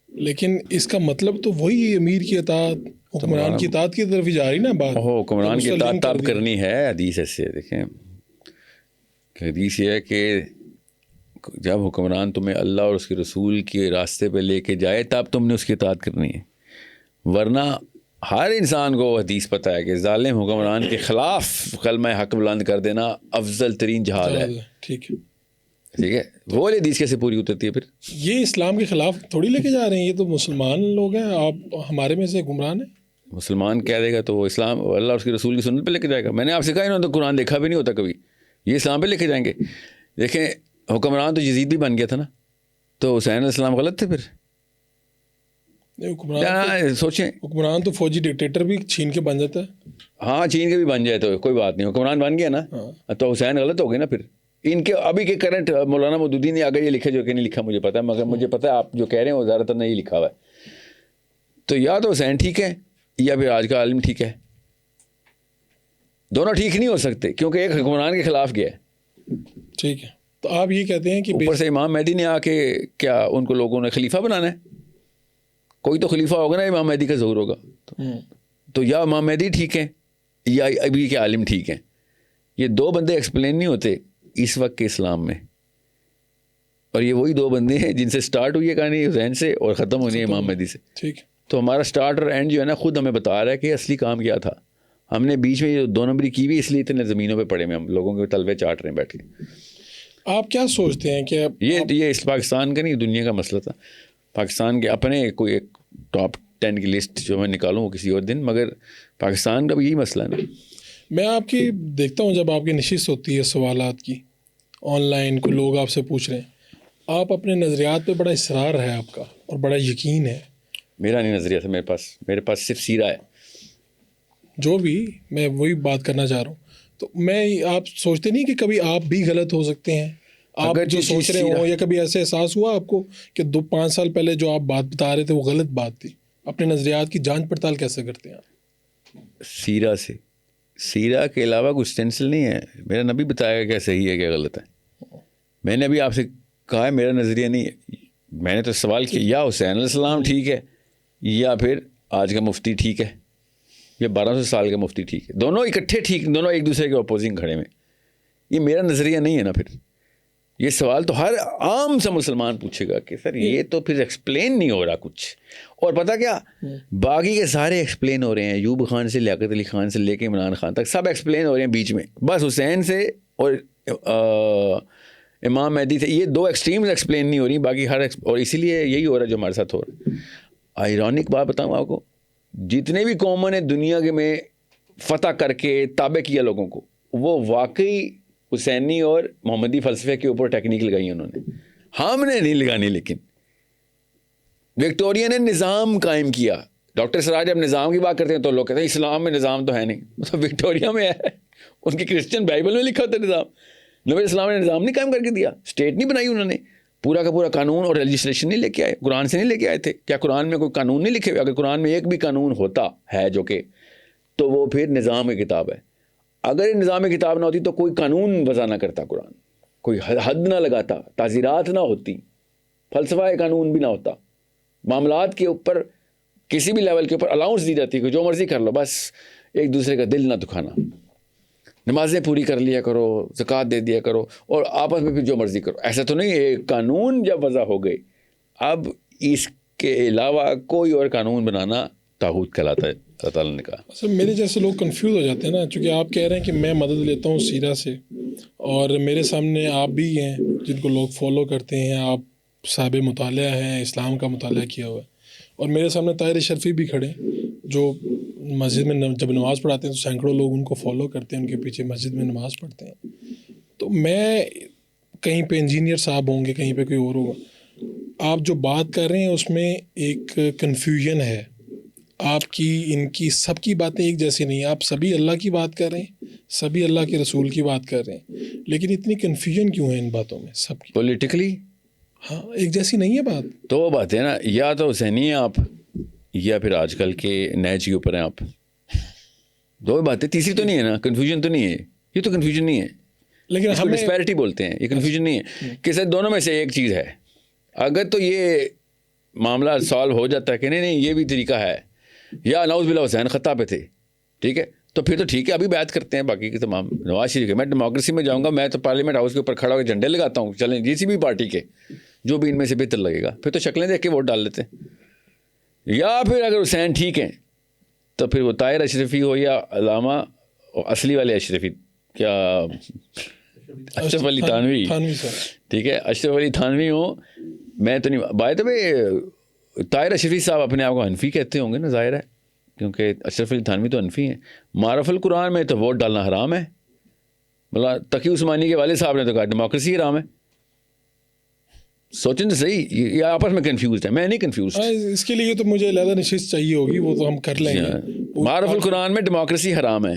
لیکن اس کا مطلب تو وہی امیر کی اطاعت, حکمران کی اطاعت کی طرف ہی جا رہی نا بات. حکمران کی اطاعت تب کرنی ہے. حدیث ایسے دیکھیں, حدیث یہ ہے کہ جب حکمران تمہیں اللہ اور اس کے رسول کے راستے پہ لے کے جائے تب تم نے اس کی اطاعت کرنی ہے. ورنہ ہر انسان کو حدیث پتہ ہے کہ ظالم حکمران کے خلاف کلمہ حق بلند کر دینا افضل ترین جہاد ہے. ٹھیک ہے, ٹھیک ہے, وہ حدیث کیسے پوری اترتی ہے پھر؟ یہ اسلام کے خلاف تھوڑی لے کے جا رہے ہیں, یہ تو مسلمان لوگ ہیں, آپ ہمارے میں سے گمراہ ہیں. مسلمان کہہ دے گا تو وہ اسلام اللہ اور اس کے رسول کی سنت پہ لے کے جائے گا. میں نے آپ سے کہا انہوں نے تو قرآن دیکھا بھی نہیں ہوتا کبھی, یہ اسلام پہ لے کے جائیں گے. دیکھیں حکمران تو یزید بھی بن گیا تھا نا, تو حسین علیہ السلام غلط تھے پھر؟ سوچیں, حکمران تو فوجی ڈکٹیٹر بھی چھین کے بن جاتا ہے. ہاں چھین کے بھی بن جائے تو کوئی بات نہیں, حکمران بن گیا نا, تو حسین غلط ہو گئے نا پھر. ان کے ابھی کے کرنٹ مولانا مودودی نے اگر یہ لکھے جو کہ نہیں لکھا مجھے پتا ہے, مگر مجھے پتا ہے آپ جو کہہ رہے ہیں وہ زیادہ تر نے یہ لکھا ہوا ہے. تو یا تو حسین ٹھیک ہے یا پھر آج کا عالم ٹھیک ہے. دونوں ٹھیک نہیں ہو سکتے کیونکہ ایک حکمران کے خلاف گیا ہے. ٹھیک ہے, تو آپ یہ کہتے ہیں کہ اوپر سے امام مہدی نے آ کے کیا ان کو لوگوں نے خلیفہ بنانا ہے؟ کوئی تو خلیفہ ہوگا نا, امام مہدی کا ظہور ہوگا. تو یا امام مہدی ٹھیک ہے یا ابھی کے عالم ٹھیک ہیں. یہ دو بندے ایکسپلین نہیں ہوتے اس وقت کے اسلام میں, اور یہ وہی دو بندے ہیں جن سے سٹارٹ ہوئی ہے کہانی حسین سے اور ختم ہونی ہے امام مہدی سے. ٹھیک ہے, تو ہمارا سٹارٹ اور اینڈ جو ہے نا خود ہمیں بتا رہا ہے کہ اصلی کام کیا تھا. ہم نے بیچ میں یہ 2 نمبری کی بھی اس لیے اتنے زمینوں پہ پڑے ہوئے ہم لوگوں کے تلوے چاٹ رہے ہیں بیٹھ کے. آپ کیا سوچتے ہیں کہ یہ اس پاکستان کا نہیں دنیا کا مسئلہ تھا. پاکستان کے اپنے کوئی ایک ٹاپ 10 کی لسٹ جو میں نکالوں وہ کسی اور دن, مگر پاکستان کا بھی یہی مسئلہ ہے نا. میں آپ کی دیکھتا ہوں جب آپ کی نشست ہوتی ہے سوالات کی آن لائن, کو لوگ آپ سے پوچھ رہے ہیں, آپ اپنے نظریات پہ بڑا اصرار ہے آپ کا اور بڑا یقین ہے. میرا نہیں نظریہ تھا میرے پاس صرف سیرہ ہے. جو بھی میں وہی بات کرنا چاہ رہا ہوں. تو میں آپ سوچتے نہیں کہ کبھی آپ بھی غلط ہو سکتے ہیں, آپ جو سوچ رہے ہوں, یا کبھی ایسے احساس ہوا آپ کو کہ 2-5 سال پہلے جو آپ بات بتا رہے تھے وہ غلط بات تھی؟ اپنے نظریات کی جانچ پڑتال کیسے کرتے ہیں آپ؟ سیرہ کے علاوہ کچھ اسٹینسل نہیں ہے. میرا نبی بتایا گا کیا صحیح ہے کیا غلط ہے. میں نے ابھی آپ سے کہا ہے میرا نظریہ نہیں ہے. میں نے تو سوال کیا یا حسین علیہ السلام ٹھیک ہے یا پھر آج کا مفتی ٹھیک ہے یا 1200 سال کا مفتی ٹھیک ہے. دونوں اکٹھے ٹھیک, دونوں ایک دوسرے کے اپوزنگ کھڑے میں. یہ میرا نظریہ نہیں ہے نا. پھر یہ سوال تو ہر عام سا مسلمان پوچھے گا کہ سر یہ تو پھر ایکسپلین نہیں ہو رہا کچھ. اور پتہ کیا, باقی کے سارے ایکسپلین ہو رہے ہیں, ایوب خان سے لیاقت علی خان سے لے کے عمران خان تک سب ایکسپلین ہو رہے ہیں بیچ میں. بس حسین سے اور امام مہدی سے یہ 2 ایکسٹریمز ایکسپلین نہیں ہو رہی, باقی اور اسی لیے یہی ہو رہا ہے جو ہمارے ساتھ ہو رہا ہے. آئرونک بات بتاؤں آپ کو, جتنے بھی قوموں نے دنیا کے میں فتح کر کے تابع کیا لوگوں کو, وہ واقعی حسینی اور محمدی فلسفے کے اوپر ٹیکنیک لگائی انہوں نے. ہم نے نہیں لگانی. لیکن وکٹوریا نے نظام قائم کیا. ڈاکٹر سراج جب نظام کی بات کرتے ہیں تو لوگ کہتے ہیں اسلام میں نظام تو ہے نہیں, تو وکٹوریا میں ہے. ان کی کرسچن بائبل میں لکھا ہوتا ہے نظام. نبی اسلام نے نظام نہیں قائم کر کے دیا, اسٹیٹ نہیں بنائی انہوں نے, پورا کا پورا قانون اور لیجسلیشن نہیں لے کے آئے, قرآن سے نہیں لے کے آئے تھے. کیا قرآن میں کوئی قانون نہیں لکھے ہوئے؟ اگر قرآن میں ایک بھی قانون ہوتا ہے جو کہ, تو وہ پھر نظام کی کتاب ہے. اگر نظام کتاب نہ ہوتی تو کوئی قانون وضع نہ کرتا قرآن, کوئی حد نہ لگاتا, تعزیرات نہ ہوتی, فلسفہ قانون بھی نہ ہوتا. معاملات کے اوپر کسی بھی لیول کے اوپر الاؤنس دی جاتی ہے کہ جو مرضی کر لو, بس ایک دوسرے کا دل نہ دکھانا, نمازیں پوری کر لیا کرو, زکوٰۃ دے دیا کرو, اور آپس میں پھر جو مرضی کرو. ایسا تو نہیں ہے. قانون جب وضع ہو گئے, اب اس کے علاوہ کوئی اور قانون بنانا طاغوت کہلاتا ہے. اللہ تعالیٰ نے کہا. اصل میرے جیسے لوگ کنفیوز ہو جاتے ہیں نا, چونکہ آپ کہہ رہے ہیں کہ میں مدد لیتا ہوں سیرہ سے, اور میرے سامنے آپ بھی ہیں جن کو لوگ فالو کرتے ہیں, آپ صاحب مطالعہ ہیں, اسلام کا مطالعہ کیا ہوا ہے, اور میرے سامنے طاہر اشرفی بھی کھڑے جو مسجد میں جب نماز پڑھاتے ہیں تو سینکڑوں لوگ ان کو فالو کرتے ہیں, ان کے پیچھے مسجد میں نماز پڑھتے ہیں. تو میں کہیں پہ انجینئر صاحب ہوں گے, کہیں پہ کوئی اور ہوگا. آپ جو بات کر رہے ہیں اس میں ایک کنفیوژن ہے. آپ کی ان کی سب کی باتیں ایک جیسی نہیں ہیں. آپ سبھی اللہ کی بات کر رہے ہیں, سبھی اللہ کے رسول کی بات کر رہے ہیں, لیکن اتنی کنفیوژن کیوں ہے ان باتوں میں سب کی؟ پولیٹیکلی ہاں, ایک جیسی نہیں ہے بات. تو وہ بات ہے نا, یا تو حسینی ہیں آپ, یا پھر آج کل کے نیچ کے اوپر ہیں آپ. 2 باتیں, تیسری تو نہیں ہے نا. کنفیوژن تو نہیں ہے, یہ تو کنفیوژن نہیں ہے. لیکن اس کو ڈسپیرٹی بولتے ہیں, یہ کنفیوژن نہیں ہے. کہ سر دونوں میں سے ایک چیز ہے. اگر تو یہ معاملہ سالو ہو جاتا ہے کہ نہیں یہ بھی طریقہ ہے, یا نعوذ باللہ حسین خطا پہ تھے, ٹھیک ہے, تو پھر تو ٹھیک ہے, ابھی بات کرتے ہیں باقی کے تمام. نواز شریف کے, میں ڈیموکریسی میں جاؤں گا, میں تو پارلیمنٹ ہاؤس کے اوپر کھڑا ہو کے جھنڈے لگاتا ہوں, چلیں کسی بھی پارٹی کے, جو بھی ان میں سے بہتر لگے گا. پھر تو شکلیں دیکھ کے ووٹ ڈال لیتے ہیں. یا پھر اگر حسین ٹھیک ہیں تو پھر وہ طاہر اشرفی ہو یا علامہ اصلی والے اشرفی, کیا اشرف علی تھانوی, ٹھیک ہے, اشرف علی تھانوی ہو. میں تو نہیں بات ہے. طاہر اشرفی صاحب اپنے آپ کو حنفی کہتے ہوں گے نا, ظاہر ہے, کیونکہ اشرف علی تھانوی تو حنفی ہیں. معرف القرآن میں تو ووٹ ڈالنا حرام ہے. مطلب تقی عثمانی کے والد صاحب نے تو کہا ڈیموکریسی حرام ہے. سوچیں تو صحیح, یہ آپس میں کنفیوزڈ ہے. میں نہیں کنفیوزڈ. اس کے لیے تو مجھے علیحدہ نشست چاہیے ہوگی, وہ تو ہم کر لیں گے. معرف القرآن میں ڈیموکریسی حرام ہے.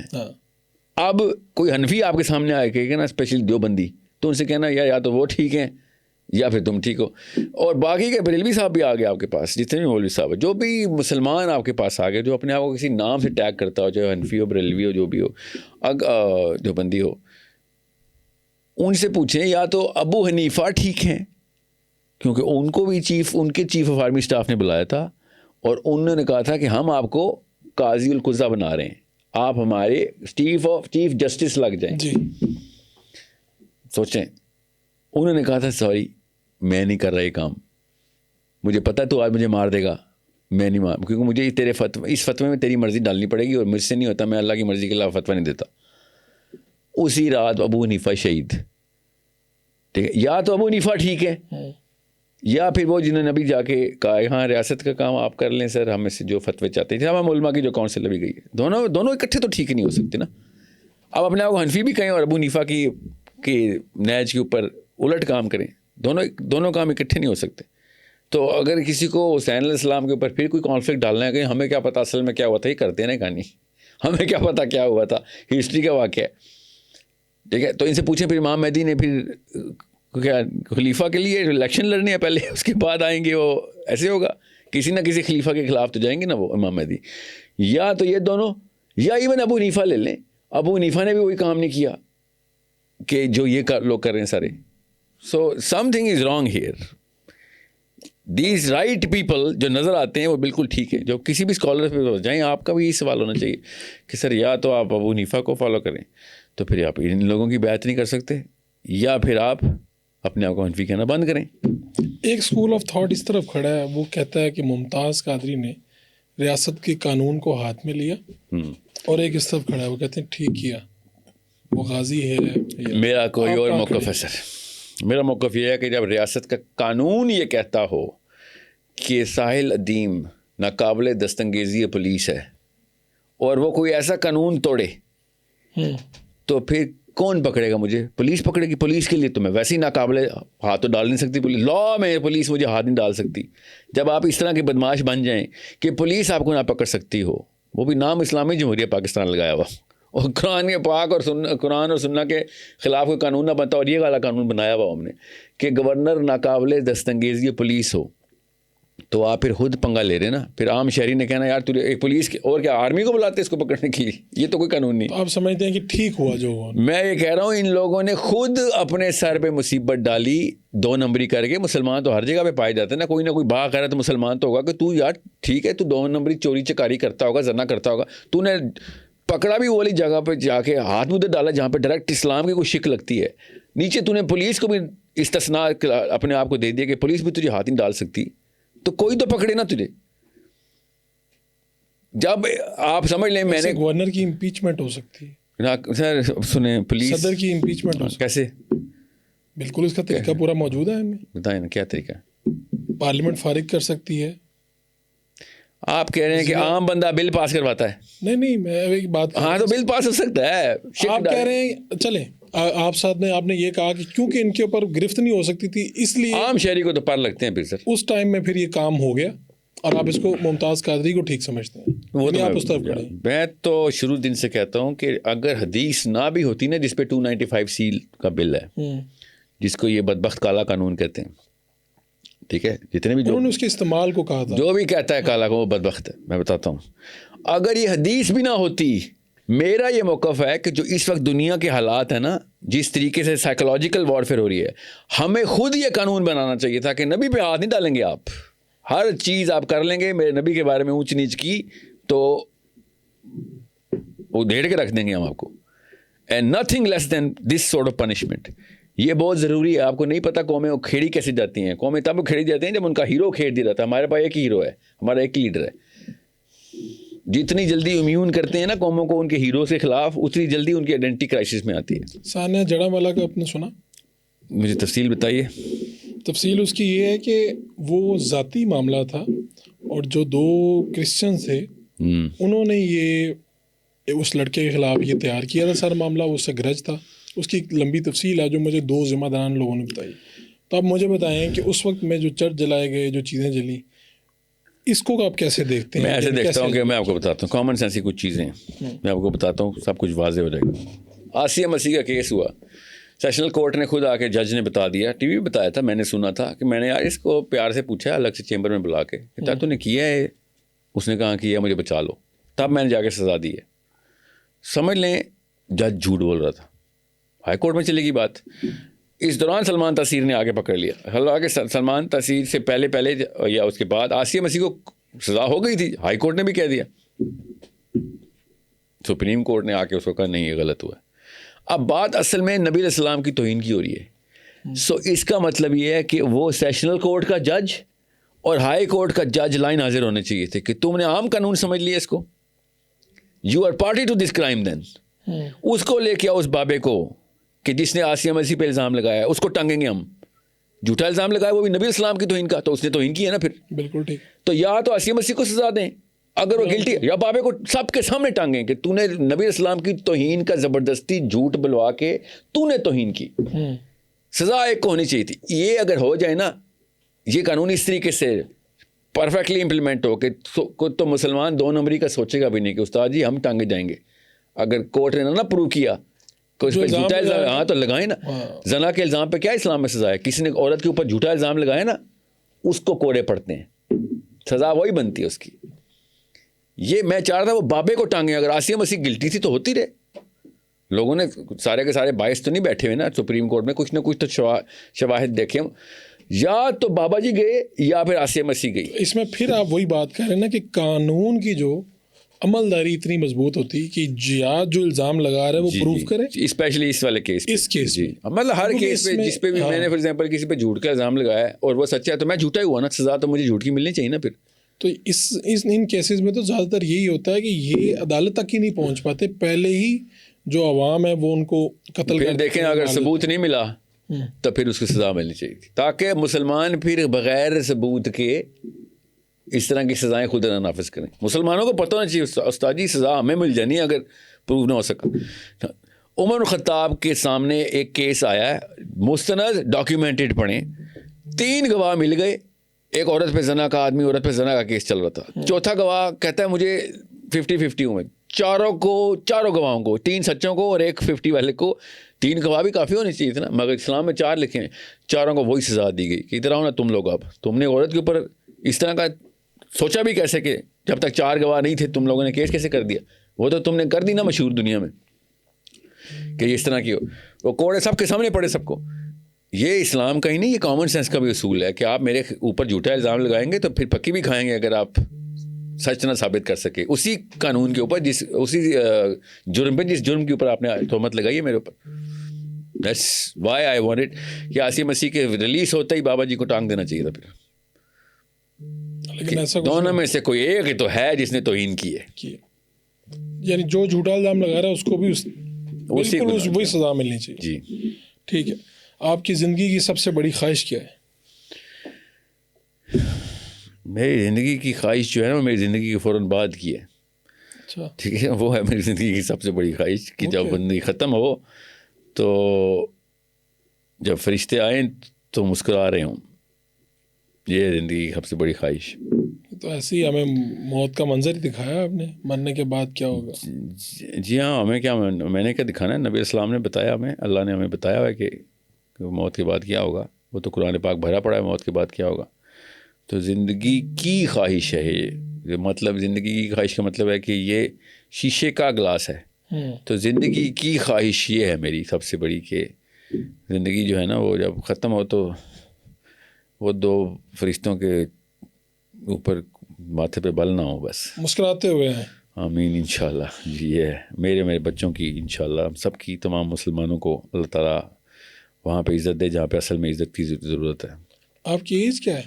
اب کوئی حنفی آپ کے سامنے آئے کہ نا اسپیشلی دیوبندی, تو ان سے کہنا یا تو وہ ٹھیک ہیں یا پھر تم ٹھیک ہو. اور باقی کے بریلوی صاحب بھی آ گئے آپ کے پاس, جتنے بھی مولوی صاحب, جو بھی مسلمان آپ کے پاس آ گئے جو اپنے آپ کو کسی نام سے ٹیگ کرتا ہو, چاہے حنفی ہو, بریلوی ہو, جو بھی ہو, دیوبندی ہو, ان سے پوچھیں یا تو ابو حنیفہ ٹھیک ہیں کیونکہ ان کو بھی ان کے چیف آف آرمی اسٹاف نے بلایا تھا اور انہوں نے کہا تھا کہ ہم آپ کو قاضی القضا بنا رہے ہیں, آپ ہمارے چیف جسٹس لگ جائیں. جی سوچیں, انہوں نے کہا تھا سوری میں نہیں کر رہا یہ کام, مجھے پتہ ہے تو آج مجھے مار دے گا, میں نہیں مار, کیونکہ مجھے تیرے اس فتوے میں تیری مرضی ڈالنی پڑے گی اور مجھ سے نہیں ہوتا, میں اللہ کی مرضی کے خلاف فتویٰ نہیں دیتا. اسی رات ابو حنیفہ شہید. ٹھیک ہے, یا تو ابو حنیفہ ٹھیک ہے یا پھر وہ جنہوں نے ابھی جا کے کہا ہاں ریاست کا کام آپ کر لیں سر, ہمیں سے جو فتوے چاہتے تھے, ہم علماء کی جو کونسل ابھی گئی ہے, دونوں اکٹھے تو ٹھیک ہی نہیں ہو سکتے نا. اب اپنے آپ کو حنفی بھی کہیں اور ابو حنیفہ کی نہج کے اوپر الٹ کام کریں, دونوں کام اکٹھے نہیں ہو سکتے. تو اگر کسی کو حسین علیہ السلام کے اوپر پھر کوئی کانفلکٹ ڈالنا ہے کہ ہمیں کیا پتہ اصل میں کیا ہوا تھا, یہ کرتے ہیں نا کہانی, ہمیں کیا پتہ کیا ہوا تھا, ہسٹری کا واقعہ ہے. ٹھیک ہے, تو ان سے پوچھیں پھر امام مہدی نے پھر کیا خلیفہ کے لیے الیکشن لڑنے ہیں پہلے, اس کے بعد آئیں گے وہ, ایسے ہوگا کسی نہ کسی خلیفہ کے خلاف تو جائیں گے نا وہ امام مہدی. یا تو یہ دونوں, یا ایون ابو حنیفہ لے لیں, ابو حنیفہ نے بھی وہی کام نہیں کیا کہ جو یہ لوگ کر رہے ہیں سارے. So something is wrong here. These right people جو نظر آتے ہیں وہ بالکل ٹھیک ہے, جو کسی بھی اسکالر پہ جائیں آپ کا بھی یہ سوال ہونا چاہیے کہ سر یا تو آپ ابو حنیفہ کو فالو کریں تو پھر آپ ان لوگوں کی بیعت نہیں کر سکتے, یا پھر آپ اپنے آپ کو حنفی کہنا بند کریں. ایک اسکول آف تھاٹ اس طرف کھڑا ہے, وہ کہتا ہے کہ ممتاز قادری نے ریاست کے قانون کو ہاتھ میں لیا, اور ایک اس طرف کھڑا ہے وہ کہتے ہیں ٹھیک کیا, وہ غازی ہے. میرا کوئی اور موقف ہے سر, میرا موقف یہ ہے کہ جب ریاست کا قانون یہ کہتا ہو کہ ساحل ادیم ناقابل دستانگیزی پولیس ہے اور وہ کوئی ایسا قانون توڑے تو پھر کون پکڑے گا مجھے؟ پولیس پکڑے گی. پولیس کے لیے تو میں ویسے ہی ناقابل ہاتھ تو ڈال نہیں سکتی, پولیس لا میں پولیس مجھے ہاتھ نہیں ڈال سکتی. جب آپ اس طرح کے بدماش بن جائیں کہ پولیس آپ کو نہ پکڑ سکتی ہو, وہ بھی نام اسلامی جمہوریہ پاکستان لگایا ہوا, اور قرآن کے پاک اور قرآن اور سننا کے خلاف کوئی قانون نہ بنتا, اور یہ والا قانون بنایا ہوا ہم نے کہ گورنر ناقابل دستانگیزی پولیس ہو, تو آپ پھر خود پنگا لے رہے نا. پھر عام شہری نے کہنا یار تجھے ایک پولیس کے اور کیا آرمی کو بلاتے اس کو پکڑنے کے لیے, یہ تو کوئی قانون نہیں. آپ سمجھتے ہیں کہ ٹھیک ہوا جو ہوا؟ میں یہ کہہ رہا ہوں ان لوگوں نے خود اپنے سر پہ مصیبت ڈالی 2 نمبری کر کے. مسلمان تو ہر جگہ پہ پائے جاتے ہیں نا, کوئی نہ کوئی باغیرت مسلمان تو ہوگا کہ تو یار ٹھیک ہے تو 2 نمبری چوری چکاری کرتا ہوگا, زنا کرتا ہوگا, تو نے پکڑا بھی وہ والی جگہ پہ جا کے ہاتھ مدد ڈالا جہاں پہ ڈائریکٹ اسلام کی کوئی شک لگتی ہے. نیچے تو نے پولیس کو بھی استثناء اپنے آپ کو دے دیا کہ پولیس بھی تجھے ہاتھ نہیں ڈال سکتی, تو کوئی تو پکڑے نا تجھے. جب آپ سمجھ لیں میں نے گورنر کی امپیچمنٹ ہو سکتی ہے سر, سنیں پولیس صدر کی امپیچمنٹ ہو سکتی کیسے؟ بالکل اس کا طریقہ پورا موجود ہے ہمیں. بتائیں نا کیا طریقہ ہے. پارلیمنٹ فارغ کر سکتی ہے. آپ کہہ رہے ہیں کہ عام بندہ بل پاس کرواتا ہے؟ نہیں میں ایک بات, ہاں تو بل پاس ہو سکتا ہے. آپ کہہ رہے ہیں چلیں آپ نے یہ کہا کہ کیونکہ ان کے اوپر گرفت نہیں ہو سکتی تھی اس لیے عام شہری کو تو پر لگتے ہیں پھر سر. اس ٹائم میں پھر یہ کام ہو گیا, اور آپ اس کو ممتاز قادری کو ٹھیک سمجھتے ہیں. وہ تو آپ اس طرف کھڑے ہیں. میں تو شروع دن سے کہتا ہوں کہ اگر حدیث نہ بھی ہوتی نا جس پہ 295C کا بل ہے, جس کو یہ بدبخت کالا قانون کہتے ہیں, ٹھیک ہے, جتنے بھی انہوں نے اس کے استعمال کو کہا تھا, جو بھی کہتا ہے کالا کو وہ بدبخت ہے. میں بتاتا ہوں, اگر یہ حدیث بھی نہ ہوتی, میرا یہ موقف ہے کہ جو اس وقت دنیا کے حالات ہیں نا, جس طریقے سے سائیکولوجیکل وارفیئر ہو رہی ہے, ہمیں خود یہ قانون بنانا چاہیے تھا کہ نبی پہ ہاتھ نہیں ڈالیں گے آپ, ہر چیز آپ کر لیں گے, میرے نبی کے بارے میں اونچ نیچ کی تو وہ ڈھیڑ کے رکھ دیں گے ہم آپ کو. And nothing less than this sort of punishment. یہ بہت ضروری ہے. آپ کو نہیں پتا قومیں وہ کھیڑی کیسے جاتی ہیں. قومیں تب کھیڑی جاتی ہیں جب ان کا ہیرو کھیڑ دیا جاتا ہے. ہمارے پاس ایک ہی ہیرو ہے, ہمارا ایک ہی لیڈر ہے. جتنی جلدی امیون کرتے ہیں نا قوموں کو ان کے ہیرو سے خلاف, اتنی جلدی ان کی آئیڈینٹی کرائسس میں آتی ہے. ثانیہ جڑا والا کا آپ نے سنا؟ مجھے تفصیل بتائیے. تفصیل اس کی یہ ہے کہ وہ ذاتی معاملہ تھا, اور جو 2 کرسچن تھے انہوں نے یہ اس لڑکے کے خلاف یہ تیار کیا تھا سارا معاملہ, اس سے گرج تھا. اس کی ایک لمبی تفصیل ہے جو مجھے 2 ذمہ داران لوگوں نے بتائی. تو آپ مجھے بتائیں کہ اس وقت میں جو چرچ جلائے گئے, جو چیزیں جلی, اس کو آپ کیسے دیکھتے ہیں؟ میں ایسے دیکھتا ہوں کہ میں آپ کو بتاتا ہوں, کامن سینس کی کچھ چیزیں میں آپ کو بتاتا ہوں, سب کچھ واضح ہو جائے گا. آسیہ مسیح کا کیس ہوا, سیشنل کورٹ نے خود آ کے جج نے بتا دیا, ٹی وی بتایا تھا, میں نے سنا تھا کہ میں نے یار اس کو پیار سے پوچھا الگ سے چیمبر میں بلا کے کہ تو نے کیا ہے, اس نے کہا کیا, مجھے بچا لو. تب میں نے جا کے سزا دی ہے. سمجھ لیں جج جھوٹ بول رہا تھا, ہائی کورٹ میں چلے گی بات. اس دوران سلمان تاثیر نے آگے پکڑ لیا. حالانکہ سلمان تاثیر سے پہلے یا اس کے بعد آسیہ مسیح کو سزا ہو گئی تھی, ہائی کورٹ نے بھی کہہ دیا, سپریم کورٹ نے آ کے اس کو کہا نہیں یہ غلط ہوا. اب بات اصل میں نبی علیہ السلام کی توہین کی ہو رہی ہے. سو اس کا مطلب یہ ہے کہ وہ سیشنل کورٹ کا جج اور ہائی کورٹ کا جج لائن حاضر ہونے چاہیے تھے کہ تم نے عام قانون سمجھ لیا اس کو, you are party to this crime. Then اس کو لے کے آؤ, اس بابے کو کہ جس نے آسیہ مسیح پہ الزام لگایا اس کو ٹانگیں گے ہم. جھوٹا الزام لگایا وہ بھی نبی السلام کی توہین کا, تو اس نے توہین کی ہے نا. پھر بالکل ٹھیک. تو یا تو آسیہ مسیح کو سزا دیں اگر وہ گلٹی ہے, یا بابے کو سب کے سامنے ٹانگیں کہ تو نے نبی السلام کی توہین کا زبردستی جھوٹ بلوا کے تو نے توہین کی. سزا ایک کو ہونی چاہیے تھی. یہ اگر ہو جائے نا, یہ قانون اس طریقے سے پرفیکٹلی امپلیمنٹ ہو کہ تو مسلمان 2 نمبری کا سوچے گا بھی نہیں کہ استاد جی ہم ٹانگے جائیں گے. اگر کورٹ نے نہ پروو کیا کہ اس پہ جھوٹا الزام, ہاں تو لگائیں نا. زنا کے الزام پہ کیا اسلام میں سزا ہے؟ کسی نے عورت کے اوپر جھوٹا الزام لگایا نا, اس کو کوڑے پڑتے ہیں, سزا وہی بنتی ہے اس کی. یہ میں چاہ رہا تھا وہ بابے کو ٹانگیں. اگر آسیہ مسیح گلٹی تھی تو ہوتی رہے. لوگوں نے سارے کے سارے باعث تو نہیں بیٹھے ہوئے نا سپریم کورٹ میں, کچھ نہ کچھ تو شواہد دیکھے. یا تو بابا جی گئے یا پھر آسیہ مسیح گئی. اس میں پھر آپ وہی بات کہہ رہے ہیں نا کہ قانون کی جو عملداری اتنی مضبوط ہوتی کہ جو الزام لگا رہا ہے وہ پروف کرے, اسپیشلی اس والے کیس. اس کیس جی مطلب ہر کیس پہ جس پہ بھی میں نے فار ایگزامپل کسی پہ جھوٹ کا الزام لگایا ہے اور وہ سچا ہے تو میں جھوٹا ہی ہوا نا, سزا تو مجھے جھوٹ کی ملنی چاہیے نا. پھر تو ان کیسز میں تو زیادہ تر یہی ہوتا ہے کہ یہ عدالت تک ہی نہیں پہنچ پاتے, پہلے ہی جو عوام ہے وہ ان کو قتل پھر دیکھیں اگر ثبوت نہیں ملا تو پھر اس کو سزا ملنی چاہیے تھی, تاکہ مسلمان پھر بغیر ثبوت کے اس طرح کی سزائیں خود نہ نافذ کریں. مسلمانوں کو پتہ ہونا چاہیے استاد جی سزا ہمیں مل جانی ہے اگر پروو نہ ہو سکا. عمر خطاب کے سامنے ایک کیس آیا ہے, مستند ڈاکیومنٹڈ پڑھیں, 3 گواہ مل گئے. ایک عورت پہ زنا کا آدمی, عورت پہ زنا کا کیس چل رہا تھا. چوتھا گواہ کہتا ہے مجھے 50-50 ہوں میں. چاروں گواہوں کو, 3 سچوں کو اور ایک 50 والے کو, 3 گواہ بھی کافی ہونے چاہیے تھے نا, مگر اسلام میں 4 لکھے ہیں. چاروں کو وہی سزا دی گئی کہ ادھر آؤ نا تم لوگ. اب تم نے عورت کے اوپر اس طرح کا سوچا بھی کیسے کہ جب تک 4 گواہ نہیں تھے تم لوگوں نے کیس کیسے کر دیا؟ وہ تو تم نے کر دی نا مشہور دنیا میں کہ اس طرح کی ہو. وہ کوڑے سب کے سامنے پڑے سب کو. یہ اسلام کا ہی نہیں, یہ کامن سینس کا بھی اصول ہے کہ آپ میرے اوپر جھوٹا الزام لگائیں گے تو پھر پکی بھی کھائیں گے اگر آپ سچ نہ ثابت کر سکے اسی قانون کے اوپر, اسی جرم پہ جس جرم کے اوپر آپ نے تہمت لگائی ہے میرے اوپر. دیٹس وائی آئی وانٹڈ کہ آسیہ مسیح کے ریلیز ہوتے ہی بابا جی کو ٹانگ دینا چاہیے تھا. پھر دونوں میں سے کوئی ایک ہی تو ہے جس نے توہین کی ہے, یعنی جو جھوٹا الزام لگا رہا ہے اس کو بھی وہی سزا ملنی چاہیے. جی ٹھیک ہے. آپ کی زندگی کی سب سے بڑی خواہش کیا ہے؟ میری زندگی کی خواہش جو ہے نا وہ میری زندگی کے فوراً بعد کی ہے. اچھا ٹھیک ہے, وہ ہے میری زندگی کی سب سے بڑی خواہش کہ جب زندگی ختم ہو تو جب فرشتے آئیں تو مسکرا رہے ہوں. یہ زندگی کی سب سے بڑی خواہش. تو ایسے ہی ہمیں موت کا منظر ہی دکھایا آپ نے, مرنے کے بعد کیا ہوگا. جی ہاں, ہمیں کیا, میں نے کیا دکھانا ہے, نبی السلام نے بتایا ہمیں, اللہ نے ہمیں بتایا ہے کہ موت کے بعد کیا ہوگا. وہ تو قرآن پاک بھرا پڑا ہے موت کے بعد کیا ہوگا. تو زندگی کی خواہش ہے یہ, مطلب زندگی کی خواہش کا مطلب ہے کہ یہ شیشے کا گلاس ہے. تو زندگی کی خواہش یہ ہے میری سب سے بڑی کہ زندگی جو ہے نا وہ جب ختم ہو تو وہ 2 فرشتوں کے اوپر ماتھے پہ بل نہ ہو, بس مسکراتے ہوئے ہیں. آمین انشاءاللہ. جی یہ میرے بچوں کی انشاءاللہ, ہم سب کی, تمام مسلمانوں کو اللہ تعالیٰ وہاں پہ عزت دے جہاں پہ اصل میں عزت کی ضرورت ہے. آپ کی ایج کیا ہے؟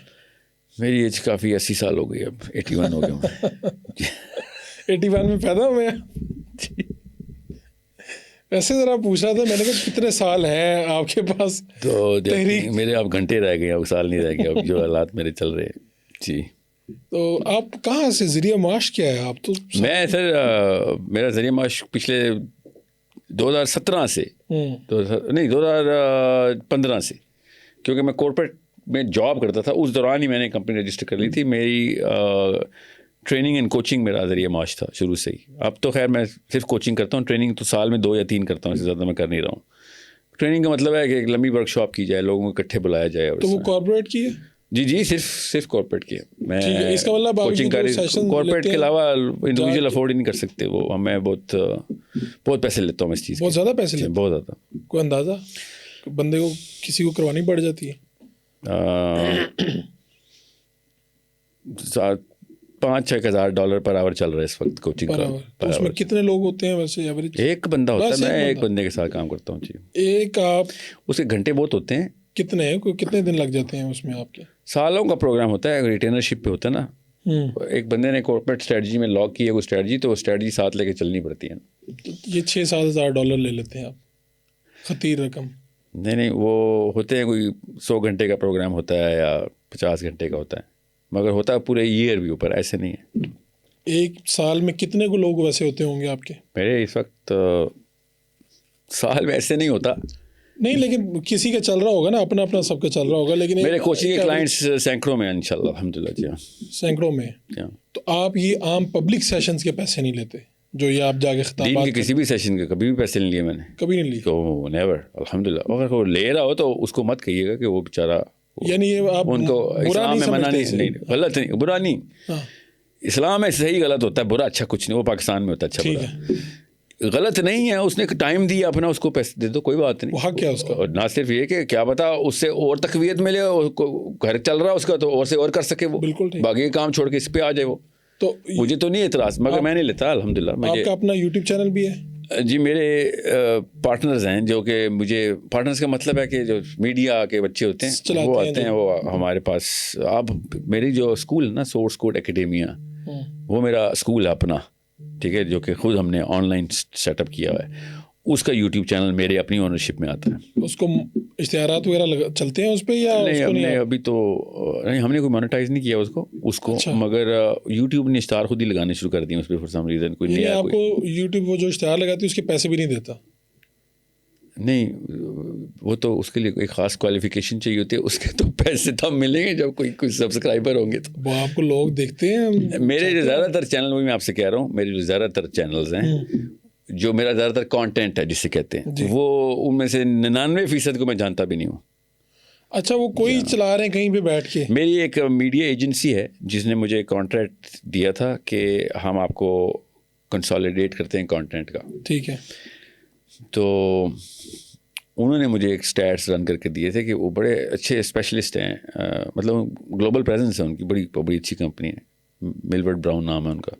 میری ایج کافی 80 سال ہو گئی, اب 81 ہو گیا ہوں. 81 میں پیدا ہوئے ہیں. ایسے ذرا پوچھا تھا میں نے کہا کتنے سال ہیں آپ کے پاس؟ تو میرے اب گھنٹے رہ گئے, اب سال نہیں رہ گئے, اب جو حالات میرے چل رہے ہیں. جی تو آپ کہاں سے, ذریعہ معاش کیا ہے آپ تو؟ میں سر میرا ذریعہ معاش پچھلے 2017 سے نہیں 2015 سے, کیونکہ میں کارپوریٹ میں جاب کرتا تھا, اس دوران ہی میں نے کمپنی رجسٹر کر لی تھی. میری ٹریننگ اینڈ کوچنگ میرا ذریعہ معاش تھا شروع سے ہی. اب تو خیر میں صرف کوچنگ کرتا ہوں, ٹریننگ تو سال میں 2 یا 3 کرتا ہوں, اس سے زیادہ میں کر نہیں رہا ہوں. ٹریننگ کا مطلب ہے کہ ایک لمبی ورک شاپ کی جائے, لوگوں کو اکٹھے بلایا جائے. تو وہ کارپوریٹ کی ہے؟ جی صرف کارپوریٹ کی ہے. میں اس کا مطلب کوچنگ کارپوریٹ کے علاوہ انڈیویجول افورڈ ہی نہیں کر سکتے وہ. میں بہت پیسے لیتا ہوں اس چیز. بہت زیادہ پیسے لیتے؟ بہت زیادہ. کوئی اندازہ بندے کو کسی کو کروانی پڑ جاتی ہے؟ 5-6 ہزار ڈالر پر آور چل رہا ہے اس وقت کوچنگ کا. اس میں کتنے لوگ ہوتے ہیں ویسے ایوریج؟ ایک بندہ ہوتا ہے. میں ایک بندے کے ساتھ کام کرتا ہوں. جی ایک. آپ اس کے گھنٹے بہت ہوتے ہیں. کتنے دن لگ جاتے ہیں اس میں آپ کے؟ سالوں کا پروگرام ہوتا ہے. ریٹینرشپ پہ ہوتا ہے نا. ایک بندے نے کارپوریٹ اسٹریٹجی میں لاک کی ہے کوئی اسٹریٹجی, تو وہ اسٹریٹجی ساتھ لے کے چلنی پڑتی ہے. یہ 6-7 ہزار ڈالر لے لیتے ہیں آپ؟ خطیر رقم. نہیں وہ ہوتے ہیں کوئی 100 گھنٹے کا پروگرام ہوتا ہے یا 50 گھنٹے کا ہوتا ہے, مگر ہوتا ہے پورے ایئر بھی اوپر, ایسے نہیں ہے. ایک سال میں کتنے کو لوگ ویسے ہوتے ہوں گے آپ کے؟ میرے اس وقت سال میں ایسے نہیں ہوتا. نہیں لیکن کسی کا چل رہا ہوگا نا, اپنا سب کا چل رہا ہوگا. لیکن میرے کوچنگ کے کلائنٹس سینکڑوں میں ہیں انشاءاللہ الحمدللہ. جی ہاں سینکڑوں میں. تو آپ یہ عام پبلک سیشنز کے پیسے نہیں لیتے جو یہ آپ جا کے خطابات؟ دین کے کسی بھی سیشن کے کبھی بھی پیسے نہیں لیے میں نے. کبھی نہیں لیے. تو نیور الحمدللہ. اگر وہ لے رہا ہو تو اس کو مت کہیے گا کہ وہ بیچارہ, یعنی یہ آپ ان کو اسلام میں منع نہیں, غلط نہیں, برا نہیں. اسلام میں صحیح غلط ہوتا ہے, برا اچھا کچھ نہیں. وہ پاکستان میں ہوتا ہے اچھا برا. غلط نہیں ہے, اس نے ٹائم دیا اپنا, اس کو پیسے دے دو, کوئی بات نہیں. حق کیا اس کا؟ نہ صرف یہ کہ کیا پتا اس سے اور تقویت ملے, گھر چل رہا اس کا تو اور سے اور کر سکے وہ. بالکل باقی کام چھوڑ کے اس پہ آ جائے وہ. تو مجھے تو نہیں اعتراض, مگر میں نہیں لیتا الحمدللہ. آپ کا اپنا یوٹیوب چینل بھی ہے؟ جی میرے پارٹنرز ہیں جو کہ مجھے, پارٹنرز کا مطلب ہے کہ جو میڈیا کے بچے ہوتے ہیں وہ آتے ہیں, وہ ہمارے پاس. اب میری جو اسکول ہے نا سورس کوڈ اکیڈیمیا, وہ میرا اسکول ہے اپنا, ٹھیک ہے, جو کہ خود ہم نے آن لائن سیٹ اپ کیا ہوا ہے. اس کا یوٹیوب چینل میرے اپنی اونرشپ میں آتا ہے. اس کو اشتہارات وغیرہ چلتے ہیں اس پہ یا نہیں؟ ہم نے ابھی تو نہیں, ہم نے کوئی مانیٹائز نہیں کیا اس کو مگر یوٹیوب نے اشتہار خود ہی لگانے شروع کر دیے اس پہ فور سم ریزن. کوئی نیا آپ کو یوٹیوب وہ جو اشتہار لگاتی ہے اس کے پیسے بھی نہیں دیتا؟ نہیں, وہ تو اس کے لیے ایک خاص کوالیفیکیشن چاہیے ہوتی ہے. اس کے تو پیسے تب ملیں گے جب کوئی سبسکرائبر ہوں گے. تو وہ آپ کو لوگ دیکھتے ہیں. میرے جو زیادہ تر چینل, وہی میں آپ سے کہہ رہا ہوں, میرے جو زیادہ تر چینلز ہیں, جو میرا زیادہ تر کانٹینٹ ہے جسے کہتے ہیں, وہ ان میں سے 99% کو میں جانتا بھی نہیں ہوں. اچھا, وہ کوئی چلا رہے ہیں کہیں پہ بیٹھ کے؟ میری ایک میڈیا ایجنسی ہے جس نے مجھے کانٹریکٹ دیا تھا کہ ہم آپ کو کنسالیڈیٹ کرتے ہیں کانٹینٹ کا. ٹھیک ہے. تو انہوں نے مجھے ایک اسٹیٹس رن کر کے دیے تھے کہ وہ بڑے اچھے اسپیشلسٹ ہیں, مطلب گلوبل پریزنس ہے ان کی, بڑی اچھی کمپنی ہے, ملورڈ براؤن نام ہے ان کا.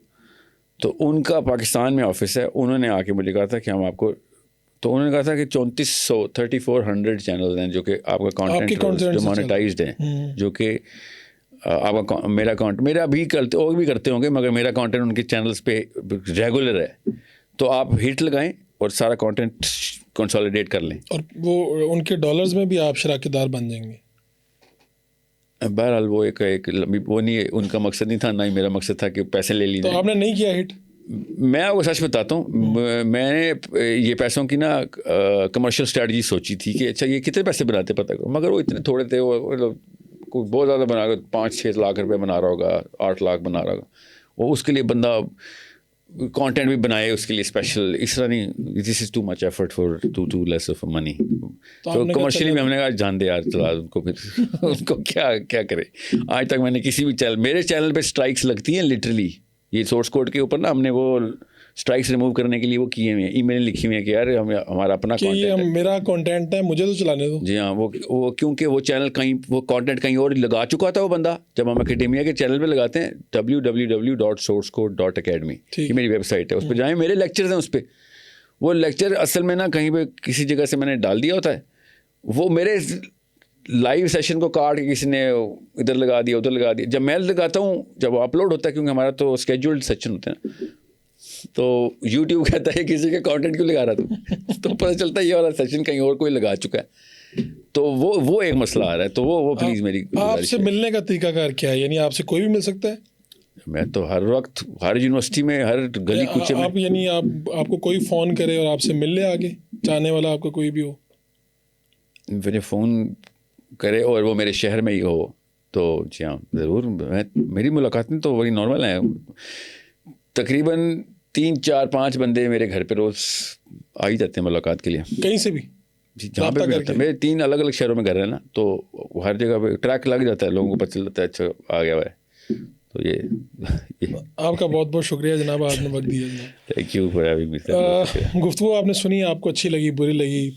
تو ان کا پاکستان میں آفس ہے. انہوں نے آ کے مجھے کہا تھا کہ ہم آپ کو, تو انہوں نے کہا تھا کہ 3400 چینلز ہیں جو کہ آپ کا کانٹینٹ جو مانیٹائزڈ ہیں, جو کہ آپ کا میرا بھی کرتے, اور بھی کرتے ہوں گے, مگر میرا کانٹینٹ ان کے چینلز پہ ریگولر ہے. تو آپ ہٹ لگائیں اور سارا کانٹینٹ کنسالیڈیٹ کر لیں. اور وہ ان کے ڈالرز میں بھی آپ شراکت دار بن جائیں گے. بہرحال وہ ایک وہ نہیں, ان کا مقصد نہیں تھا, نہ ہی میرا مقصد تھا کہ پیسے لے لیجیے. تو آپ نے نہیں کیا ہٹ؟ میں آپ کو سچ بتاتا ہوں, میں نے یہ پیسوں کی نا کمرشل اسٹریٹجی سوچی تھی کہ اچھا یہ کتنے پیسے بناتے پتہ کرو, مگر وہ اتنے تھوڑے تھے. وہ کوئی بہت زیادہ بنا کر 5-6 لاکھ روپے بنا رہا ہوگا, 8 لاکھ بنا رہا ہوگا. وہ اس کے لیے بندہ کانٹینٹ بھی بنائے اس کے لیے اسپیشل, اس طرح نہیں. This is too much effort for too less of money. تو کمرشلی میں ہم نے کہا جان دے یار, چلا ان کو, پھر ان کو کیا کرے. آج تک میں نے کسی بھی چینل, میرے چینل پہ اسٹرائکس لگتی ہیں لٹرلی. یہ سورس کوڈ کے اوپر نا ہم نے وہ اسٹرائکس ریموو کرنے کے لیے وہ کیے ہوئے ہیں, ای میل لکھی ہوئی ہیں کہ یار ہمارا اپنا کانٹینٹ ہے, میرا کانٹینٹ ہے, مجھے تو چلانے دو. جی ہاں, وہ کیونکہ وہ چینل کہیں, وہ کانٹینٹ کہیں اور لگا چکا تھا وہ بندہ. جب ہم اکیڈیمیا کے چینل پہ لگاتے ہیں www.sourcecode.academy, یہ میری ویب سائٹ ہے, اس پہ جائیں, میرے لیکچرز ہیں اس پہ. وہ لیکچر اصل میں نا کہیں پہ کسی جگہ سے میں نے ڈال دیا ہوتا ہے, وہ میرے لائیو سیشن کو کاٹ کے کسی نے ادھر لگا دیا, ادھر لگا دیا. جب میں لگاتا ہوں, جب وہ اپلوڈ ہوتا ہے, کیونکہ ہمارا تو اسکیجولڈ سیشن ہوتے ہیں, تو یوٹیوب کہتا ہے کسی کے کانٹینٹ کیوں لگا رہا تو پتہ چلتا ہے یہ والا سیشن کہیں اور کوئی لگا چکا ہے. تو وہ ایک مسئلہ آ رہا ہے. تو وہ پلیز میری آپ سے ملنے کا طریقہ کار کیا ہے؟ یعنی آپ سے کوئی بھی مل سکتا ہے؟ میں تو ہر وقت, ہر یونیورسٹی میں, ہر گلی کوچے میں. آپ یعنی آپ کو کوئی فون کرے اور آپ سے مل لے آگے, چاہنے والا آپ کا کوئی بھی ہو, مجھے فون کرے اور وہ میرے شہر میں ہی ہو, تو جی ہاں ضرور. میری ملاقاتیں تو بڑی نارمل ہیں. تقریباً 3-4-5 بندے میرے گھر پہ روز آ ہی جاتے ہیں ملاقات کے لیے, کہیں سے بھی. جہاں پہ بھی ہوتا ہے. میرے 3 الگ الگ شہروں میں گھر ہے نا, تو ہر جگہ پہ ٹریک لگ جاتا ہے, لوگوں کو پتہ چلتا ہے اچھا آ گیا ہوا ہے. تو یہ آپ کا بہت بہت شکریہ جناب, آپ نے وقت دیا جناب. Thank you for having me. گفتگو آپ نے سنی, آپ کو اچھی لگی بری لگی,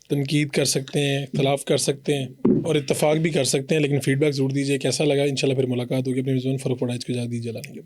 تنقید کر سکتے ہیں, اختلاف کر سکتے ہیں اور اتفاق بھی کر سکتے ہیں, لیکن فیڈ بیک ضرور دیجیے کیسا لگا. انشاءاللہ پھر ملاقات ہوگی. اپنے میزبان فاروق وڈائچ کو اجازت دیجیے. اللہ نے